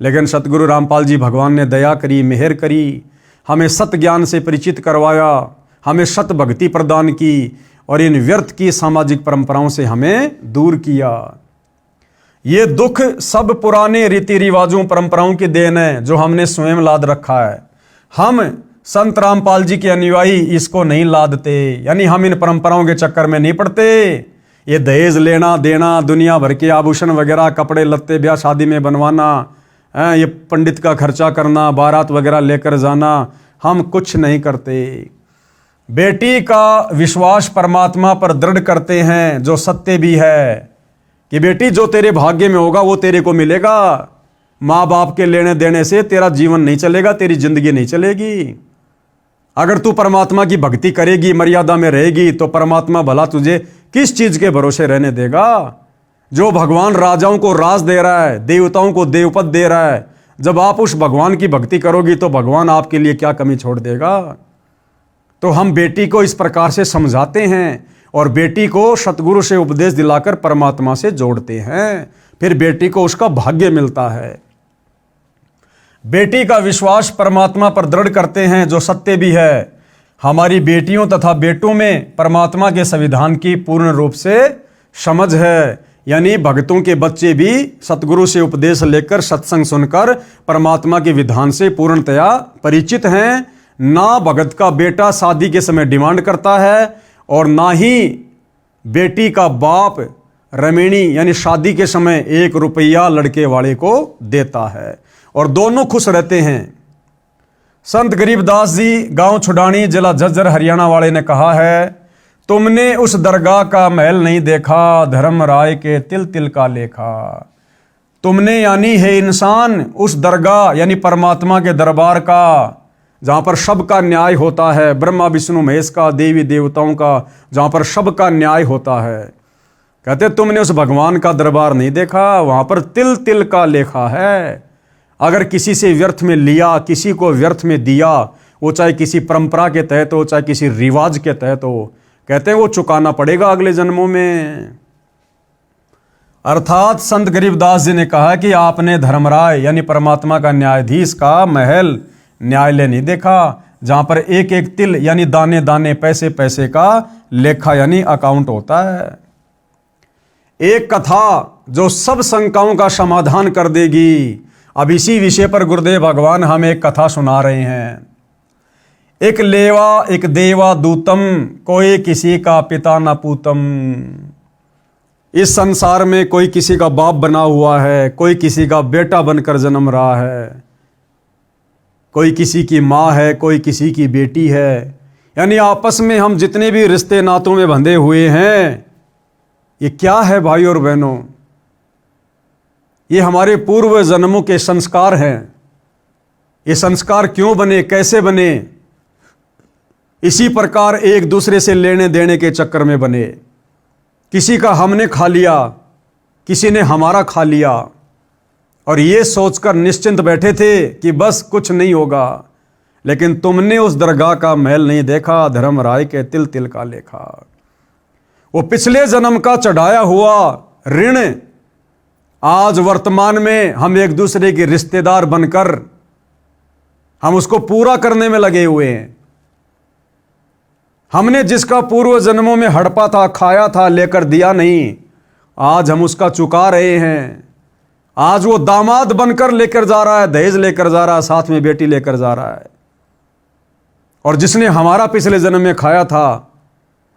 लेकिन सतगुरु रामपाल जी भगवान ने दया करी, मेहर करी, हमें सत ज्ञान से परिचित करवाया, हमें सत भक्ति प्रदान की और इन व्यर्थ की सामाजिक परंपराओं से हमें दूर किया। ये दुख सब पुराने रीति रिवाजों परंपराओं की देन है जो हमने स्वयं लाद रखा है। हम संत रामपाल जी के अनुयायी इसको नहीं लादते, यानी हम इन परंपराओं के चक्कर में नहीं पड़ते। ये दहेज लेना देना, दुनिया भर के आभूषण वगैरह, कपड़े लत्ते ब्याह शादी में बनवाना, ये पंडित का खर्चा करना, बारात वगैरह लेकर जाना, हम कुछ नहीं करते। बेटी का विश्वास परमात्मा पर दृढ़ करते हैं जो सत्य भी है कि बेटी जो तेरे भाग्य में होगा वो तेरे को मिलेगा। माँ बाप के लेने देने से तेरा जीवन नहीं चलेगा, तेरी जिंदगी नहीं चलेगी। अगर तू परमात्मा की भक्ति करेगी, मर्यादा में रहेगी, तो परमात्मा भला तुझे किस चीज के भरोसे रहने देगा? जो भगवान राजाओं को राज दे रहा है, देवताओं को देवपद दे रहा है, जब आप उस भगवान की भक्ति करोगी तो भगवान आपके लिए क्या कमी छोड़ देगा? तो हम बेटी को इस प्रकार से समझाते हैं और बेटी को सतगुरु से उपदेश दिलाकर परमात्मा से जोड़ते हैं, फिर बेटी को उसका भाग्य मिलता है। बेटी का विश्वास परमात्मा पर दृढ़ करते हैं जो सत्य भी है। हमारी बेटियों तथा बेटों में परमात्मा के संविधान की पूर्ण रूप से समझ है, यानी भक्तों के बच्चे भी सतगुरु से उपदेश लेकर सत्संग सुनकर परमात्मा के विधान से पूर्णतया परिचित हैं। ना भगत का बेटा शादी के समय डिमांड करता है और ना ही बेटी का बाप रमेणी यानी शादी के समय 1 रुपया लड़के वाले को देता है और दोनों खुश रहते हैं। संत गरीबदास जी गांव छुडानी जिला झज्जर हरियाणा वाले ने कहा है, तुमने उस दरगाह का महल नहीं देखा, धर्म राय के तिल तिल का लेखा। तुमने यानी है इंसान उस दरगाह यानी परमात्मा के दरबार का जहाँ पर सबका न्याय होता है, ब्रह्मा विष्णु महेश का, देवी देवताओं का, जहाँ पर सबका न्याय होता है। कहते तुमने उस भगवान का दरबार नहीं देखा, वहाँ पर तिल तिल का लेखा है। अगर किसी से व्यर्थ में लिया, किसी को व्यर्थ में दिया, वो चाहे किसी परंपरा के तहत हो, चाहे किसी रिवाज के तहत हो, कहते हैं वो चुकाना पड़ेगा अगले जन्मों में। अर्थात संत गरीबदास जी ने कहा कि आपने धर्मराय यानी परमात्मा का न्यायाधीश का महल न्यायालय नहीं देखा, जहां पर एक एक तिल यानी दाने दाने पैसे पैसे का लेखा यानी अकाउंट होता है। एक कथा जो सब शंकाओं का समाधान कर देगी। अब इसी विषय पर गुरुदेव भगवान हमें एक कथा सुना रहे हैं। एक लेवा एक देवा दूतम, कोई किसी का पिता न पूतम। इस संसार में कोई किसी का बाप बना हुआ है, कोई किसी का बेटा बनकर जन्म रहा है, कोई किसी की माँ है, कोई किसी की बेटी है। यानी आपस में हम जितने भी रिश्ते नातों में बंधे हुए हैं, ये क्या है भाई और बहनों? ये हमारे पूर्व जन्मों के संस्कार हैं। ये संस्कार क्यों बने, कैसे बने? इसी प्रकार एक दूसरे से लेने देने के चक्कर में बने। किसी का हमने खा लिया, किसी ने हमारा खा लिया, और ये सोचकर निश्चिंत बैठे थे कि बस कुछ नहीं होगा। लेकिन तुमने उस दरगाह का महल नहीं देखा, धर्मराय के तिल तिल का लेखा। वो पिछले जन्म का चढ़ाया हुआ ऋण आज वर्तमान में हम एक दूसरे के रिश्तेदार बनकर हम उसको पूरा करने में लगे हुए हैं। हमने जिसका पूर्व जन्मों में हड़पा था, खाया था, लेकर दिया नहीं, आज हम उसका चुका रहे हैं। आज वो दामाद बनकर लेकर जा रहा है, दहेज लेकर जा रहा है, साथ में बेटी लेकर जा रहा है। और जिसने हमारा पिछले जन्म में खाया था,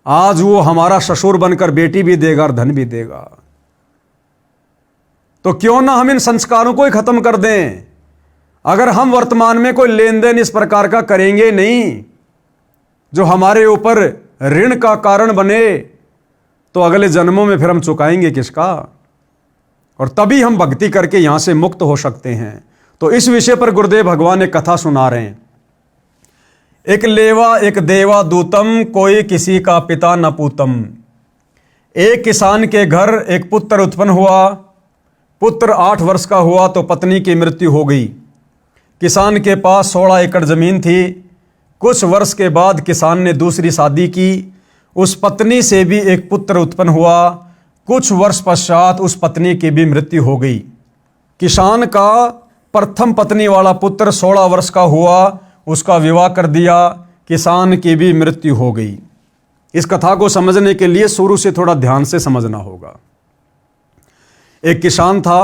आज वो हमारा ससुर बनकर बेटी भी देगा और धन भी देगा। तो क्यों ना हम इन संस्कारों को ही खत्म कर दें। अगर हम वर्तमान में कोई लेन देन इस प्रकार का करेंगे नहीं जो हमारे ऊपर ऋण का कारण बने, तो अगले जन्मों में फिर हम चुकाएंगे किसका? और तभी हम भक्ति करके यहां से मुक्त हो सकते हैं। तो इस विषय पर गुरुदेव भगवान एक कथा सुना रहे हैं। एक लेवा एक देवा दूतम, कोई किसी का पिता न पूतम। एक किसान के घर एक पुत्र उत्पन्न हुआ। पुत्र 8 वर्ष का हुआ तो पत्नी की मृत्यु हो गई। किसान के पास 16 एकड़ जमीन थी। कुछ वर्ष के बाद किसान ने दूसरी शादी की। उस पत्नी से भी एक पुत्र उत्पन्न हुआ। कुछ वर्ष पश्चात उस पत्नी की भी मृत्यु हो गई। किसान का प्रथम पत्नी वाला पुत्र 16 वर्ष का हुआ, उसका विवाह कर दिया। किसान की भी मृत्यु हो गई। इस कथा को समझने के लिए शुरू से थोड़ा ध्यान से समझना होगा। एक किसान था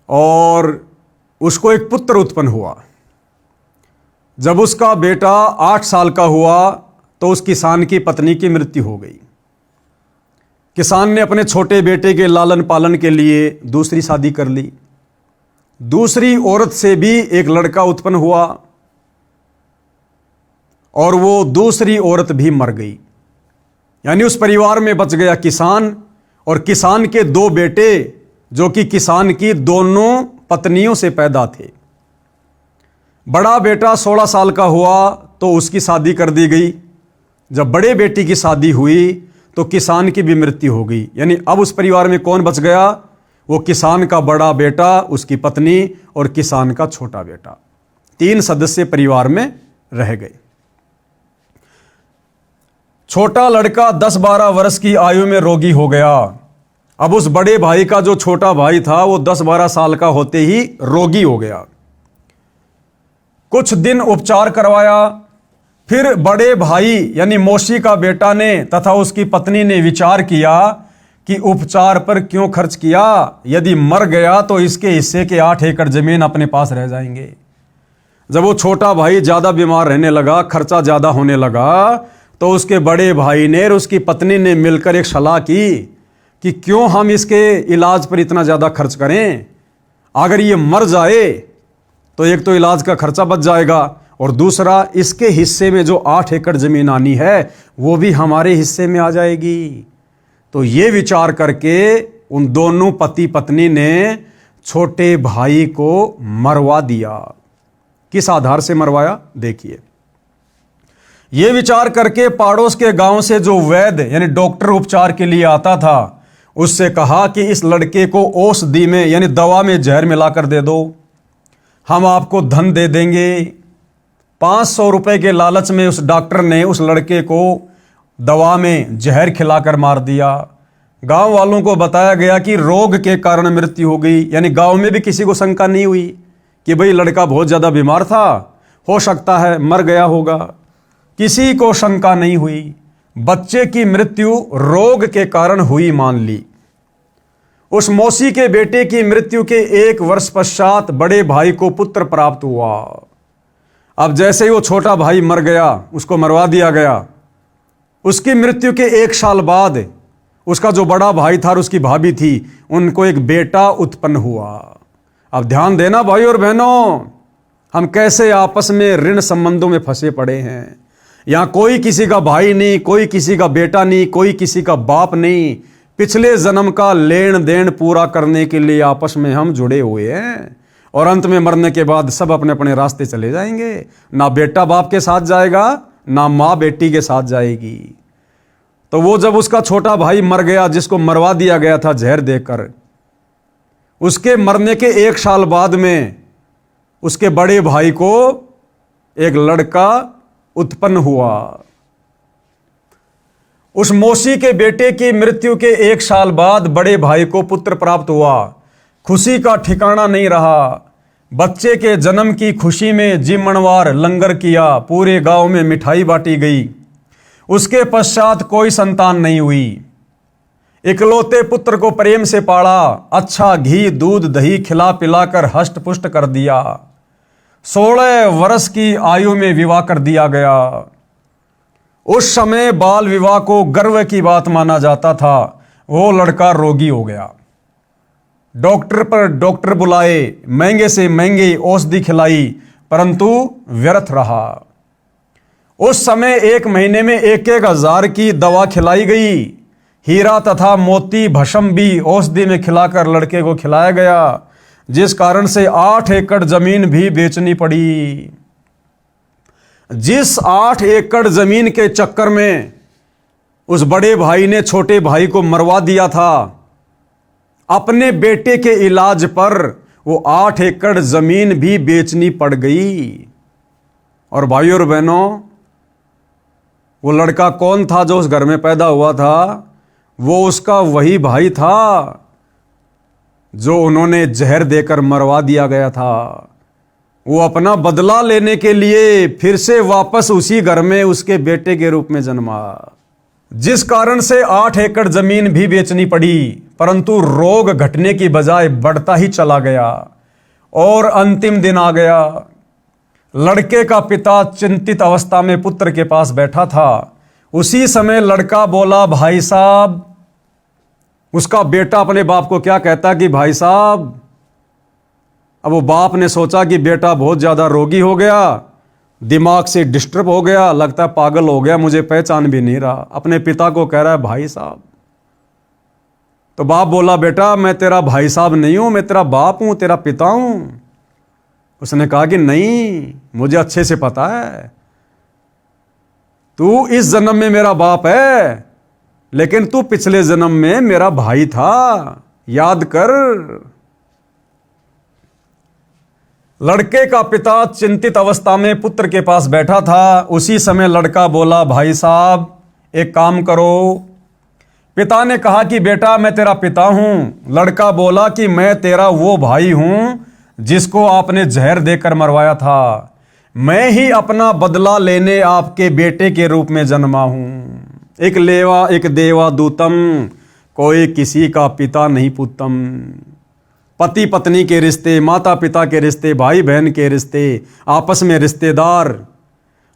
और उसको एक पुत्र उत्पन्न हुआ। जब उसका बेटा 8 साल का हुआ तो उस किसान की पत्नी की मृत्यु हो गई। किसान ने अपने छोटे बेटे के लालन पालन के लिए दूसरी शादी कर ली। दूसरी औरत से भी एक लड़का उत्पन्न हुआ और वो दूसरी औरत भी मर गई। यानी उस परिवार में बच गया किसान और किसान के 2 बेटे, जो कि किसान की दोनों पत्नियों से पैदा थे। बड़ा बेटा 16 साल का हुआ तो उसकी शादी कर दी गई। जब बड़े बेटी की शादी हुई तो किसान की भी मृत्यु हो गई। यानी अब उस परिवार में कौन बच गया? वो किसान का बड़ा बेटा, उसकी पत्नी और किसान का छोटा बेटा। 3 सदस्य परिवार में रह गए। छोटा लड़का 10-12 वर्ष की आयु में रोगी हो गया। अब उस बड़े भाई का जो छोटा भाई था वो 10-12 साल का होते ही रोगी हो गया। कुछ दिन उपचार करवाया। फिर बड़े भाई यानी मौसी का बेटा ने तथा उसकी पत्नी ने विचार किया कि उपचार पर क्यों खर्च किया, यदि मर गया तो इसके हिस्से के 8 एकड़ जमीन अपने पास रह जाएंगे। जब वो छोटा भाई ज्यादा बीमार रहने लगा, खर्चा ज्यादा होने लगा, तो उसके बड़े भाई ने और उसकी पत्नी ने मिलकर एक सलाह की कि क्यों हम इसके इलाज पर इतना ज्यादा खर्च करें। अगर ये मर जाए तो एक तो इलाज का खर्चा बच जाएगा और दूसरा इसके हिस्से में जो 8 एकड़ जमीन आनी है वो भी हमारे हिस्से में आ जाएगी। तो ये विचार करके उन दोनों पति पत्नी ने छोटे भाई को मरवा दिया। किस आधार से मरवाया देखिए। ये विचार करके पड़ोस के गांव से जो वैद्य यानी डॉक्टर उपचार के लिए आता था, उससे कहा कि इस लड़के को औषधि में यानी दवा में जहर मिलाकर दे दो, हम आपको धन दे देंगे। 500 रुपए के लालच में उस डॉक्टर ने उस लड़के को दवा में जहर खिलाकर मार दिया। गांव वालों को बताया गया कि रोग के कारण मृत्यु हो गई, यानी गांव में भी किसी को शंका नहीं हुई कि भाई लड़का बहुत ज़्यादा बीमार था, हो सकता है मर गया होगा। किसी को शंका नहीं हुई। बच्चे की मृत्यु रोग के कारण हुई मान ली। उस मौसी के बेटे की मृत्यु के 1 वर्ष पश्चात बड़े भाई को पुत्र प्राप्त हुआ। अब जैसे ही वो छोटा भाई मर गया, उसको मरवा दिया गया। उसकी मृत्यु के 1 साल बाद उसका जो बड़ा भाई था और उसकी भाभी थी, उनको एक बेटा उत्पन्न हुआ। अब ध्यान देना भाई और बहनों, हम कैसे आपस में ऋण संबंधों में फंसे पड़े हैं। यहां कोई किसी का भाई नहीं, कोई किसी का बेटा नहीं, कोई किसी का बाप नहीं। पिछले जन्म का लेन देन पूरा करने के लिए आपस में हम जुड़े हुए हैं, और अंत में मरने के बाद सब अपने अपने रास्ते चले जाएंगे। ना बेटा बाप के साथ जाएगा, ना माँ बेटी के साथ जाएगी। तो वो जब उसका छोटा भाई मर गया, जिसको मरवा दिया गया था जहर देकर, उसके मरने के 1 साल बाद में उसके बड़े भाई को एक लड़का उत्पन्न हुआ। उस मौसी के बेटे की मृत्यु के 1 साल बाद बड़े भाई को पुत्र प्राप्त हुआ। खुशी का ठिकाना नहीं रहा। बच्चे के जन्म की खुशी में जिमणवार लंगर किया, पूरे गांव में मिठाई बांटी गई। उसके पश्चात कोई संतान नहीं हुई। इकलौते पुत्र को प्रेम से पाला, अच्छा घी दूध दही खिला पिलाकर हष्ट पुष्ट कर दिया। 16 वर्ष की आयु में विवाह कर दिया गया। उस समय बाल विवाह को गर्व की बात माना जाता था। वो लड़का रोगी हो गया। डॉक्टर पर डॉक्टर बुलाए, महंगे से महंगी औषधि खिलाई, परंतु व्यर्थ रहा। उस समय 1 महीने में 1-1 हजार की दवा खिलाई गई। हीरा तथा मोती भस्म भी औषधि में खिलाकर लड़के को खिलाया गया, जिस कारण से 8 एकड़ जमीन भी बेचनी पड़ी। जिस 8 एकड़ जमीन के चक्कर में उस बड़े भाई ने छोटे भाई को मरवा दिया था, अपने बेटे के इलाज पर वो 8 एकड़ जमीन भी बेचनी पड़ गई। और भाइयों और बहनों, वो लड़का कौन था जो उस घर में पैदा हुआ था? वो उसका वही भाई था जो उन्होंने जहर देकर मरवा दिया गया था। वो अपना बदला लेने के लिए फिर से वापस उसी घर में उसके बेटे के रूप में जन्मा, जिस कारण से 8 एकड़ जमीन भी बेचनी पड़ी। परंतु रोग घटने की बजाय बढ़ता ही चला गया और अंतिम दिन आ गया। लड़के का पिता चिंतित अवस्था में पुत्र के पास बैठा था। उसी समय लड़का बोला, भाई साहब। उसका बेटा अपने बाप को क्या कहता कि भाई साहब। अब वो बाप ने सोचा कि बेटा बहुत ज्यादा रोगी हो गया, दिमाग से डिस्टर्ब हो गया, लगता है पागल हो गया, मुझे पहचान भी नहीं रहा। अपने पिता को कह रहा है भाई साहब। तो बाप बोला, बेटा मैं तेरा भाई साहब नहीं हूं, मैं तेरा बाप हूं, तेरा पिता हूं। उसने कहा कि नहीं, मुझे अच्छे से पता है, तू इस जन्म में मेरा बाप है, लेकिन तू पिछले जन्म में मेरा भाई था, याद कर। लड़के का पिता चिंतित अवस्था में पुत्र के पास बैठा था। उसी समय लड़का बोला, भाई साहब एक काम करो। पिता ने कहा कि बेटा मैं तेरा पिता हूं। लड़का बोला कि मैं तेरा वो भाई हूं जिसको आपने जहर देकर मरवाया था। मैं ही अपना बदला लेने आपके बेटे के रूप में जन्मा हूं। एक लेवा एक देवा दूतम, कोई किसी का पिता नहीं पुतम। पति पत्नी के रिश्ते, माता पिता के रिश्ते, भाई बहन के रिश्ते, आपस में रिश्तेदार,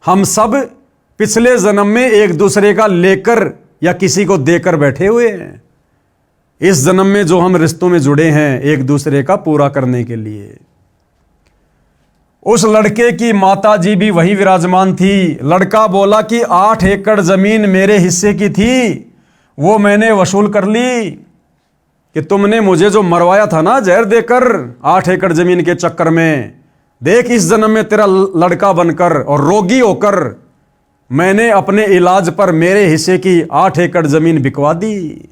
हम सब पिछले जन्म में एक दूसरे का लेकर या किसी को देकर बैठे हुए हैं। इस जन्म में जो हम रिश्तों में जुड़े हैं एक दूसरे का पूरा करने के लिए। उस लड़के की माता जी भी वहीं विराजमान थी। लड़का बोला कि 8 एकड़ जमीन मेरे हिस्से की थी, वो मैंने वसूल कर ली कि तुमने मुझे जो मरवाया था ना जहर देकर 8 एकड़ जमीन के चक्कर में, देख इस जन्म में तेरा लड़का बनकर और रोगी होकर मैंने अपने इलाज पर मेरे हिस्से की 8 एकड़ जमीन बिकवा दी,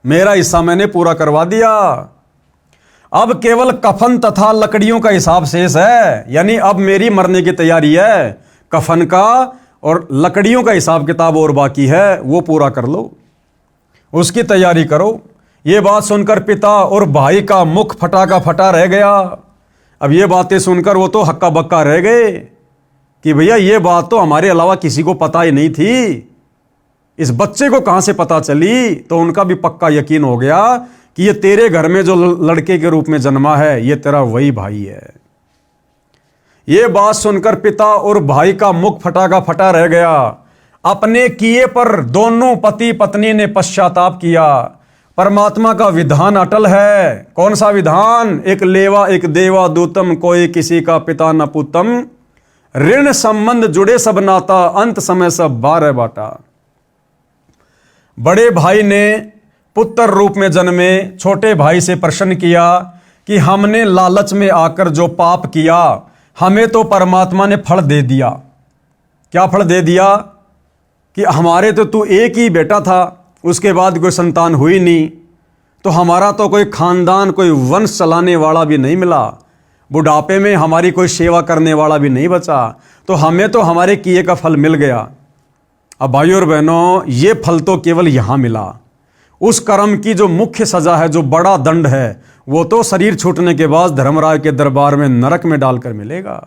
मेरा हिस्सा मैंने पूरा करवा दिया। अब केवल कफन तथा लकड़ियों का हिसाब शेष है, यानी अब मेरी मरने की तैयारी है, कफन का और लकड़ियों का हिसाब किताब और बाकी है, वो पूरा कर लो, उसकी तैयारी करो। ये बात सुनकर पिता और भाई का मुख फटा का फटा रह गया। अब ये बातें सुनकर वो तो हक्का बक्का रह गए कि भैया ये बात तो हमारे अलावा किसी को पता ही नहीं थी, इस बच्चे को कहां से पता चली। तो उनका भी पक्का यकीन हो गया कि ये तेरे घर में जो लड़के के रूप में जन्मा है ये तेरा वही भाई है। ये बात सुनकर पिता और भाई का मुख फटा का फटा रह गया। अपने किए पर दोनों पति पत्नी ने पश्चाताप किया। परमात्मा का विधान अटल है। कौन सा विधान? एक लेवा एक देवा दूतम, कोई किसी का पिता न पुतम, ऋण संबंध जुड़े सब नाता, अंत समय सब बारह बाटा। बड़े भाई ने पुत्र रूप में जन्मे छोटे भाई से प्रश्न किया कि हमने लालच में आकर जो पाप किया हमें तो परमात्मा ने फल दे दिया। क्या फल दे दिया? कि हमारे तो तू एक ही बेटा था, उसके बाद कोई संतान हुई नहीं, तो हमारा तो कोई खानदान कोई वंश चलाने वाला भी नहीं मिला, बुढ़ापे में हमारी कोई सेवा करने वाला भी नहीं बचा, तो हमें तो हमारे किए का फल मिल गया। अब भाइयों और बहनों, ये फल तो केवल यहां मिला। उस कर्म की जो मुख्य सजा है, जो बड़ा दंड है, वो तो शरीर छूटने के बाद धर्मराज के दरबार में नरक में डालकर मिलेगा।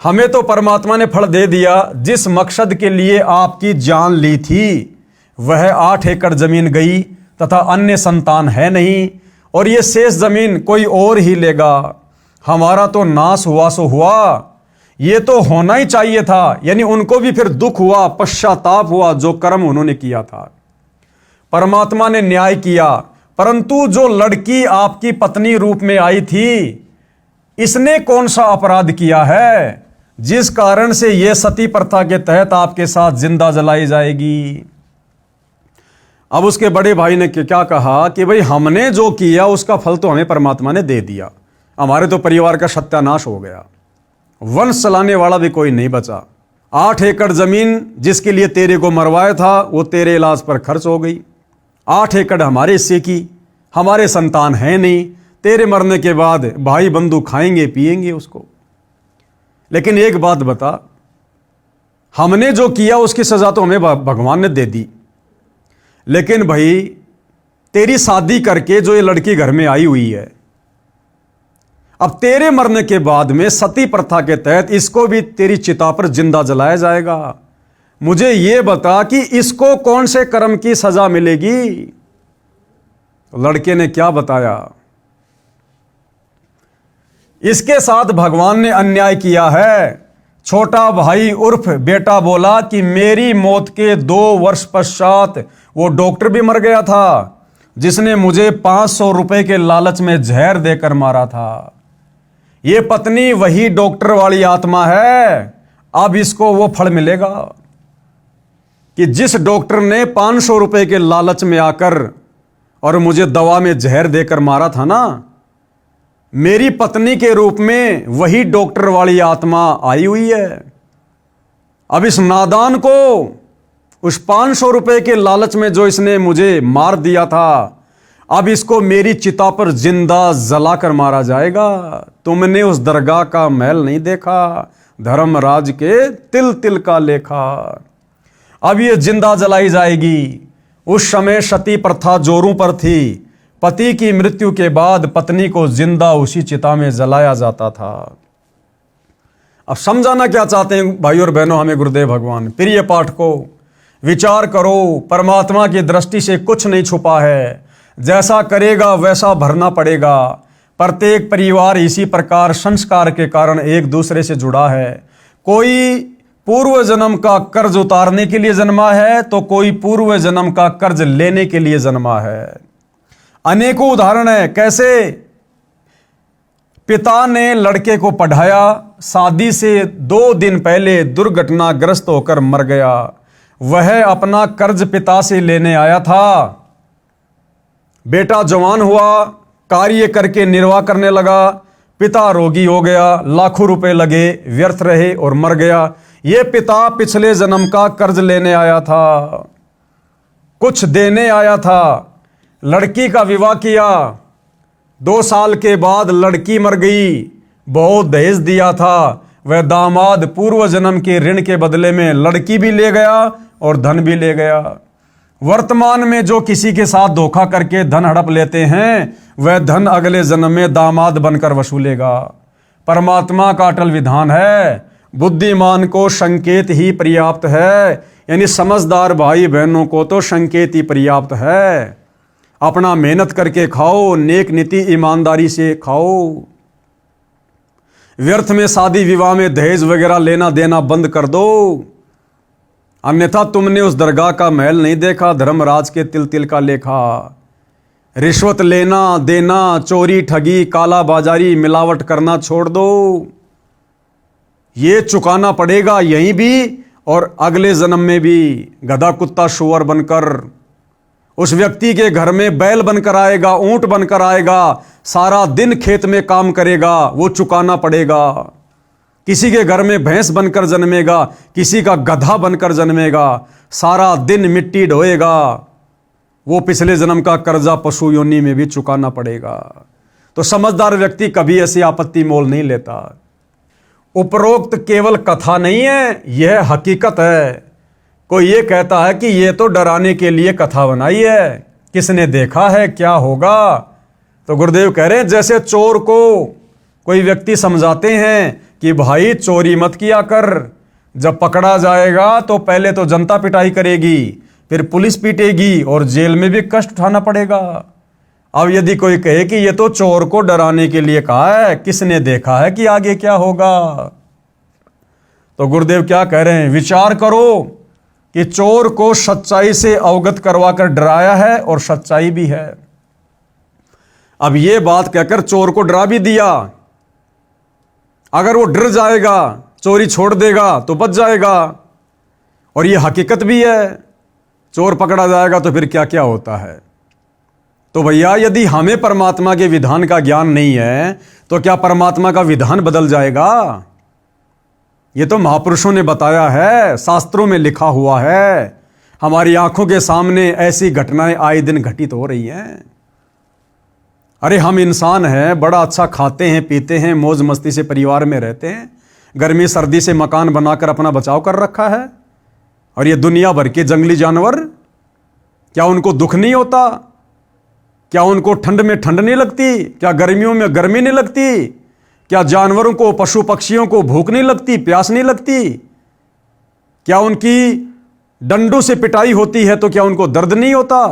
हमें तो परमात्मा ने फल दे दिया। जिस मकसद के लिए आपकी जान ली थी वह 8 एकड़ जमीन गई तथा अन्य संतान है नहीं, और ये शेष जमीन कोई और ही लेगा। हमारा तो नाश हुआ सो हुआ, ये तो होना ही चाहिए था। यानी उनको भी फिर दुख हुआ, पश्चाताप हुआ जो कर्म उन्होंने किया था। परमात्मा ने न्याय किया, परंतु जो लड़की आपकी पत्नी रूप में आई थी, इसने कौन सा अपराध किया है जिस कारण से यह सती प्रथा के तहत आपके साथ जिंदा जलाई जाएगी? अब उसके बड़े भाई ने क्या कहा कि भाई हमने जो किया उसका फल तो हमें परमात्मा ने दे दिया, हमारे तो परिवार का सत्यानाश हो गया, वंश चलाने वाला भी कोई नहीं बचा। 8 एकड़ जमीन जिसके लिए तेरे को मरवाया था वो तेरे इलाज पर खर्च हो गई। 8 एकड़ हमारे हिस्से की, हमारे संतान है नहीं, तेरे मरने के बाद भाई बंधु खाएंगे पिएंगे उसको। लेकिन एक बात बता, हमने जो किया उसकी सजा तो हमें भगवान ने दे दी, लेकिन भाई तेरी शादी करके जो ये लड़की घर में आई हुई है, अब तेरे मरने के बाद में सती प्रथा के तहत इसको भी तेरी चिता पर जिंदा जलाया जाएगा। मुझे यह बता कि इसको कौन से कर्म की सजा मिलेगी? लड़के ने क्या बताया? इसके साथ भगवान ने अन्याय किया है। छोटा भाई उर्फ बेटा बोला कि मेरी मौत के 2 वर्ष पश्चात वो डॉक्टर भी मर गया था जिसने मुझे 500 रुपए के लालच में जहर देकर मारा था। ये पत्नी वही डॉक्टर वाली आत्मा है। अब इसको वो फल मिलेगा कि जिस डॉक्टर ने 500 रुपए के लालच में आकर और मुझे दवा में जहर देकर मारा था ना, मेरी पत्नी के रूप में वही डॉक्टर वाली आत्मा आई हुई है। अब इस नादान को उस 500 रुपए के लालच में जो इसने मुझे मार दिया था, अब इसको मेरी चिता पर जिंदा जलाकर मारा जाएगा। तुमने उस दरगाह का महल नहीं देखा, धर्मराज के तिल तिल का लेखा। अब ये जिंदा जलाई जाएगी। उस समय सती प्रथा जोरों पर थी। पति की मृत्यु के बाद पत्नी को जिंदा उसी चिता में जलाया जाता था। अब समझाना क्या चाहते हैं भाई और बहनों हमें गुरुदेव भगवान? प्रिय पाठ को विचार करो, परमात्मा की दृष्टि से कुछ नहीं छुपा है। जैसा करेगा वैसा भरना पड़ेगा। प्रत्येक परिवार इसी प्रकार संस्कार के कारण एक दूसरे से जुड़ा है। कोई पूर्व जन्म का कर्ज उतारने के लिए जन्मा है तो कोई पूर्व जन्म का कर्ज लेने के लिए जन्मा है। अनेकों उदाहरण है। कैसे? पिता ने लड़के को पढ़ाया, शादी से 2 दिन पहले दुर्घटनाग्रस्त होकर मर गया। वह अपना कर्ज पिता से लेने आया था। बेटा जवान हुआ, कार्य करके निर्वाह करने लगा। पिता रोगी हो गया, लाखों रुपए लगे, व्यर्थ रहे और मर गया। ये पिता पिछले जन्म का कर्ज लेने आया था, कुछ देने आया था। लड़की का विवाह किया, 2 साल के बाद लड़की मर गई, बहुत दहेज दिया था। वह दामाद पूर्व जन्म के ऋण के बदले में लड़की भी ले गया और धन भी ले गया। वर्तमान में जो किसी के साथ धोखा करके धन हड़प लेते हैं, वह धन अगले जन्म में दामाद बनकर वसूलेगा। परमात्मा का अटल विधान है, बुद्धिमान को संकेत ही पर्याप्त है। यानी समझदार भाई बहनों को तो संकेत ही पर्याप्त है। अपना मेहनत करके खाओ, नेक नीति ईमानदारी से खाओ। व्यर्थ में शादी विवाह में दहेज वगैरह लेना देना बंद कर दो, अन्यथा तुमने उस दरगाह का महल नहीं देखा, धर्मराज के तिल तिल का लेखा। रिश्वत लेना देना, चोरी ठगी काला बाजारी मिलावट करना छोड़ दो। ये चुकाना पड़ेगा यहीं भी और अगले जन्म में भी। गधा कुत्ता शुअर बनकर उस व्यक्ति के घर में बैल बनकर आएगा, ऊंट बनकर आएगा, सारा दिन खेत में काम करेगा, वो चुकाना पड़ेगा। किसी के घर में भैंस बनकर जन्मेगा, किसी का गधा बनकर जन्मेगा, सारा दिन मिट्टी ढोएगा, वो पिछले जन्म का कर्जा पशु योनि में भी चुकाना पड़ेगा। तो समझदार व्यक्ति कभी ऐसी आपत्ति मोल नहीं लेता। उपरोक्त केवल कथा नहीं है, यह हकीकत है। कोई ये कहता है कि ये तो डराने के लिए कथा बनाई है, किसने देखा है क्या होगा। तो गुरुदेव कह रहे हैं जैसे चोर को कोई व्यक्ति समझाते हैं कि भाई चोरी मत किया कर, जब पकड़ा जाएगा तो पहले तो जनता पिटाई करेगी, फिर पुलिस पीटेगी और जेल में भी कष्ट उठाना पड़ेगा। अब यदि कोई कहे कि ये तो चोर को डराने के लिए कहा है, किसने देखा है कि आगे क्या होगा। तो गुरुदेव क्या कह रहे हैं, विचार करो कि चोर को सच्चाई से अवगत करवाकर डराया है और सच्चाई भी है। अब यह बात कहकर चोर को डरा भी दिया, अगर वो डर जाएगा, चोरी छोड़ देगा तो बच जाएगा। और यह हकीकत भी है, चोर पकड़ा जाएगा तो फिर क्या क्या होता है। तो भैया यदि हमें परमात्मा के विधान का ज्ञान नहीं है तो क्या परमात्मा का विधान बदल जाएगा। ये तो महापुरुषों ने बताया है, शास्त्रों में लिखा हुआ है, हमारी आंखों के सामने ऐसी घटनाएं आए दिन घटित हो रही हैं। अरे हम इंसान हैं, बड़ा अच्छा खाते हैं पीते हैं, मौज मस्ती से परिवार में रहते हैं, गर्मी सर्दी से मकान बनाकर अपना बचाव कर रखा है। और ये दुनिया भर के जंगली जानवर, क्या उनको दुख नहीं होता? क्या उनको ठंड में ठंड नहीं लगती? क्या गर्मियों में गर्मी नहीं लगती? क्या जानवरों को, पशु पक्षियों को भूख नहीं लगती, प्यास नहीं लगती? क्या उनकी डंडों से पिटाई होती है तो क्या उनको दर्द नहीं होता?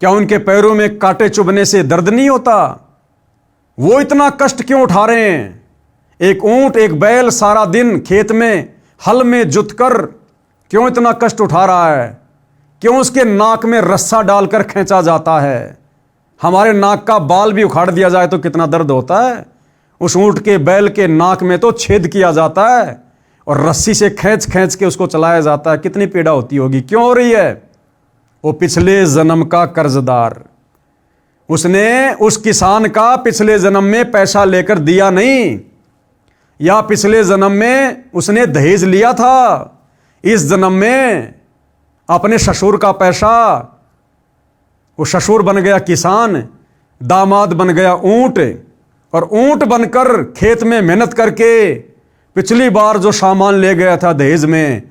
क्या उनके पैरों में कांटे चुभने से दर्द नहीं होता? वो इतना कष्ट क्यों उठा रहे हैं? एक ऊंट एक बैल सारा दिन खेत में हल में जुतकर क्यों इतना कष्ट उठा रहा है? क्यों उसके नाक में रस्सा डालकर खींचा जाता है? हमारे नाक का बाल भी उखाड़ दिया जाए तो कितना दर्द होता है। उस ऊंट के बैल के नाक में तो छेद किया जाता है और रस्सी से खींच खींच के उसको चलाया जाता है। कितनी पीड़ा होती होगी, क्यों हो रही है? वो पिछले जन्म का कर्जदार, उसने उस किसान का पिछले जन्म में पैसा लेकर दिया नहीं, या पिछले जन्म में उसने दहेज लिया था, इस जन्म में अपने ससुर का पैसा, वो ससुर बन गया किसान, दामाद बन गया ऊंट, और ऊंट बनकर खेत में मेहनत करके पिछली बार जो सामान ले गया था दहेज में,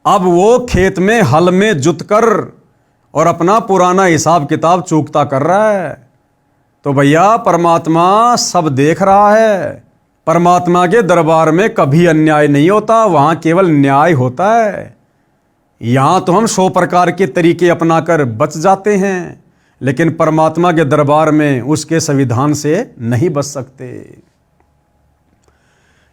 अब वो खेत में हल में जुतकर और अपना पुराना हिसाब किताब चूकता कर रहा है। तो भैया परमात्मा सब देख रहा है। परमात्मा के दरबार में कभी अन्याय नहीं होता, वहां केवल न्याय होता है। यहां तो हम 100 प्रकार के तरीके अपनाकर बच जाते हैं, लेकिन परमात्मा के दरबार में उसके संविधान से नहीं बच सकते।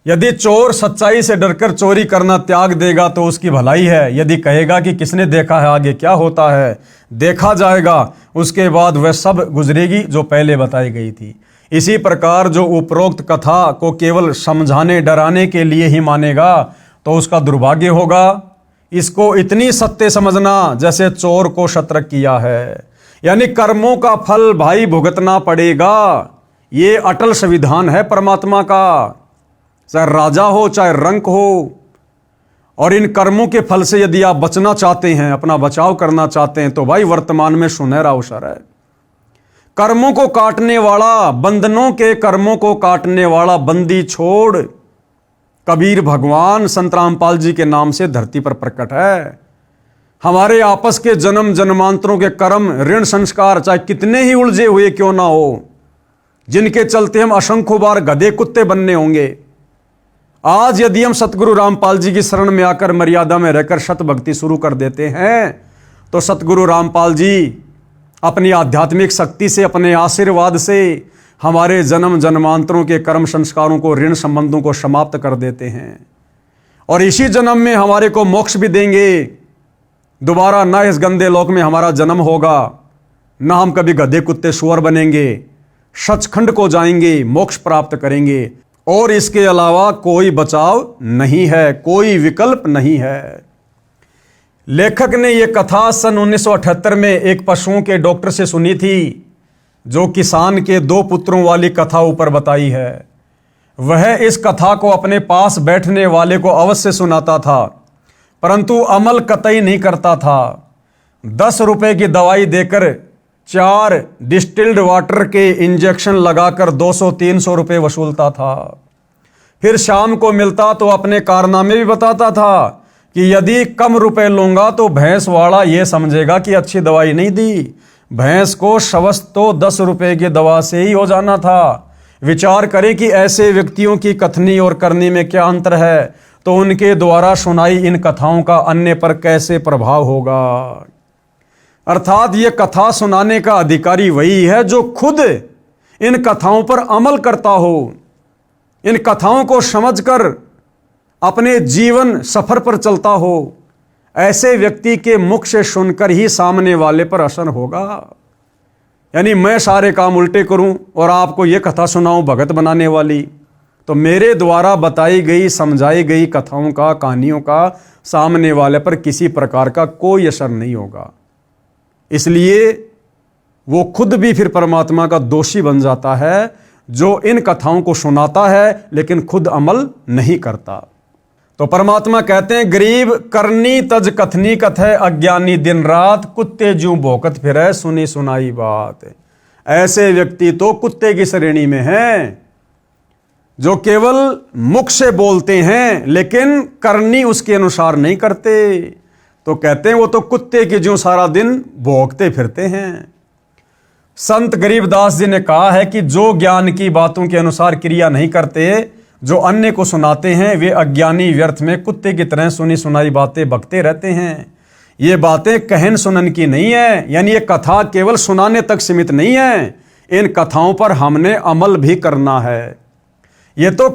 यदि चोर सच्चाई से डरकर चोरी करना त्याग देगा तो उसकी भलाई है। यदि कहेगा कि किसने देखा है आगे क्या होता है, देखा जाएगा, उसके बाद वह सब गुजरेगी जो पहले बताई गई थी। इसी प्रकार जो उपरोक्त कथा को केवल समझाने डराने के लिए ही मानेगा तो उसका दुर्भाग्य होगा। इसको इतनी सत्य समझना जैसे चोर को शतरक किया है। यानी कर्मों का फल भाई भुगतना पड़ेगा। ये अटल संविधान है परमात्मा का, चाहे राजा हो चाहे रंक हो। और इन कर्मों के फल से यदि आप बचना चाहते हैं, अपना बचाव करना चाहते हैं, तो भाई वर्तमान में सुनहरा अवसर है। कर्मों को काटने वाला, बंधनों के कर्मों को काटने वाला बंदी छोड़ कबीर भगवान संत रामपाल जी के नाम से धरती पर प्रकट है। हमारे आपस के जन्म जन्मांतरों के कर्म, ऋण संस्कार चाहे कितने ही उलझे हुए क्यों ना हो, जिनके चलते हम असंख्य बार गधे कुत्ते बनने होंगे, आज यदि हम सतगुरु रामपाल जी की शरण में आकर मर्यादा में रहकर सत भक्ति शुरू कर देते हैं, तो सतगुरु रामपाल जी अपनी आध्यात्मिक शक्ति से, अपने आशीर्वाद से हमारे जन्म जन्मांतरों के कर्म संस्कारों को, ऋण संबंधों को समाप्त कर देते हैं। और इसी जन्म में हमारे को मोक्ष भी देंगे। दोबारा ना इस गंदे लोक में हमारा जन्म होगा, ना हम कभी गधे कुत्ते सुअर बनेंगे, सचखंड को जाएंगे, मोक्ष प्राप्त करेंगे। और इसके अलावा कोई बचाव नहीं है, कोई विकल्प नहीं है। लेखक ने यह कथा सन 1978 में एक पशुओं के डॉक्टर से सुनी थी, जो किसान के 2 पुत्रों वाली कथा ऊपर बताई है। वह इस कथा को अपने पास बैठने वाले को अवश्य सुनाता था, परंतु अमल कतई नहीं करता था। 10 रुपए की दवाई देकर 4 डिस्टिल्ड वाटर के इंजेक्शन लगाकर 200-300 रुपए वसूलता था। फिर शाम को मिलता तो अपने कारनामे भी बताता था कि यदि कम रुपए लूंगा तो भैंस वाला यह समझेगा कि अच्छी दवाई नहीं दी। भैंस को स्वस्थ तो 10 रुपए की दवा से ही हो जाना था। विचार करें कि ऐसे व्यक्तियों की कथनी और करनी में क्या अंतर है, तो उनके द्वारा सुनाई इन कथाओं का अन्य पर कैसे प्रभाव होगा। अर्थात ये कथा सुनाने का अधिकारी वही है जो खुद इन कथाओं पर अमल करता हो, इन कथाओं को समझकर अपने जीवन सफर पर चलता हो। ऐसे व्यक्ति के मुख से सुनकर ही सामने वाले पर असर होगा। यानी मैं सारे काम उल्टे करूं और आपको ये कथा सुनाऊं भगत बनाने वाली, तो मेरे द्वारा बताई गई, समझाई गई कथाओं का, कहानियों का सामने वाले पर किसी प्रकार का कोई असर नहीं होगा। इसलिए वो खुद भी फिर परमात्मा का दोषी बन जाता है, जो इन कथाओं को सुनाता है लेकिन खुद अमल नहीं करता। तो परमात्मा कहते हैं, गरीब करनी तज कथनी कथय, अज्ञानी दिन रात कुत्ते ज्यों भौंकत फिरै, सुनी सुनाई बात। ऐसे व्यक्ति तो कुत्ते की श्रेणी में हैं, जो केवल मुख से बोलते हैं लेकिन करनी उसके अनुसार नहीं करते। तो कहते हैं वो तो कुत्ते की ज्यों सारा दिन भौंकते फिरते हैं। संत गरीबदास जी ने कहा है कि जो ज्ञान की बातों के अनुसार क्रिया नहीं करते, जो अन्य को सुनाते हैं, वे अज्ञानी व्यर्थ में कुत्ते की तरह सुनी सुनाई बातें बकते रहते हैं। ये बातें कहन सुनन की नहीं है, यानी ये कथा केवल सुनाने तक सीमित नहीं है, इन कथाओं पर हमने अमल भी करना है। ये तो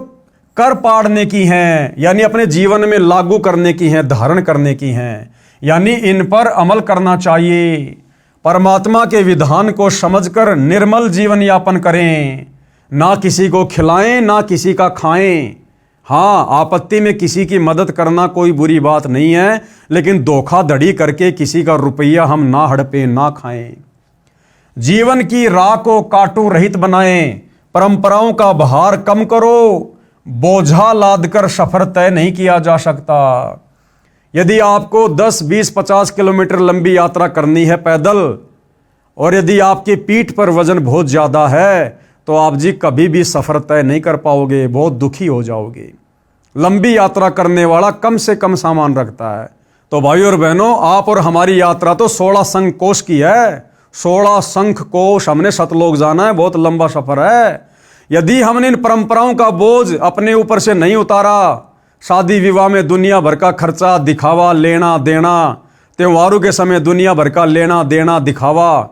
कर पाड़ने की हैं, यानी अपने जीवन में लागू करने की हैं, धारण करने की हैं, यानी इन पर अमल करना चाहिए। परमात्मा के विधान को समझकर निर्मल जीवन यापन करें, ना किसी को खिलाएं ना किसी का खाएं। हाँ, आपत्ति में किसी की मदद करना कोई बुरी बात नहीं है, लेकिन धोखाधड़ी करके किसी का रुपया हम ना हड़पें ना खाएं। जीवन की राह को काटू रहित बनाएं, परंपराओं का भार कम करो, बोझा लादकर सफर तय नहीं किया जा सकता। यदि आपको 10, 20, 50 किलोमीटर लंबी यात्रा करनी है पैदल, और यदि आपकी पीठ पर वजन बहुत ज़्यादा है, तो आप जी कभी भी सफ़र तय नहीं कर पाओगे, बहुत दुखी हो जाओगे। लंबी यात्रा करने वाला कम से कम सामान रखता है। तो भाई और बहनों, आप और हमारी यात्रा तो 16 शंख कोश की है। 16 शंख कोश हमने सतलोक जाना है, बहुत लंबा सफ़र है। यदि हमने इन परंपराओं का बोझ अपने ऊपर से नहीं उतारा, शादी विवाह में दुनिया भर का खर्चा, दिखावा, लेना देना, त्योहारों के समय दुनिया भर का लेना देना, दिखावा,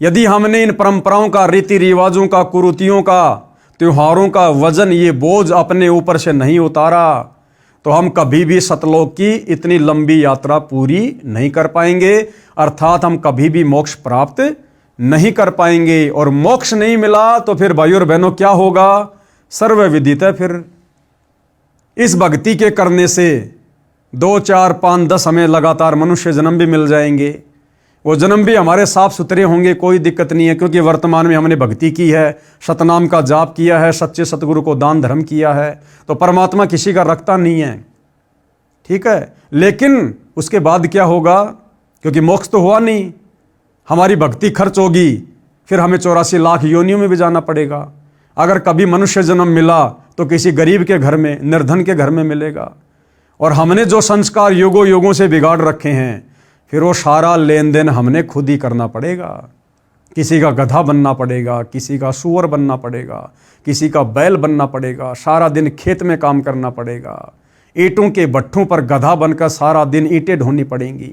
यदि हमने इन परंपराओं का, रीति रिवाजों का, कुरीतियों का, त्योहारों का वजन, ये बोझ अपने ऊपर से नहीं उतारा, तो हम कभी भी सतलोक की इतनी लंबी यात्रा पूरी नहीं कर पाएंगे। अर्थात हम कभी भी मोक्ष प्राप्त नहीं कर पाएंगे। और मोक्ष नहीं मिला तो फिर भाई और बहनों क्या होगा? सर्वविदित है। फिर इस भक्ति के करने से 2, 4, 5, 10 हमें लगातार मनुष्य जन्म भी मिल जाएंगे। वो जन्म भी हमारे साफ सुथरे होंगे, कोई दिक्कत नहीं है, क्योंकि वर्तमान में हमने भक्ति की है, सतनाम का जाप किया है, सच्चे सतगुरु को दान धर्म किया है, तो परमात्मा किसी का रखता नहीं है, ठीक है। लेकिन उसके बाद क्या होगा, क्योंकि मोक्ष तो हुआ नहीं, हमारी भक्ति खर्च होगी, फिर हमें 84 लाख योनियों में भी जाना पड़ेगा। अगर कभी मनुष्य जन्म मिला तो किसी गरीब के घर में, निर्धन के घर में मिलेगा। और हमने जो संस्कार युगों युगों से बिगाड़ रखे हैं, फिर वो सारा लेन देन हमने खुद ही करना पड़ेगा। किसी का गधा बनना पड़ेगा, किसी का सूअर बनना पड़ेगा, किसी का बैल बनना पड़ेगा, सारा दिन खेत में काम करना पड़ेगा, ईंटों के भट्ठों पर गधा बनकर सारा दिन ईंटें ढोनी पड़ेंगी।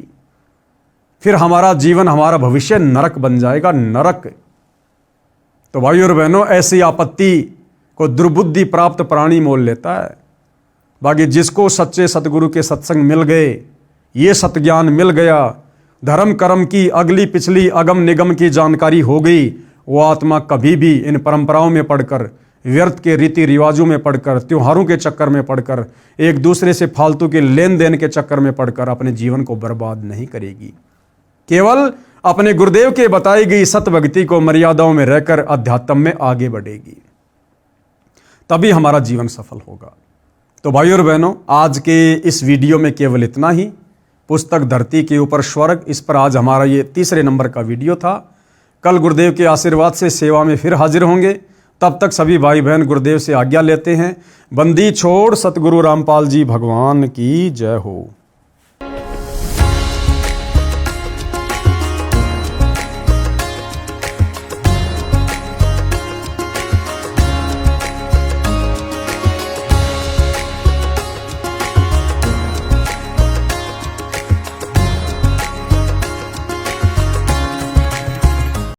फिर हमारा जीवन, हमारा भविष्य नरक बन जाएगा, नरक। तो भाइयों और बहनों, ऐसी आपत्ति को दुर्बुद्धि प्राप्त प्राणी मोल लेता है। बाकी जिसको सच्चे सतगुरु के सत्संग मिल गए, ये सतज्ञान मिल गया, धर्म कर्म की अगली पिछली अगम निगम की जानकारी हो गई, वो आत्मा कभी भी इन परंपराओं में पढ़कर, व्यर्थ के रीति रिवाजों में पढ़कर, त्योहारों के चक्कर में पढ़कर, एक दूसरे से फालतू के लेन देन के चक्कर में पढ़कर अपने जीवन को बर्बाद नहीं करेगी। केवल अपने गुरुदेव के बताई गई सत भक्ति को मर्यादाओं में रहकर अध्यात्म में आगे बढ़ेगी, तभी हमारा जीवन सफल होगा। तो भाइयों और बहनों, आज के इस वीडियो में केवल इतना ही। पुस्तक धरती के ऊपर स्वर्ग, इस पर आज हमारा ये 3रे नंबर का वीडियो था। कल गुरुदेव के आशीर्वाद से सेवा में फिर हाजिर होंगे। तब तक सभी भाई बहन गुरुदेव से आज्ञा लेते हैं। बंदी छोड़ सतगुरु रामपाल जी भगवान की जय हो।